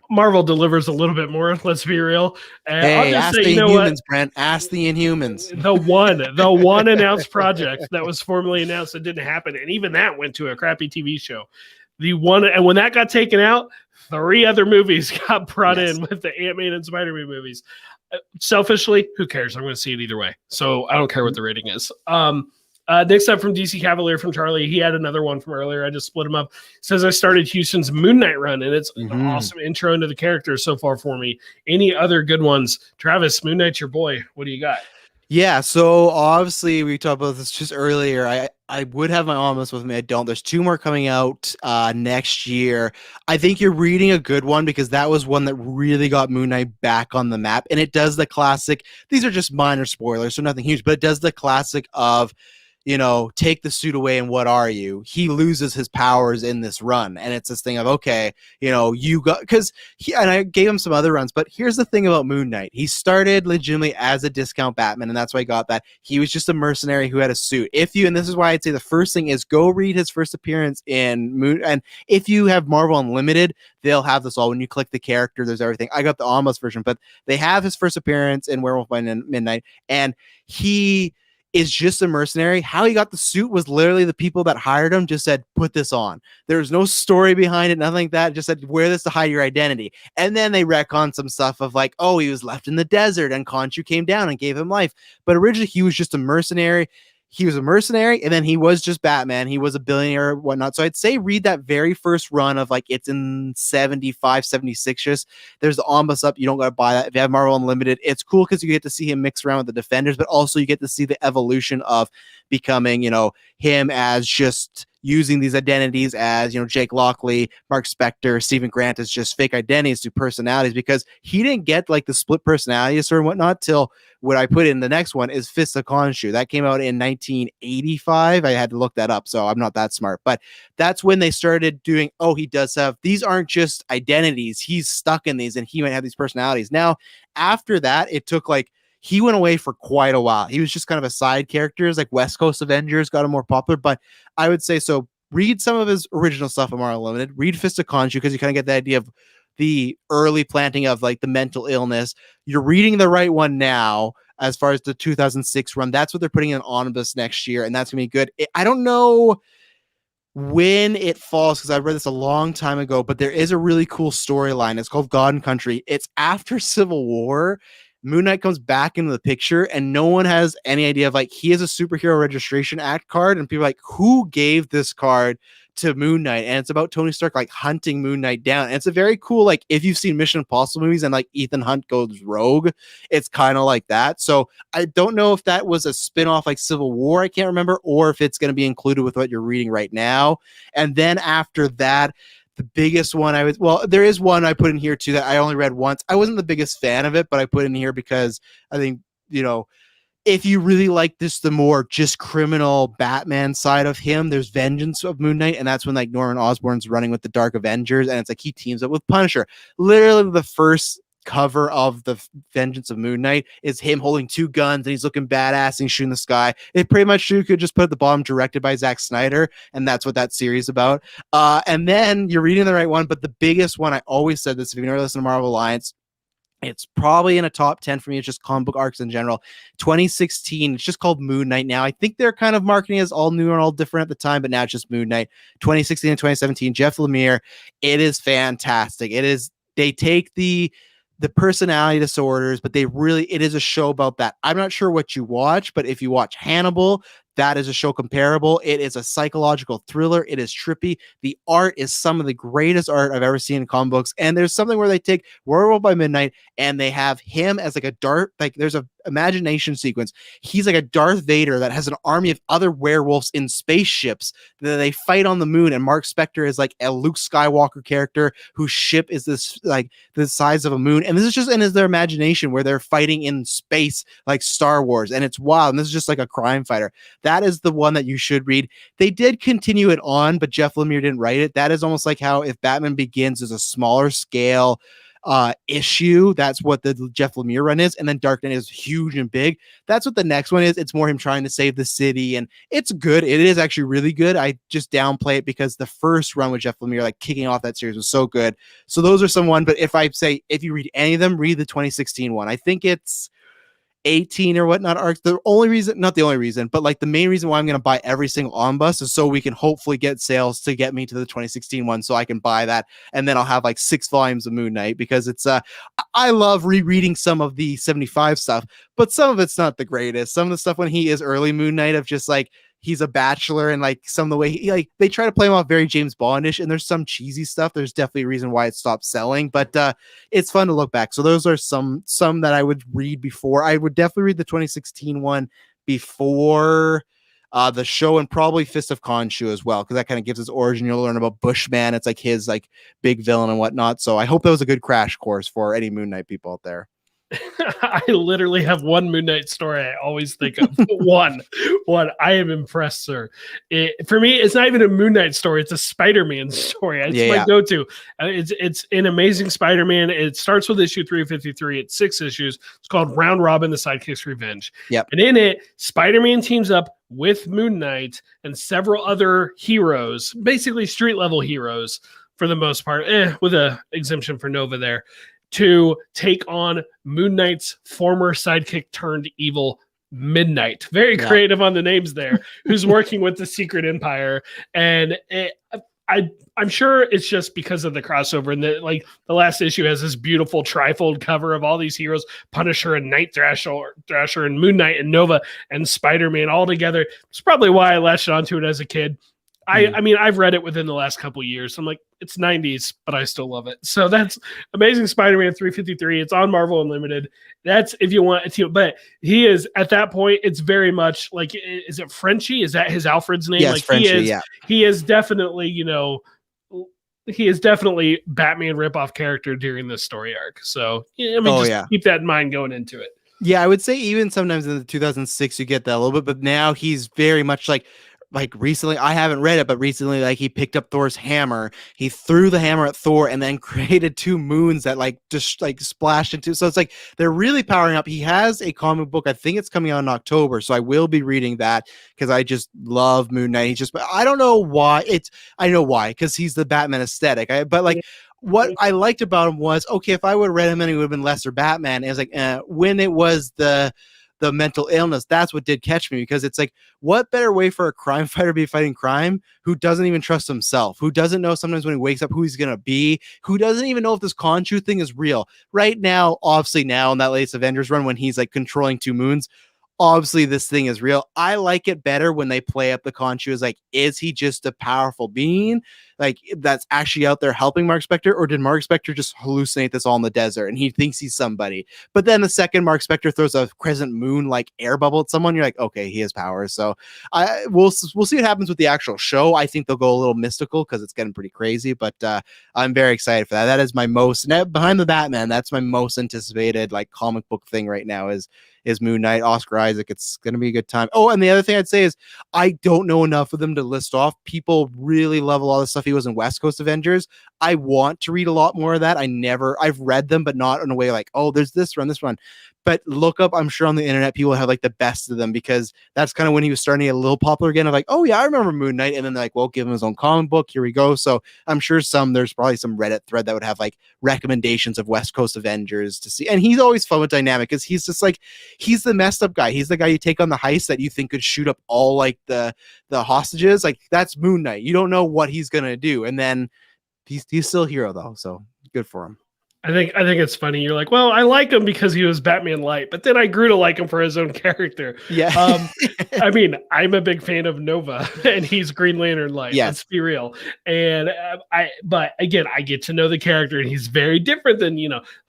Marvel delivers a little bit more. Let's be real. Hey, I'll just say, the Inhumans, Brent. Ask the Inhumans. The one announced project that was formally announced that didn't happen, and even that went to a crappy TV show. The one, and when that got taken out, 3 other movies got brought in with the Ant-Man and Spider-Man movies. Selfishly, who cares? I'm going to see it either way, so I don't care what the rating is. Next up from DC Cavalier from Charlie, he had another one from earlier. I just split him up. Says I started Houston's Moon Knight run, and it's an awesome intro into the character so far for me. Any other good ones? Travis, Moon Knight's your boy. What do you got? Yeah, so obviously we talked about this just earlier. I would have my almost with me. I don't. There's two more coming out next year. I think you're reading a good one because that was one that really got Moon Knight back on the map, and it does the classic. These are just minor spoilers, so nothing huge, but it does the classic of, take the suit away and what are you? He loses his powers in this run. And it's this thing of, okay, you got, because and I gave him some other runs, but here's the thing about Moon Knight. He started legitimately as a discount Batman, and that's why I got that. He was just a mercenary who had a suit. And this is why I'd say the first thing is go read his first appearance in Moon. And if you have Marvel Unlimited, they'll have this all. When you click the character, there's everything. I got the almost version, but they have his first appearance in Werewolf by Midnight, and he is just a mercenary. How he got the suit was literally the people that hired him just said, put this on. There's no story behind it, nothing like that. Just said, wear this to hide your identity. And then they retcon some stuff of like, oh, he was left in the desert and Khonshu came down and gave him life. But originally he was just a mercenary. He was a mercenary, and then he was just Batman. He was a billionaire, whatnot. So I'd say read that very first run of like, it's in 75, 76 just. There's the omnibus up. You don't got to buy that. If you have Marvel Unlimited, it's cool because you get to see him mix around with the Defenders, but also you get to see the evolution of becoming, him as just using these identities as, Jake Lockley, Mark Spector, Stephen Grant as just fake identities to personalities, because he didn't get like the split personalities or whatnot till what I put in the next one is Fist of Khonshu. That came out in 1985. I had to look that up, so I'm not that smart. But that's when they started doing, he does have, these aren't just identities. He's stuck in these and he might have these personalities. Now, after that, it took like, he went away for quite a while. He was just kind of a side character, like West Coast Avengers got him more popular. But I would say, so read some of his original stuff on Marvel Unlimited. Read Fist of Khonshu because you kind of get the idea of the early planting of like the mental illness. You're reading the right one now as far as the 2006 run. That's what they're putting in omnibus next year, and that's gonna be good. I don't know when it falls because I read this a long time ago, but there is a really cool storyline. It's called God and Country. It's after Civil War. Moon Knight comes back into the picture, and no one has any idea of like, he has a superhero registration act card, and people are like, who gave this card to Moon Knight? And it's about Tony Stark like hunting Moon Knight down. And it's a very cool, like, if you've seen Mission Impossible movies and like Ethan Hunt goes rogue, it's kind of like that. So I don't know if that was a spin-off like Civil War, I can't remember, or if it's going to be included with what you're reading right now. And then after that, the biggest one there is one I put in here too that I only read once. I wasn't the biggest fan of it, but I put in here because I think, if you really like this, the more just criminal Batman side of him, there's Vengeance of Moon Knight, and that's when like Norman Osborn's running with the Dark Avengers, and it's like he teams up with Punisher. Literally the first cover of the Vengeance of Moon Knight is him holding two guns and he's looking badass and he's shooting the sky. It pretty much you could just put at the bottom, directed by Zack Snyder, and that's what that series is about. And then you're reading the right one, but the biggest one, I always said this, if you've never listened to Marvel Alliance, it's probably in a top 10 for me. It's just comic book arcs in general. 2016, it's just called Moon Knight now. I think they're kind of marketing as all new and all different at the time, but now it's just Moon Knight. 2016 and 2017, Jeff Lemire. It is fantastic. They take the personality disorders, but it is a show about that. I'm not sure what you watch, but if you watch Hannibal, that is a show comparable. It is a psychological thriller. It is trippy. The art is some of the greatest art I've ever seen in comic books. And there's something where they take Werewolf by Midnight and they have him as like a there's a imagination sequence. He's like a Darth Vader that has an army of other werewolves in spaceships that they fight on the moon. And Mark Spector is like a Luke Skywalker character whose ship is this like the size of a moon. And this is just in their imagination where they're fighting in space like Star Wars. And it's wild. And this is just like a crime fighter. That is the one that you should read. They did continue it on, but Jeff Lemire didn't write it. That is almost like how if Batman Begins is a smaller scale issue, that's what the Jeff Lemire run is, and then Dark Knight is huge and big. That's what the next one is. It's more him trying to save the city, and it's good. It is actually really good. I just downplay it because the first run with Jeff Lemire, like kicking off that series, was so good. So those are some one, but if you read any of them, read the 2016 one. I think it's 18 or whatnot arcs. The only reason, not the only reason, but like the main reason why I'm going to buy every single omnibus is so we can hopefully get sales to get me to the 2016 one so I can buy that. And then I'll have like 6 volumes of Moon Knight because it's, I love rereading some of the 75 stuff, but some of it's not the greatest. Some of the stuff when he is early Moon Knight of just like, he's a bachelor, and like some of the way like they try to play him off very James Bondish, and there's some cheesy stuff. There's definitely a reason why it stopped selling, but it's fun to look back. So those are some that I would read before. I would definitely read the 2016 one before the show, and probably Fist of Khonshu as well, because that kind of gives his origin. You'll learn about Bushman. It's like his like big villain and whatnot. So I hope that was a good crash course for any Moon Knight people out there. I literally have one Moon Knight story I always think of. one. I am impressed, sir. For me, it's not even a Moon Knight story. It's a Spider-Man story. It's my go-to. It's an Amazing Spider-Man. It starts with issue 353. It's 6 issues. It's called Round Robin, the Sidekick's Revenge. Yep. And in it, Spider-Man teams up with Moon Knight and several other heroes, basically street-level heroes for the most part, with an exemption for Nova there, to take on Moon Knight's former sidekick turned evil Midnight. Very creative on the names there, who's working with the Secret Empire. And I'm sure it's just because of the crossover, and that like the last issue has this beautiful trifold cover of all these heroes, Punisher and Night Thrasher and Moon Knight and Nova and Spider-Man all together. It's probably why I latched onto it as a kid. I mean, I've read it within the last couple of years. I'm like, it's 90s, but I still love it. So that's Amazing Spider-Man 353. It's on Marvel Unlimited. That's if you want to, but he is at that point, it's very much like, is it Frenchie? Is that his Alfred's name? Yes, like Frenchie, he is definitely, he is definitely Batman ripoff character during this story arc. So keep that in mind going into it. Yeah, I would say even sometimes in the 2006 you get that a little bit, but now he's very much like recently, I haven't read it, but recently, like he picked up Thor's hammer, he threw the hammer at Thor, and then created 2 moons that like just like splashed into. So it's like they're really powering up. He has a comic book, I think it's coming out in October, so I will be reading that because I just love Moon Knight. I don't know why. I know why, because he's the Batman aesthetic. What I liked about him was, okay, if I would have read him, then he would have been lesser Batman. It was like when it was the mental illness, that's what did catch me, because it's like, what better way for a crime fighter to be fighting crime who doesn't even trust himself, who doesn't know sometimes when he wakes up who he's gonna be, who doesn't even know if this Khonshu thing is real right now. Obviously now in that latest Avengers run when he's like controlling 2 moons, obviously this thing is real. I like it better when they play up the Khonshu as like, is he just a powerful being like that's actually out there helping Mark Spector, or did Mark Spector just hallucinate this all in the desert and he thinks he's somebody? But then the second Mark Spector throws a crescent moon like air bubble at someone, you're like, okay, he has powers. So we'll see what happens with the actual show. I think they'll go a little mystical because it's getting pretty crazy, but I'm very excited for that. That is my most behind the Batman. That's my most anticipated like comic book thing right now is Moon Knight, Oscar Isaac. It's going to be a good time. Oh, and the other thing I'd say is I don't know enough of them to list off. People really love a lot of stuff. He was in West Coast Avengers. I want to read a lot more of that. I've read them, but not in a way like, oh, there's this run. But look up, I'm sure on the internet, people have like the best of them, because that's kind of when he was starting to get a little popular again of like, oh yeah, I remember Moon Knight. And then they're like, well, give him his own comic book. Here we go. So I'm sure there's probably some Reddit thread that would have like recommendations of West Coast Avengers to see. And he's always fun with dynamic because he's just like, he's the messed up guy. He's the guy you take on the heist that you think could shoot up all like the hostages. Like that's Moon Knight. You don't know what he's going to do. And then he's still a hero though. So good for him. I think it's funny. You're like, well, I like him because he was Batman Light, but then I grew to like him for his own character. Yeah. I mean, I'm a big fan of Nova, and he's Green Lantern Light. Yes. Let's be real. And but again, I get to know the character, and he's very different than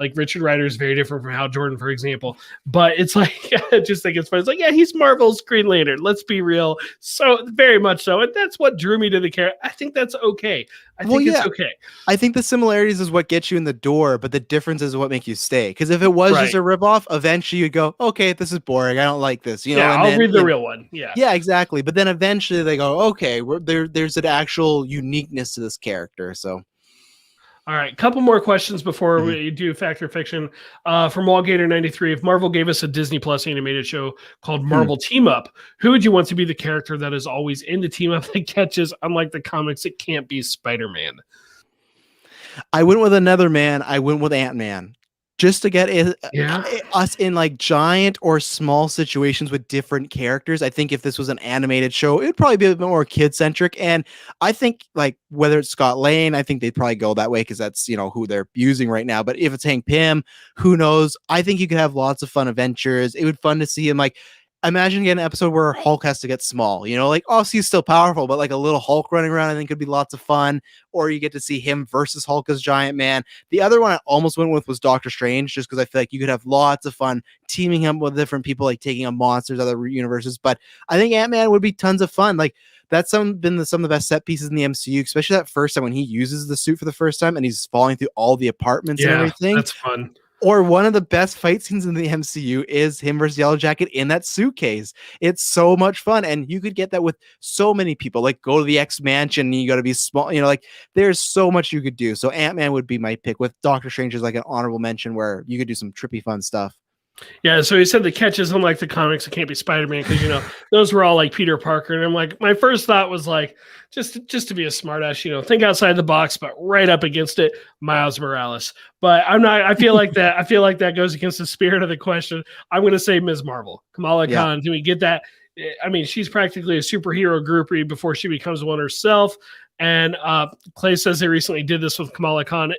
like Richard Rider is very different from Hal Jordan, for example. But it's like, I just think it's funny. It's like, yeah, he's Marvel's Green Lantern. Let's be real. So very much so, and that's what drew me to the character. I think that's okay. I think it's okay. I think the similarities is what gets you in the door, but the difference is what makes you stay. Because if it was just a ripoff, eventually you'd go, okay, this is boring. I don't like this. I'll read the real one. Yeah, exactly. But then eventually they go, okay, there's an actual uniqueness to this character. So. All right, couple more questions before we do Fact or Fiction. From Wallgator93, if Marvel gave us a Disney Plus animated show called Marvel Team Up, who would you want to be the character that is always in the team up that catches? Unlike the comics, it can't be Spider-Man. I went with another man. I went with Ant-Man. Just to get us in like giant or small situations with different characters. I think if this was an animated show, it'd probably be a bit more kid-centric. And I think like whether it's Scott Lane, I think they'd probably go that way because that's, who they're using right now. But if it's Hank Pym, who knows? I think you could have lots of fun adventures. It would be fun to see him like imagine getting an episode where Hulk has to get small. You know, like obviously he's still powerful, but like a little Hulk running around, I think could be lots of fun. Or you get to see him versus Hulk as Giant Man. The other one I almost went with was Doctor Strange, just because I feel like you could have lots of fun teaming him with different people, like taking on monsters, other universes. But I think Ant-Man would be tons of fun. Like that's some of the best set pieces in the MCU, especially that first time when he uses the suit for the first time and he's falling through all the apartments and Yeah, everything. that's fun. Or one of the best fight scenes in the MCU is him versus Yellow Jacket in that suitcase. It's so much fun. And you could get that with so many people. Like go to the X Mansion and you got to be small. You know, like there's so much you could do. So Ant-Man would be my pick, with Doctor Strange as like an honorable mention where you could do some trippy fun stuff. Yeah, so he said the catches, unlike the comics, it can't be Spider-Man because those were all like Peter Parker, and I'm like, my first thought was like, just to be a smartass, think outside the box, but right up against it, Miles Morales. But I'm not. I feel like that goes against the spirit of the question. I'm going to say Ms. Marvel, Kamala Khan. Do we get that? I mean, she's practically a superhero groupie before she becomes one herself. And Clay says they recently did this with Kamala Khan.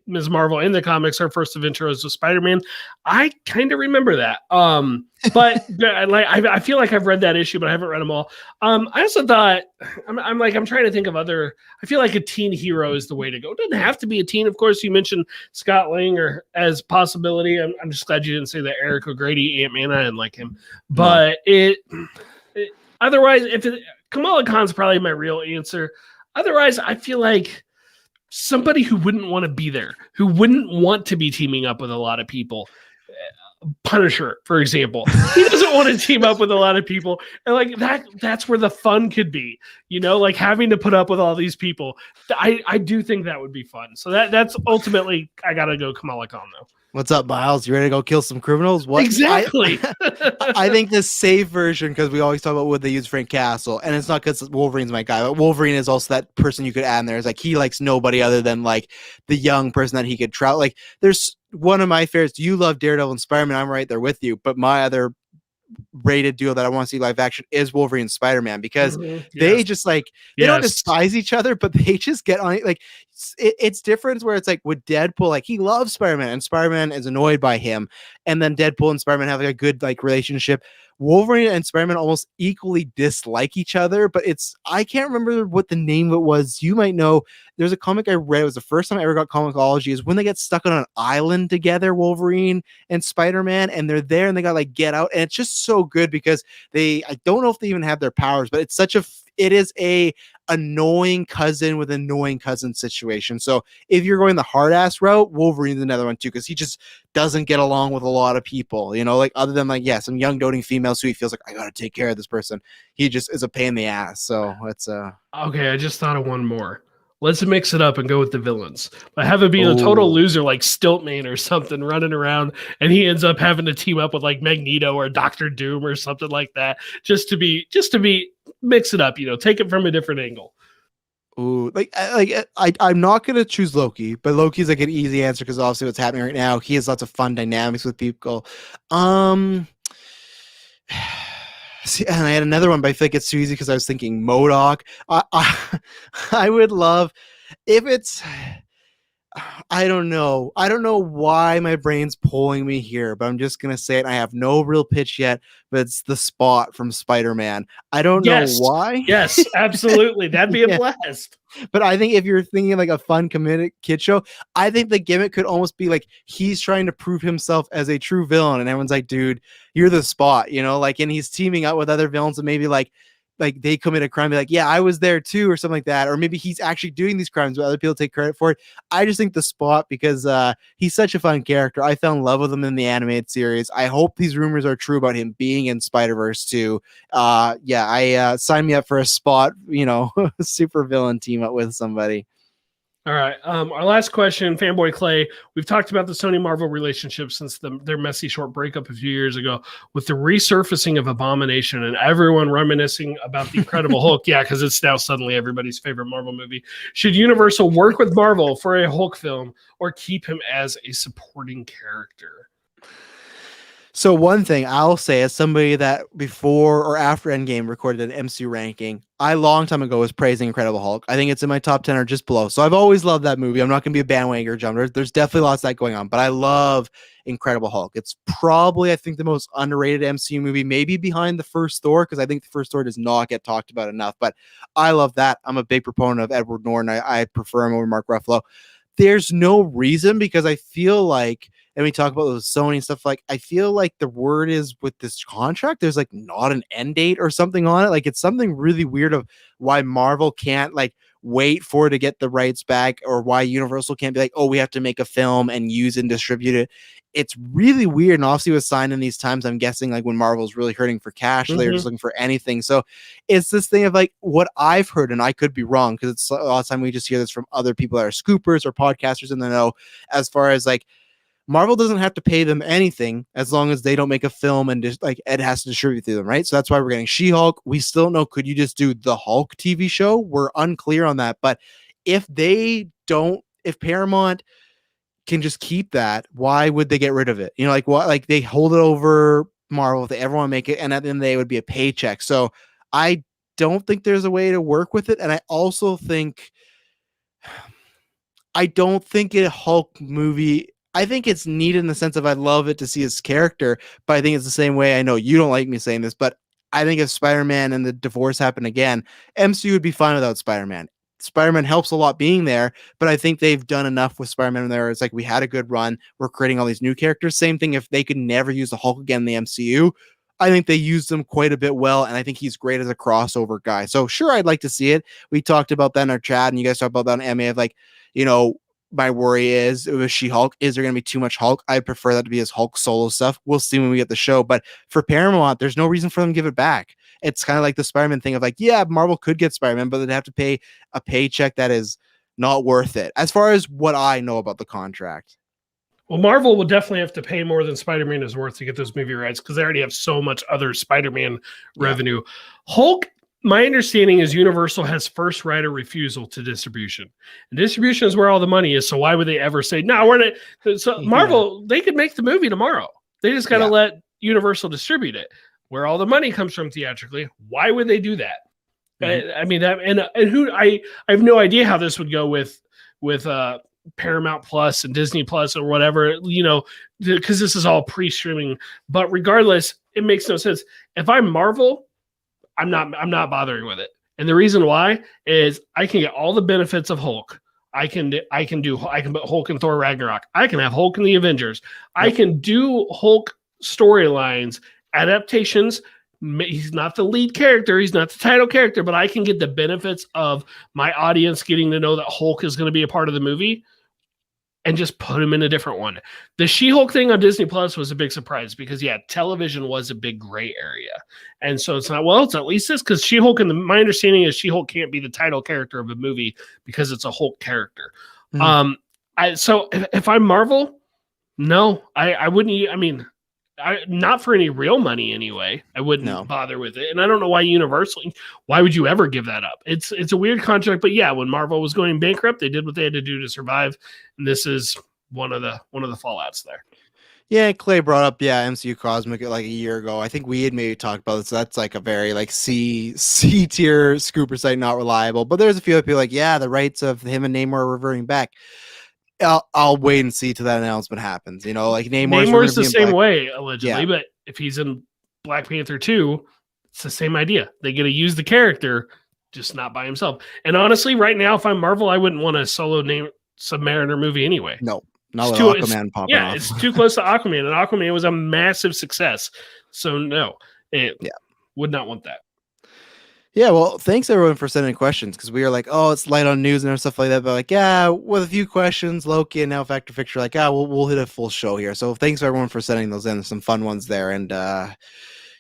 Ms. Marvel in the comics, her first adventure was with Spider-Man. I kind of remember that. But I feel like I've read that issue, but I haven't read them all. I also thought I'm trying to think of other. I feel like a teen hero is the way to go. It doesn't have to be a teen, of course. You mentioned Scott Lang or as possibility. I'm just glad you didn't say that Eric O'Grady, Ant-Man. I didn't like him, but otherwise, Kamala Khan's probably my real answer. Otherwise, I feel like somebody who wouldn't want to be there, who wouldn't want to be teaming up with a lot of people. Punisher, for example, he doesn't want to team up with a lot of people, and like that's where the fun could be, like having to put up with all these people. I do think that would be fun. So that's ultimately I gotta go Kamala Khan though. What's up, Miles? You ready to go kill some criminals? What exactly? I think the safe version, because we always talk about would they use Frank Castle, and it's not because Wolverine's my guy, but Wolverine is also that person you could add in there. It's like he likes nobody other than like the young person that he could trout. Like there's one of my favorites. You love Daredevil and Spider-Man. I'm right there with you, but my other rated duo that I want to see live action is Wolverine and Spider-Man, because they just like they don't despise each other, but they just get on it. Like it's different where it's like with Deadpool, like he loves Spider-Man and Spider-Man is annoyed by him, and then Deadpool and Spider-Man have like a good like relationship. Wolverine and Spider-Man almost equally dislike each other, but I can't remember what the name of it was. You might know. There's a comic I read. It was the first time I ever got comicology, is when they get stuck on an island together, Wolverine and Spider-Man, and they're there and they got like get out. And it's just so good because I don't know if they even have their powers, but it is a annoying cousin with annoying cousin situation. So if you're going the hard ass route, Wolverine's another one too, because he just doesn't get along with a lot of people, like other than like, some young doting females who he feels like I gotta take care of this person. He just is a pain in the ass. So it's okay. I just thought of one more. Let's mix it up and go with the villains. But have it be a total loser like Stiltman or something running around, and he ends up having to team up with like Magneto or Doctor Doom or something like that, just to be mix it up, take it from a different angle. Ooh, I'm not gonna choose Loki, but Loki's like an easy answer because obviously what's happening right now, he has lots of fun dynamics with people. See, and I had another one, but I feel like it's too easy because I was thinking MODOK. I would love if it's. I don't know. I don't know why my brain's pulling me here, but I'm just gonna say it. I have no real pitch yet, but it's the Spot from Spider-Man. I don't know why. Yes, absolutely. That'd be a blast. But I think if you're thinking like a fun comedic kid show, I think the gimmick could almost be like he's trying to prove himself as a true villain, and everyone's like, "Dude, you're the Spot," like, and he's teaming up with other villains, and maybe like they commit a crime, be like, yeah, I was there too, or something like that. Or maybe he's actually doing these crimes, but other people take credit for it. I just think the Spot, because he's such a fun character. I fell in love with him in the animated series. I hope these rumors are true about him being in Spider-Verse too. Sign me up for a Spot, super villain team up with somebody. All right. Our last question, Fanboy Clay. We've talked about the Sony Marvel relationship since their messy short breakup a few years ago, with the resurfacing of Abomination and everyone reminiscing about the Incredible Hulk. Yeah, because it's now suddenly everybody's favorite Marvel movie. Should Universal work with Marvel for a Hulk film or keep him as a supporting character? So one thing I'll say as somebody that before or after Endgame recorded an MCU ranking, I long time ago was praising Incredible Hulk. I think it's in my top 10 or just below. So I've always loved that movie. I'm not going to be a bandwagon jumper. There's definitely lots of that going on, but I love Incredible Hulk. It's probably, I think, the most underrated MCU movie, maybe behind the first Thor, because I think the first Thor does not get talked about enough. But I love that. I'm a big proponent of Edward Norton. I prefer him over Mark Ruffalo. There's no reason because I feel like, and we talk about those Sony stuff, like I feel like the word is with this contract, there's like not an end date or something on it. Like it's something really weird of why Marvel can't like wait for it to get the rights back, or why Universal can't be like, oh, we have to make a film and use and distribute it. It's really weird. And obviously with signing these times, I'm guessing like when Marvel's really hurting for cash, they're just looking for anything. So it's this thing of like what I've heard, and I could be wrong because it's a lot of time we just hear this from other people that are scoopers or podcasters in the know, as far as like Marvel doesn't have to pay them anything as long as they don't make a film and just like Ed has to distribute through them, right? So that's why we're getting She-Hulk. We still don't know, could you just do the Hulk TV show? We're unclear on that. But if they don't, if Paramount can just keep that, why would they get rid of it? You know, like what, like they hold it over Marvel if they ever want to make it, and at the end of the day, it would be a paycheck. So I don't think there's a way to work with it. And I also think I don't think a Hulk movie. I think it's neat in the sense of I'd love it to see his character, but I think it's the same way. I know you don't like me saying this, but I think if Spider-Man and the divorce happened again, MCU would be fine without Spider-Man. Spider-Man helps a lot being there, but I think they've done enough with Spider-Man there. It's like we had a good run. We're creating all these new characters. Same thing if they could never use the Hulk again in the MCU. I think they used him quite a bit well, and I think he's great as a crossover guy. So sure, I'd like to see it. We talked about that in our chat, and you guys talked about that in MA of like, you know, my worry is with She-Hulk, is there going to be too much Hulk? I prefer that to be his Hulk solo stuff. We'll see when we get the show. But for Paramount, there's no reason for them to give it back. It's kind of like the Spider-Man thing of like, yeah, Marvel could get Spider-Man, but they'd have to pay a paycheck that is not worth it. As far as what I know about the contract. Well, Marvel will definitely have to pay more than Spider-Man is worth to get those movie rights because they already have so much other Spider-Man revenue. Hulk, my understanding is Universal has first right of refusal to distribution. And distribution is where all the money is. So why would they ever say, no, we're not? So Marvel, they could make the movie tomorrow. They just got to let Universal distribute it. Where all the money comes from theatrically, why would they do that? I mean, that, and who I have no idea how this would go with Paramount Plus and Disney Plus or whatever, you know, because this is all pre-streaming. But regardless, it makes no sense. If I'm Marvel, I'm not bothering with it. And the reason why is I can get all the benefits of Hulk. I can put Hulk in Thor Ragnarok. I can have Hulk in the Avengers. I can do Hulk storylines, adaptations. He's not the lead character. He's not the title character, but I can get the benefits of my audience getting to know that Hulk is going to be a part of the movie and just put him in a different one. The She-Hulk thing on Disney Plus was a big surprise because, television was a big gray area. And so it's not, well, it's at least this because She-Hulk, and my understanding is She-Hulk can't be the title character of a movie because it's a Hulk character. So if I'm Marvel, no, I wouldn't. I mean, not for any real money anyway. I wouldn't bother with it. And I don't know why Universal, why would you ever give that up? It's a weird contract, but when Marvel was going bankrupt, they did what they had to do to survive. And this is one of the fallouts there. Yeah, Clay brought up MCU Cosmic like a year ago. I think we had maybe talked about this. So that's like a very like C tier scooper site, not reliable. But there's a few people like, the rights of him and Namor are reverting back. I'll wait and see till that announcement happens. You know, like Namor's the same way allegedly, but if he's in Black Panther 2, it's the same idea. They get to use the character, just not by himself. And honestly, right now, if I'm Marvel, I wouldn't want a solo Submariner movie anyway. No, not with Aquaman popping off. It's too close to Aquaman, and Aquaman was a massive success. So no, would not want that. Yeah, well, thanks everyone for sending questions because we were like, oh, it's light on news and stuff like that. But like, with a few questions, Loki and now Factor Picture, like, we'll hit a full show here. So thanks everyone for sending those in. Some fun ones there, and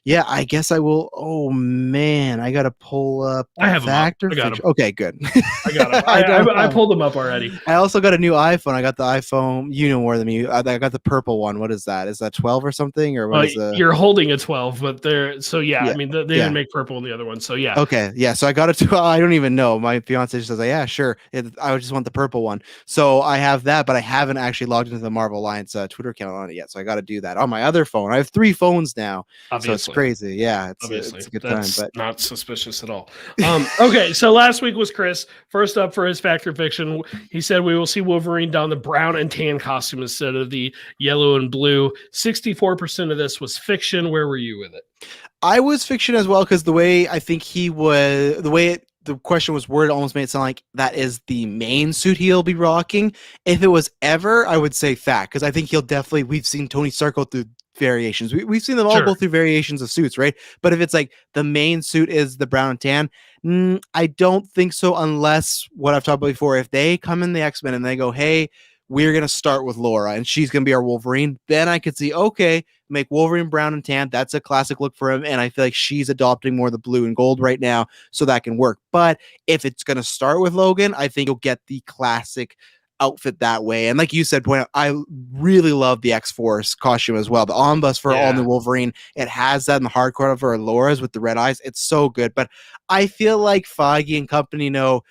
Yeah, I guess I will. Oh man, I gotta pull up I have them up. fact or I got fiction. them. Okay, good. I got them. I don't I know. pulled them up already. I also got a new iPhone. I got the iPhone. You know more than me. I got the purple one. What is that? Is that 12 or something? Or what is the? You're holding a 12, but they're so yeah. I Yeah, mean, they didn't yeah. make purple in the other one, so yeah. Okay, yeah. So I got it. I don't even know. My fiance just says, "Yeah, sure." I just want the purple one. So I have that, but I haven't actually logged into the Marvel Alliance Twitter account on it yet. So I got to do that on my other phone. I have 3 phones now, so it's Obviously. crazy. Yeah, Obviously, it's a good time. that's But not suspicious at all. Okay, so last week was Chris. First up for his Factor Fiction, he said we will see Wolverine don the brown and tan costume instead of the yellow and blue. 64% of this was fiction. Where were you with it? I was fiction as well because the way I think he was, the question was worded almost made it sound like that is the main suit he'll be rocking. If it was ever, I would say fact because I think he'll definitely. We've seen Tony Stark go through variations. We've seen them all Sure. go through variations of suits, right? But if it's like the main suit is the brown and tan, I don't think so. Unless what I've talked about before, if they come in the X-Men and they go, hey. We're gonna start with Laura, and she's gonna be our Wolverine. Then I could see, okay, make Wolverine brown and tan. That's a classic look for him. And I feel like she's adopting more of the blue and gold right now. So that can work. But if it's going to start with Logan, I think you'll get the classic outfit that way. And like you said, point out, I really love the X-Force costume as well. The omnibus for all new Wolverine, it has that in the hardcore for Laura's with the red eyes. It's so good. But I feel like Feige and company know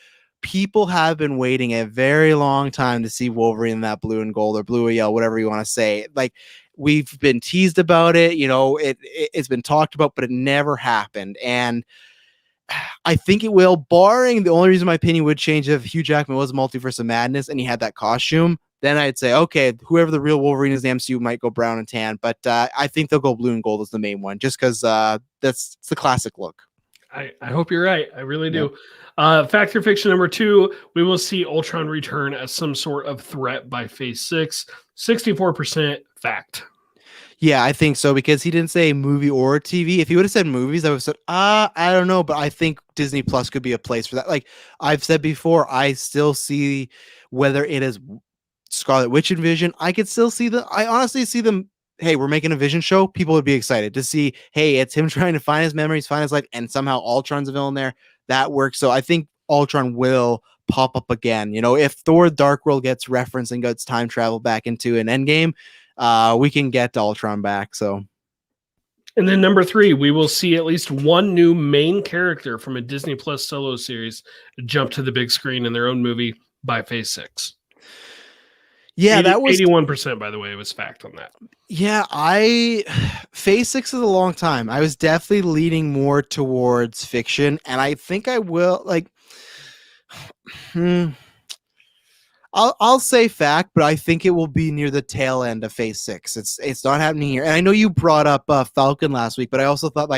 people have been waiting a very long time to see Wolverine in that blue and gold or blue or yellow, whatever you want to say. Like we've been teased about it, it's been talked about, but it never happened. And I think it will, barring the only reason my opinion would change if Hugh Jackman was Multiverse of Madness and he had that costume, then I'd say, okay, whoever the real Wolverine is in the MCU might go brown and tan. But I think they'll go blue and gold as the main one, just because that's the classic look. I hope you're right. I really do. Fact or fiction number 2, we will see Ultron return as some sort of threat by Phase 6. 64% fact. Yeah, I think so because he didn't say movie or TV. If he would have said movies, I would have said, I don't know, but I think Disney Plus could be a place for that. Like I've said before, I still see whether it is Scarlet Witch and Vision. I could still see I honestly see them. Hey, we're making a Vision show. People would be excited to see. Hey, it's him trying to find his memories, find his life, and somehow Ultron's a villain there. That works. So I think Ultron will pop up again. If Thor: Dark World gets referenced and gets time travel back into an Endgame, we can get Ultron back. So. And then number 3, we will see at least one new main character from a Disney Plus solo series jump to the big screen in their own movie by Phase 6. Yeah, that was 81%, by the way, was fact on that. Yeah, Phase 6 is a long time. I was definitely leaning more towards fiction, and I think I will I'll say fact, but I think it will be near the tail end of Phase 6. It's not happening here. And I know you brought up Falcon last week, but I also thought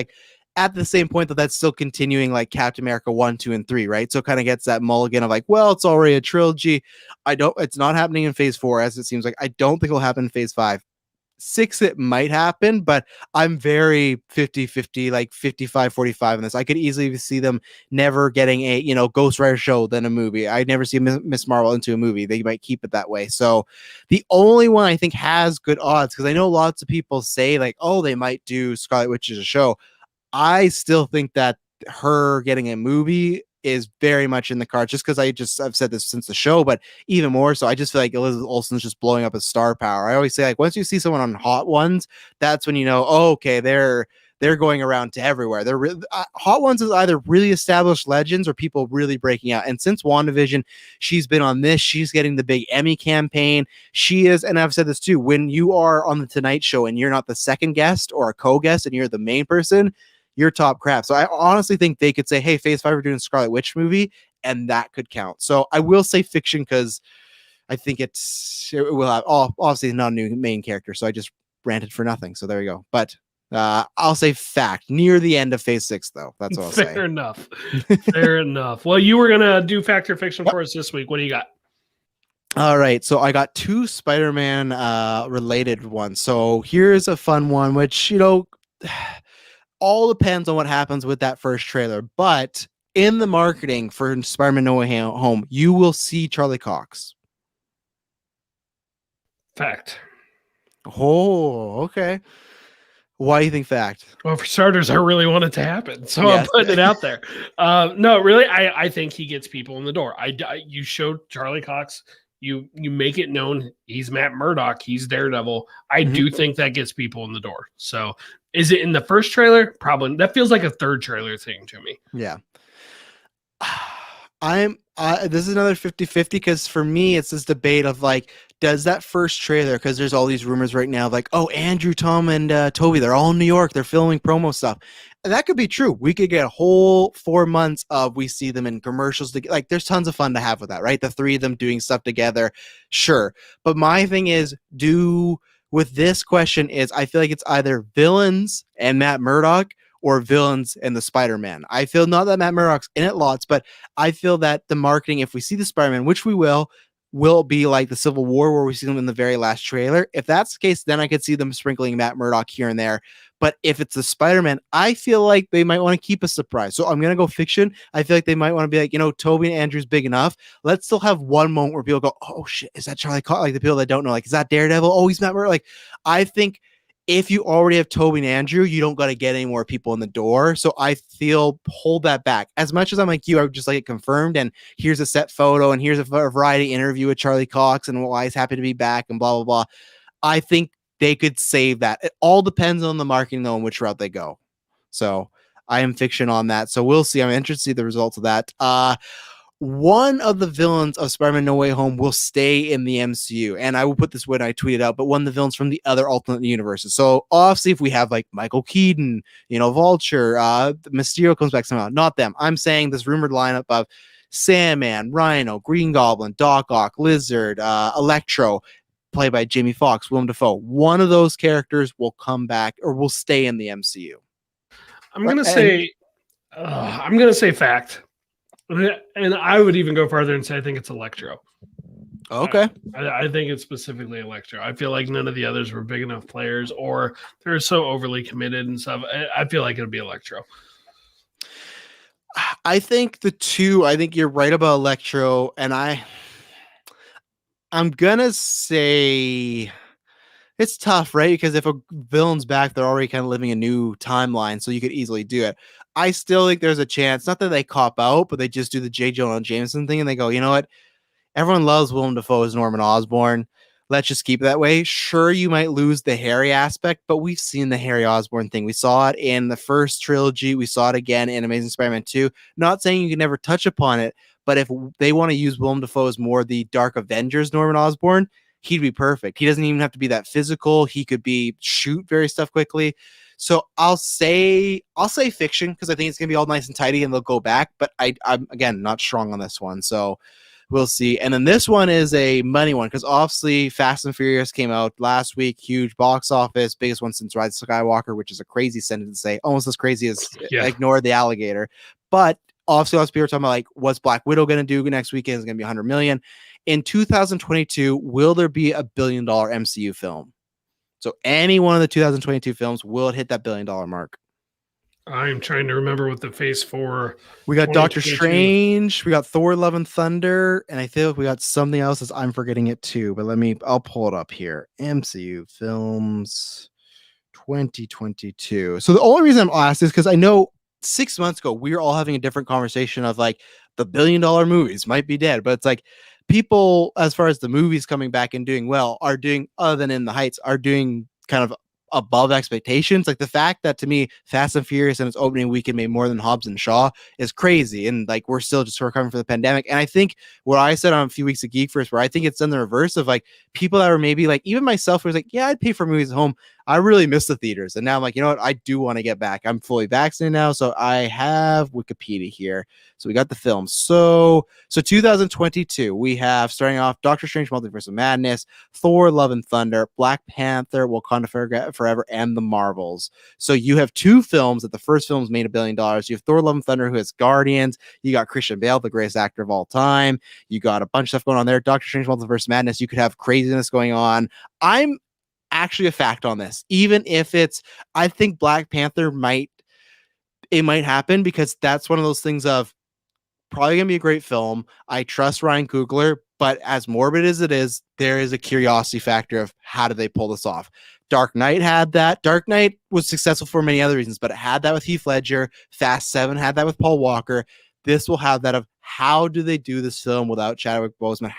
at the same point that's still continuing like Captain America 1, 2, and 3, right? So it kind of gets that mulligan of well, it's already a trilogy. It's not happening in Phase 4, as it seems like. I don't think it'll happen in Phase 5. 6, it might happen, but I'm very 50-50, like 55-45 in this. I could easily see them never getting a Ghost Rider show than a movie. I'd never see Miss Marvel into a movie. They might keep it that way. So the only one I think has good odds, because I know lots of people say oh, they might do Scarlet Witch as a show. I still think that her getting a movie is very much in the cards, just because I've said this since the show, but even more so, I just feel like Elizabeth Olsen's just blowing up as star power. I always say once you see someone on Hot Ones, that's when you know, oh, okay, they're going around to everywhere. They're Hot Ones is either really established legends or people really breaking out. And since WandaVision, she's been on this. She's getting the big Emmy campaign. She is, and I've said this too, when you are on the Tonight Show and you're not the second guest or a co-guest and you're the main person, you're top crap. So I honestly think they could say, hey, Phase 5, we're doing a Scarlet Witch movie, and that could count. So I will say fiction because I think it will have, obviously not a new main character, so I just ranted for nothing. So there you go. But I'll say fact near the end of Phase 6, though. That's what I'll say. Fair enough. Fair enough. Well, you were going to do fact or fiction for us this week. What do you got? All right, so I got 2 Spider-Man related ones. So here's a fun one, which, all depends on what happens with that first trailer. But in the marketing for Spider-Man No Way Home, you will see Charlie Cox. Fact. Oh, okay. Why do you think fact? Well, for starters, I really want it to happen, so I'm Yes. putting it out there. No, really, I think he gets people in the door. You showed Charlie Cox. You make it known he's Matt Murdock. He's Daredevil. I Mhm. do think that gets people in the door. So, is it in the first trailer? Probably. That feels like a third trailer thing to me. Yeah. This is another 50-50 because for me it's this debate of like, does that first trailer, because there's all these rumors right now of like, oh, Andrew, Tom, and Toby, they're all in New York, they're filming promo stuff. And that could be true. We could get a whole 4 months of we see them in commercials like there's tons of fun to have with that, right? The three of them doing stuff together, sure. But my thing is, do with this question is I feel like it's either villains and Matt Murdock or villains and the Spider-Man. I feel not that Matt Murdock's in it lots, but I feel that the marketing, if we see the Spider-Man, which we will be like the Civil War where we see them in the very last trailer. If that's the case, then I could see them sprinkling Matt Murdock here and there. But if it's the Spider-Man, I feel like they might want to keep a surprise. So I'm going to go fiction. I feel like they might want to be like, Toby and Andrew's big enough. Let's still have one moment where people go, oh shit, is that Charlie Cox? Like the people that don't know, like, is that Daredevil? Oh, he's Matt Murdock. Like, I think if you already have Toby and Andrew, you don't got to get any more people in the door. So I feel hold that back. As much as I'm like you, I would just like it confirmed. And here's a set photo, and here's a variety interview with Charlie Cox, and why he's happy to be back, and blah blah blah. I think they could save that. It all depends on the marketing though, and which route they go. So I am fiction on that. So we'll see. I'm interested to see the results of that. One of the villains of Spider-Man No Way Home will stay in the MCU. And I will put this when I tweet it out, but one of the villains from the other alternate universes. So obviously if we have like Michael Keaton, Vulture, Mysterio comes back somehow, not them. I'm saying this rumored lineup of Sandman, Rhino, Green Goblin, Doc Ock, Lizard, Electro, played by Jamie Foxx, Willem Dafoe. One of those characters will come back or will stay in the MCU. I'm gonna say fact. And I would even go farther and say I think it's Electro. Okay. I think it's specifically Electro. I feel like none of the others were big enough players, or they're so overly committed and stuff. I feel like it'll be Electro. I think I think you're right about Electro, and I'm gonna say it's tough, right? Because if a villain's back, they're already kind of living a new timeline, so you could easily do it. I still think there's a chance, not that they cop out, but they just do the J. Jonah Jameson thing, and they go, you know what? Everyone loves Willem Dafoe as Norman Osborn. Let's just keep it that way. Sure, you might lose the Harry aspect, but we've seen the Harry Osborn thing. We saw it in the first trilogy. We saw it again in Amazing Spider-Man 2. Not saying you can never touch upon it, but if they want to use Willem Dafoe as more the Dark Avengers Norman Osborn, he'd be perfect. He doesn't even have to be that physical. He could be shoot very stuff quickly. So I'll say fiction because I think it's gonna be all nice and tidy and they'll go back. But I'm again not strong on this one. So we'll see. And then this one is a money one because obviously Fast and Furious came out last week, huge box office, biggest one since Rise of Skywalker, which is a crazy sentence to say, almost as crazy as ignore the alligator. But obviously, lots of people are talking about like, what's Black Widow going to do next weekend? Is going to be 100 million. In 2022, will there be a $1 billion MCU film? So any one of the 2022 films will hit that $1 billion mark. I'm trying to remember what the Phase 4. We got Doctor Strange, we got Thor: Love and Thunder, and I feel like we got something else as I'm forgetting it too. But I'll pull it up here. MCU films 2022. So the only reason I'm asked is because I know 6 months ago we were all having a different conversation of like the $1 billion movies might be dead, but it's like people, as far as the movies coming back and doing well, are doing, other than In the Heights, are doing kind of above expectations. Like the fact that to me Fast and Furious and its opening weekend made more than Hobbs and Shaw is crazy, and like we're still just recovering from the pandemic. And I think what I said on a few weeks of Geek First, where I think it's done the reverse of like people that were maybe like, even myself was like, yeah, I'd pay for movies at home. I really miss the theaters, and now I'm like, you know what, I do want to get back. I'm fully vaccinated now, so I have Wikipedia here. So we got the film. So 2022, we have starting off Doctor Strange: Multiverse of Madness, Thor: Love and Thunder, Black Panther, Wakanda Forever, and The Marvels. So you have two films that the first film's made $1 billion. You have Thor: Love and Thunder, who has Guardians. You got Christian Bale, the greatest actor of all time. You got a bunch of stuff going on there. Doctor Strange: Multiverse of Madness. You could have craziness going on. I'm actually a fact on this, even if I think Black Panther might happen because that's one of those things of probably gonna be a great film. I trust Ryan Coogler, but as morbid as it is, there is a curiosity factor of how do they pull this off. Dark Knight had that. Dark Knight was successful for many other reasons, but it had that with Heath Ledger. Fast 7 had that with Paul Walker. This will have that of how do they do this film without Chadwick Boseman?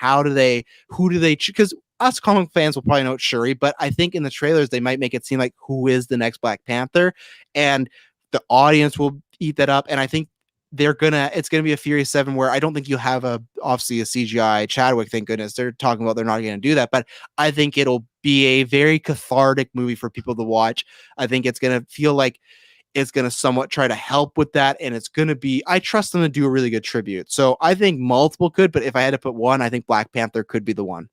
Who do they, because us comic fans will probably know it's Shuri, but I think in the trailers, they might make it seem like who is the next Black Panther. And the audience will eat that up. And I think it's gonna be a Furious 7 where I don't think you'll have obviously a CGI Chadwick, thank goodness. They're talking about they're not gonna do that, but I think it'll be a very cathartic movie for people to watch. I think it's gonna feel like it's gonna somewhat try to help with that, and it's gonna be, I trust them to do a really good tribute. So I think multiple could, but if I had to put one, I think Black Panther could be the one.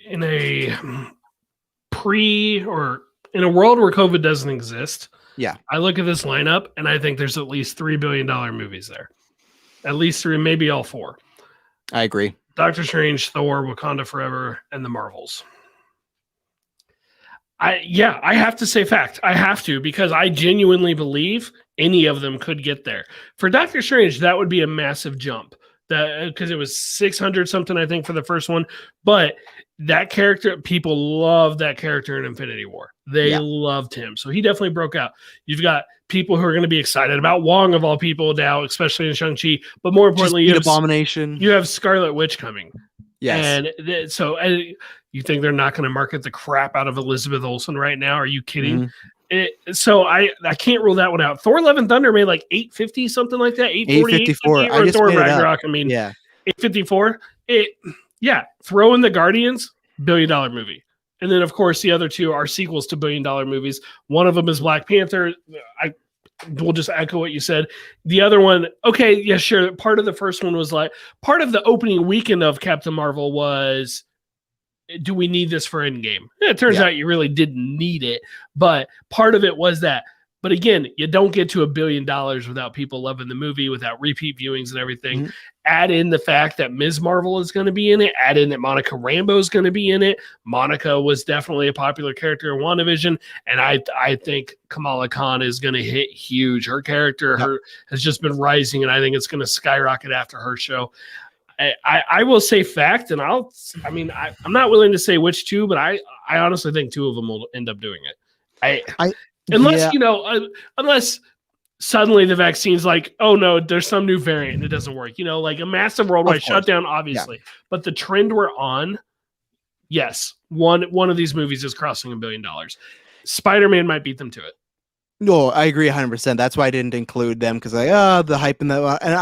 In a in a world where COVID doesn't exist, yeah, I look at this lineup and I think there's at least $3 billion movies there. At least 3, maybe all 4. I agree. Doctor Strange, Thor, Wakanda Forever, and the Marvels. I have to say fact. I have to, because I genuinely believe any of them could get there. For Doctor Strange, that would be a massive jump. Because it was 600 something, I think, for the first one. But that character, people love that character in Infinity War. They loved him. So he definitely broke out. You've got people who are going to be excited about Wong, of all people, now, especially in Shang-Chi. But more importantly, you have Abomination. You have Scarlet Witch coming. Yes. And so you think they're not going to market the crap out of Elizabeth Olsen right now? Are you kidding? So I can't rule that one out. Thor: Love and Thunder made like 850, something like that. 854. Or Thor Ragnarok. I mean, 854. Throw in the Guardians, $1 billion movie. And then, of course, the other two are sequels to $1 billion movies. One of them is Black Panther. We'll just echo what you said. The other one, okay, yeah, sure. Part of the first one was like, part of the opening weekend of Captain Marvel was, do we need this for Endgame? It turns out you really didn't need it, but part of it was that. But again, you don't get to $1 billion without people loving the movie, without repeat viewings and everything. Add in the fact that Ms. Marvel is going to be in it. Add in that Monica Rambeau is going to be in it. Monica was definitely a popular character in WandaVision, and I think Kamala Khan is going to hit huge. Her character has just been rising, and I think it's going to skyrocket after her show. I will say fact, and I'm not willing to say which two, but I honestly think 2 of them will end up doing it. Unless suddenly the vaccine's like, oh no, there's some new variant, it doesn't work. Like a massive worldwide shutdown, obviously. Yeah. But the trend we're on, yes, one of these movies is crossing $1 billion. Spider-Man might beat them to it. No, I agree 100%. That's why I didn't include them, because the hype in that, and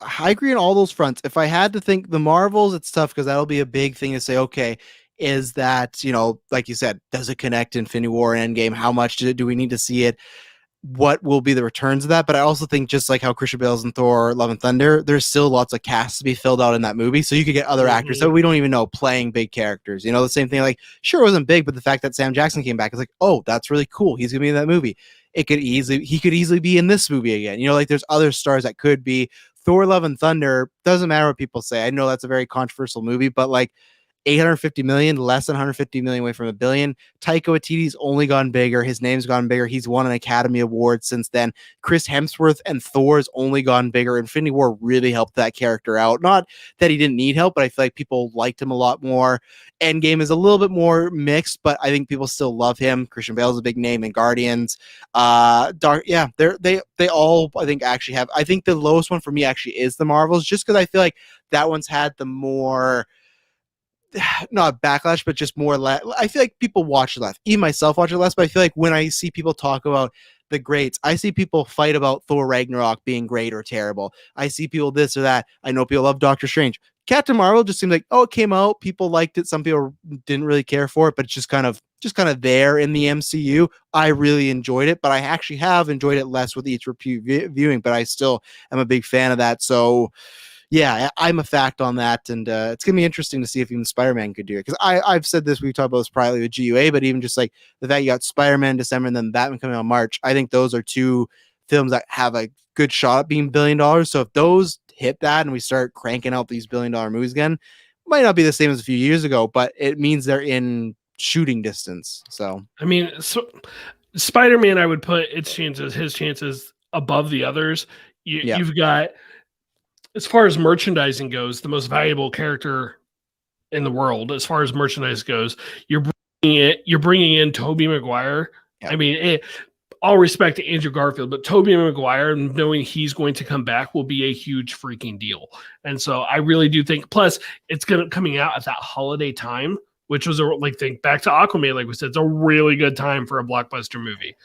I agree on all those fronts. If I had to think the Marvels, it's tough because that'll be a big thing to say. Okay, is that, like you said, does it connect Infinity War and Endgame? How much do we need to see it? What will be the returns of that? But I also think, just like how Christian Bale's in Thor: Love and Thunder, there's still lots of casts to be filled out in that movie. So you could get other actors that we don't even know playing big characters. The same thing, like, sure, it wasn't big, but the fact that Sam Jackson came back is like, oh, that's really cool. He's going to be in that movie. He could easily be in this movie again. Like, there's other stars that could be. Thor: Love and Thunder, doesn't matter what people say. I know that's a very controversial movie, but like, 850 million, less than 150 million away from $1 billion. Taika Waititi's only gone bigger. His name's gone bigger. He's won an Academy Award since then. Chris Hemsworth and Thor's only gone bigger. Infinity War really helped that character out. Not that he didn't need help, but I feel like people liked him a lot more. Endgame is a little bit more mixed, but I think people still love him. Christian Bale's a big name in Guardians. They all, I think, actually have. I think the lowest one for me actually is the Marvels, just because I feel like that one's had the more, not backlash, but just more. I feel like people watch it less. Even myself watch it less, but I feel like when I see people talk about the greats, I see people fight about Thor Ragnarok being great or terrible. I see people this or that. I know people love Doctor Strange. Captain Marvel just seemed like, it came out, people liked it, some people didn't really care for it, but it's just kind of there in the MCU. I really enjoyed it, but I actually have enjoyed it less with each repeat viewing, but I still am a big fan of that. So yeah, I'm a fact on that, and it's gonna be interesting to see if even Spider-Man could do it, because I've said this, we've talked about this privately with GUA, but even just like the fact you got Spider-Man in December and then Batman coming out in March, I think those are 2 films that have a good shot at being $1 billion. So if those hit that and we start cranking out these $1 billion movies again, might not be the same as a few years ago, but it means they're in shooting distance. So Spider-Man, I would put his chances above the others. You've got, as far as merchandising goes, the most valuable character in the world, as far as merchandise goes. You're bringing you're bringing in Tobey Maguire. Yeah. I mean, all respect to Andrew Garfield, but Tobey Maguire, knowing he's going to come back, will be a huge freaking deal. And so I really do think. Plus, it's coming out at that holiday time, which was think back to Aquaman. Like we said, it's a really good time for a blockbuster movie.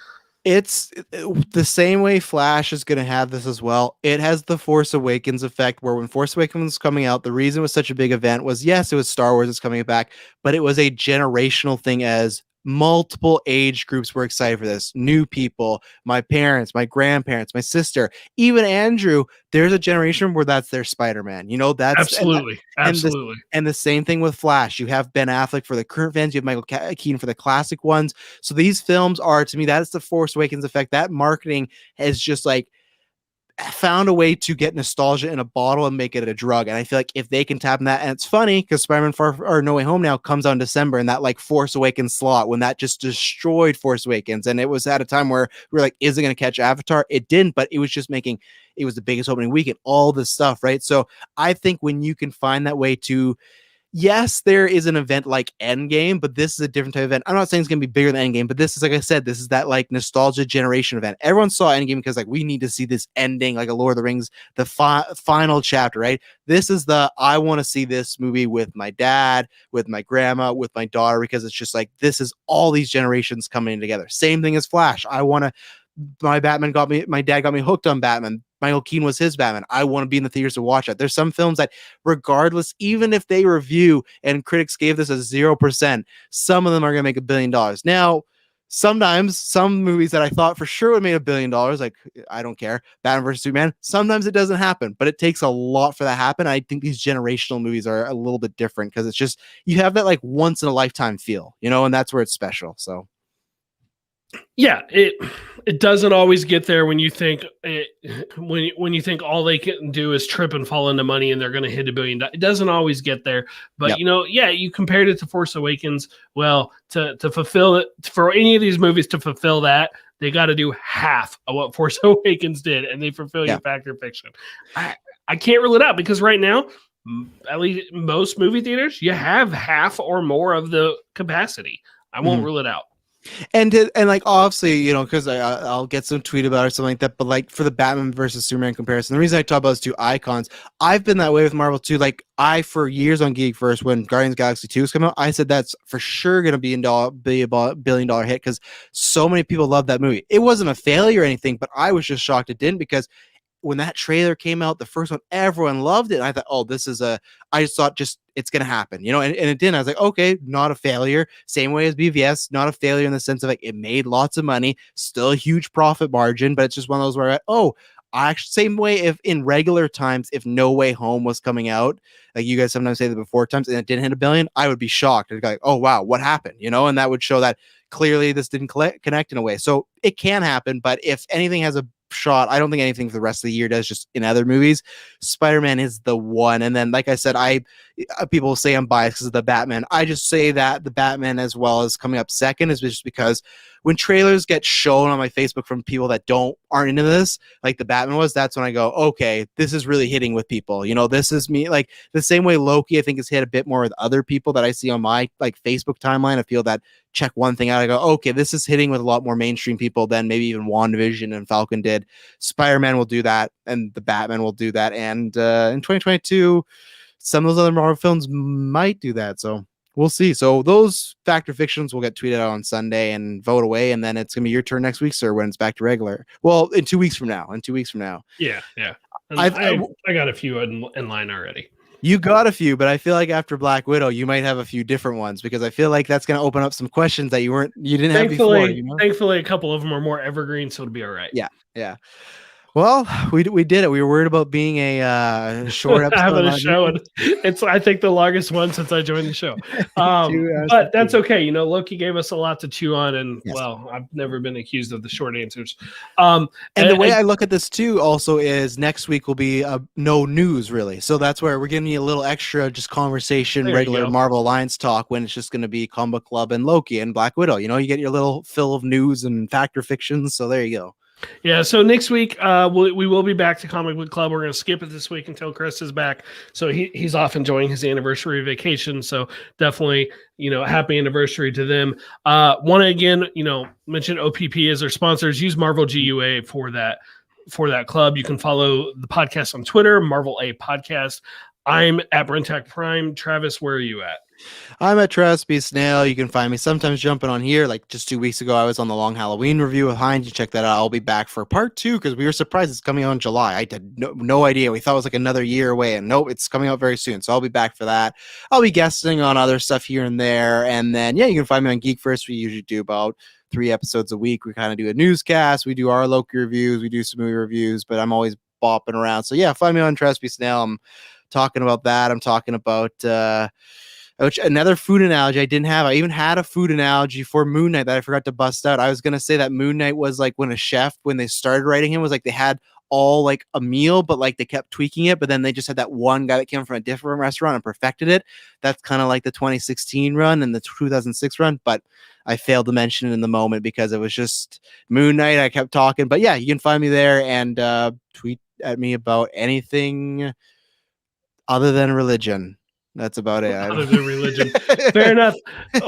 It's the same way Flash is going to have this as well. It has the Force Awakens effect, where when Force Awakens was coming out, the reason it was such a big event was, yes, it was Star Wars is coming back, but it was a generational thing, as multiple age groups were excited for this. New people, my parents, my grandparents, my sister, even Andrew. There's a generation where that's their Spider-Man. You know, that's absolutely. And the same thing with Flash. You have Ben Affleck for the current fans. You have Michael Keaton for the classic ones. So these films are, to me, that's the Force Awakens effect. That marketing has just like found a way to get nostalgia in a bottle and make it a drug. And I feel like if they can tap in that, and it's funny because Spider-Man No Way Home now comes out in December, and that like Force Awakens slot, when that just destroyed Force Awakens. And it was at a time where we were like, is it going to catch Avatar? It didn't, but it was just it was the biggest opening weekend, all this stuff, right? So I think when you can find that way to, yes, there is an event like Endgame, but this is a different type of event. I'm not saying it's going to be bigger than Endgame, but this is, like I said, this is that like nostalgia generation event. Everyone saw Endgame because like we need to see this ending, like a Lord of the Rings, the final chapter, right? This is I want to see this movie with my dad, with my grandma, with my daughter, because it's just like, this is all these generations coming together. Same thing as Flash. My dad got me hooked on Batman. Michael Keaton was his Batman. I want to be in the theaters to watch that. There's some films that, regardless, even if they review and critics gave this a 0%, some of them are going to make $1 billion. Now, sometimes some movies that I thought for sure would make $1 billion, like, I don't care, Batman versus Superman, sometimes it doesn't happen, but it takes a lot for that to happen. I think these generational movies are a little bit different because it's just, you have that like once in a lifetime feel, you know, and that's where it's special. So yeah, it doesn't always get there when you think when you think all they can do is trip and fall into money and they're going to hit $1 billion. It doesn't always get there, but you know, yeah, you compared it to Force Awakens. Well, to fulfill it, for any of these movies to fulfill that, they got to do half of what Force Awakens did, and they fulfill your fact or fiction. I can't rule it out because right now, at least most movie theaters, you have half or more of the capacity. I won't rule it out. And like, obviously, you know, because I'll get some tweet about it or something like that, but like for the Batman versus Superman comparison, the reason I talk about those two icons, I've been that way with Marvel too. Like, for years on Geek First, when Guardians of the Galaxy 2 was coming out, I said that's for sure going to be a $1 billion hit because so many people love that movie. It wasn't a failure or anything, but I was just shocked it didn't, because when that trailer came out, the first one, everyone loved it. And I thought, oh, I just thought it's going to happen, you know, and it didn't. I was like, okay, not a failure. Same way as BVS, not a failure in the sense of like, it made lots of money, still a huge profit margin, but it's just one of those where I actually, same way if in regular times, if No Way Home was coming out, like you guys sometimes say that before times, and it didn't hit $1 billion, I would be shocked. I'd be like, oh, wow, what happened? You know, and that would show that clearly this didn't connect in a way. So it can happen, but if anything has a shot, I don't think anything for the rest of the year does, just in other movies. Spider-Man is the one. And then, like I said, people say I'm biased because of the Batman. I just say that the Batman as well as coming up second is just because when trailers get shown on my Facebook from people that aren't into this, like the Batman was, that's when I go, okay, this is really hitting with people. You know, this is me, like the same way Loki, I think, has hit a bit more with other people that I see on my like Facebook timeline. I feel that check one thing out, I go, okay, this is hitting with a lot more mainstream people than maybe even WandaVision and Falcon did. Spider-Man will do that, and the Batman will do that, and in 2022, some of those other Marvel films might do that. So we'll see. So those factor fictions will get tweeted out on Sunday and vote away, and then it's gonna be your turn next week, sir, when it's back to regular. Well, in 2 weeks from now. Yeah. I got a few in line already. You got a few, but I feel like after Black Widow, you might have a few different ones, because I feel like that's going to open up some questions that you didn't have before. You know? Thankfully, a couple of them are more evergreen, so it'll be all right. Yeah. Well, we did it. We were worried about being a short episode. Having a show, and it's, I think, the longest one since I joined the show. But that's okay. You know, Loki gave us a lot to chew on, and well, I've never been accused of the short answers. And the way I look at this too, also, is next week will be no news really. So that's where we're giving you a little extra, just conversation, regular Marvel Alliance talk, when it's just going to be Comic Club and Loki and Black Widow. You know, you get your little fill of news and factor fictions. So there you go. Yeah, so next week we will be back to Comic Book Club. We're going to skip it this week until Chris is back. So he's off enjoying his anniversary vacation. So definitely, happy anniversary to them. Want to again, mention OPP as their sponsors. Use Marvel GUA for that club. You can follow the podcast on Twitter, Marvel A Podcast. I'm at Brentak Prime. Travis, where are you at? I'm at Travis B. Snail. You can find me sometimes jumping on here. Like just 2 weeks ago, I was on the Long Halloween review with Hind. You check that out. I'll be back for part 2 because we were surprised it's coming out in July. I had no idea. We thought it was like another year away, and nope, it's coming out very soon. So I'll be back for that. I'll be guesting on other stuff here and there. And then, yeah, you can find me on Geek First. We usually do about 3 episodes a week. We kind of do a newscast. We do our Loki reviews. We do some movie reviews, but I'm always bopping around. So yeah, find me on Travis B. Snail. I'm talking about that. I'm talking about which another food analogy I didn't have. I even had a food analogy for Moon Knight that I forgot to bust out. I was gonna say that Moon Knight was like when a chef, when they started writing him, was like they had all like a meal, but like they kept tweaking it. But then they just had that one guy that came from a different restaurant and perfected it. That's kind of like the 2016 run and the 2006 run. But I failed to mention it in the moment because it was just Moon Knight. I kept talking, but yeah, you can find me there and tweet at me about anything other than religion. That's about it. Other than religion. Fair enough.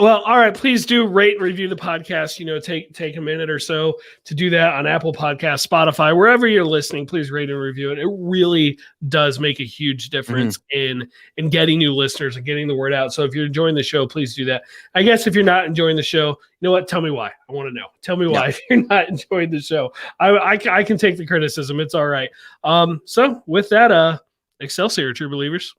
Well, all right. Please do rate and review the podcast. Take a minute or so to do that on Apple Podcasts, Spotify, wherever you're listening. Please rate and review it. It really does make a huge difference in getting new listeners and getting the word out. So if you're enjoying the show, please do that. I guess if you're not enjoying the show, you know what? Tell me why. I want to know. Tell me why if you're not enjoying the show. I can take the criticism. It's all right. So with that, Excelsior, true believers.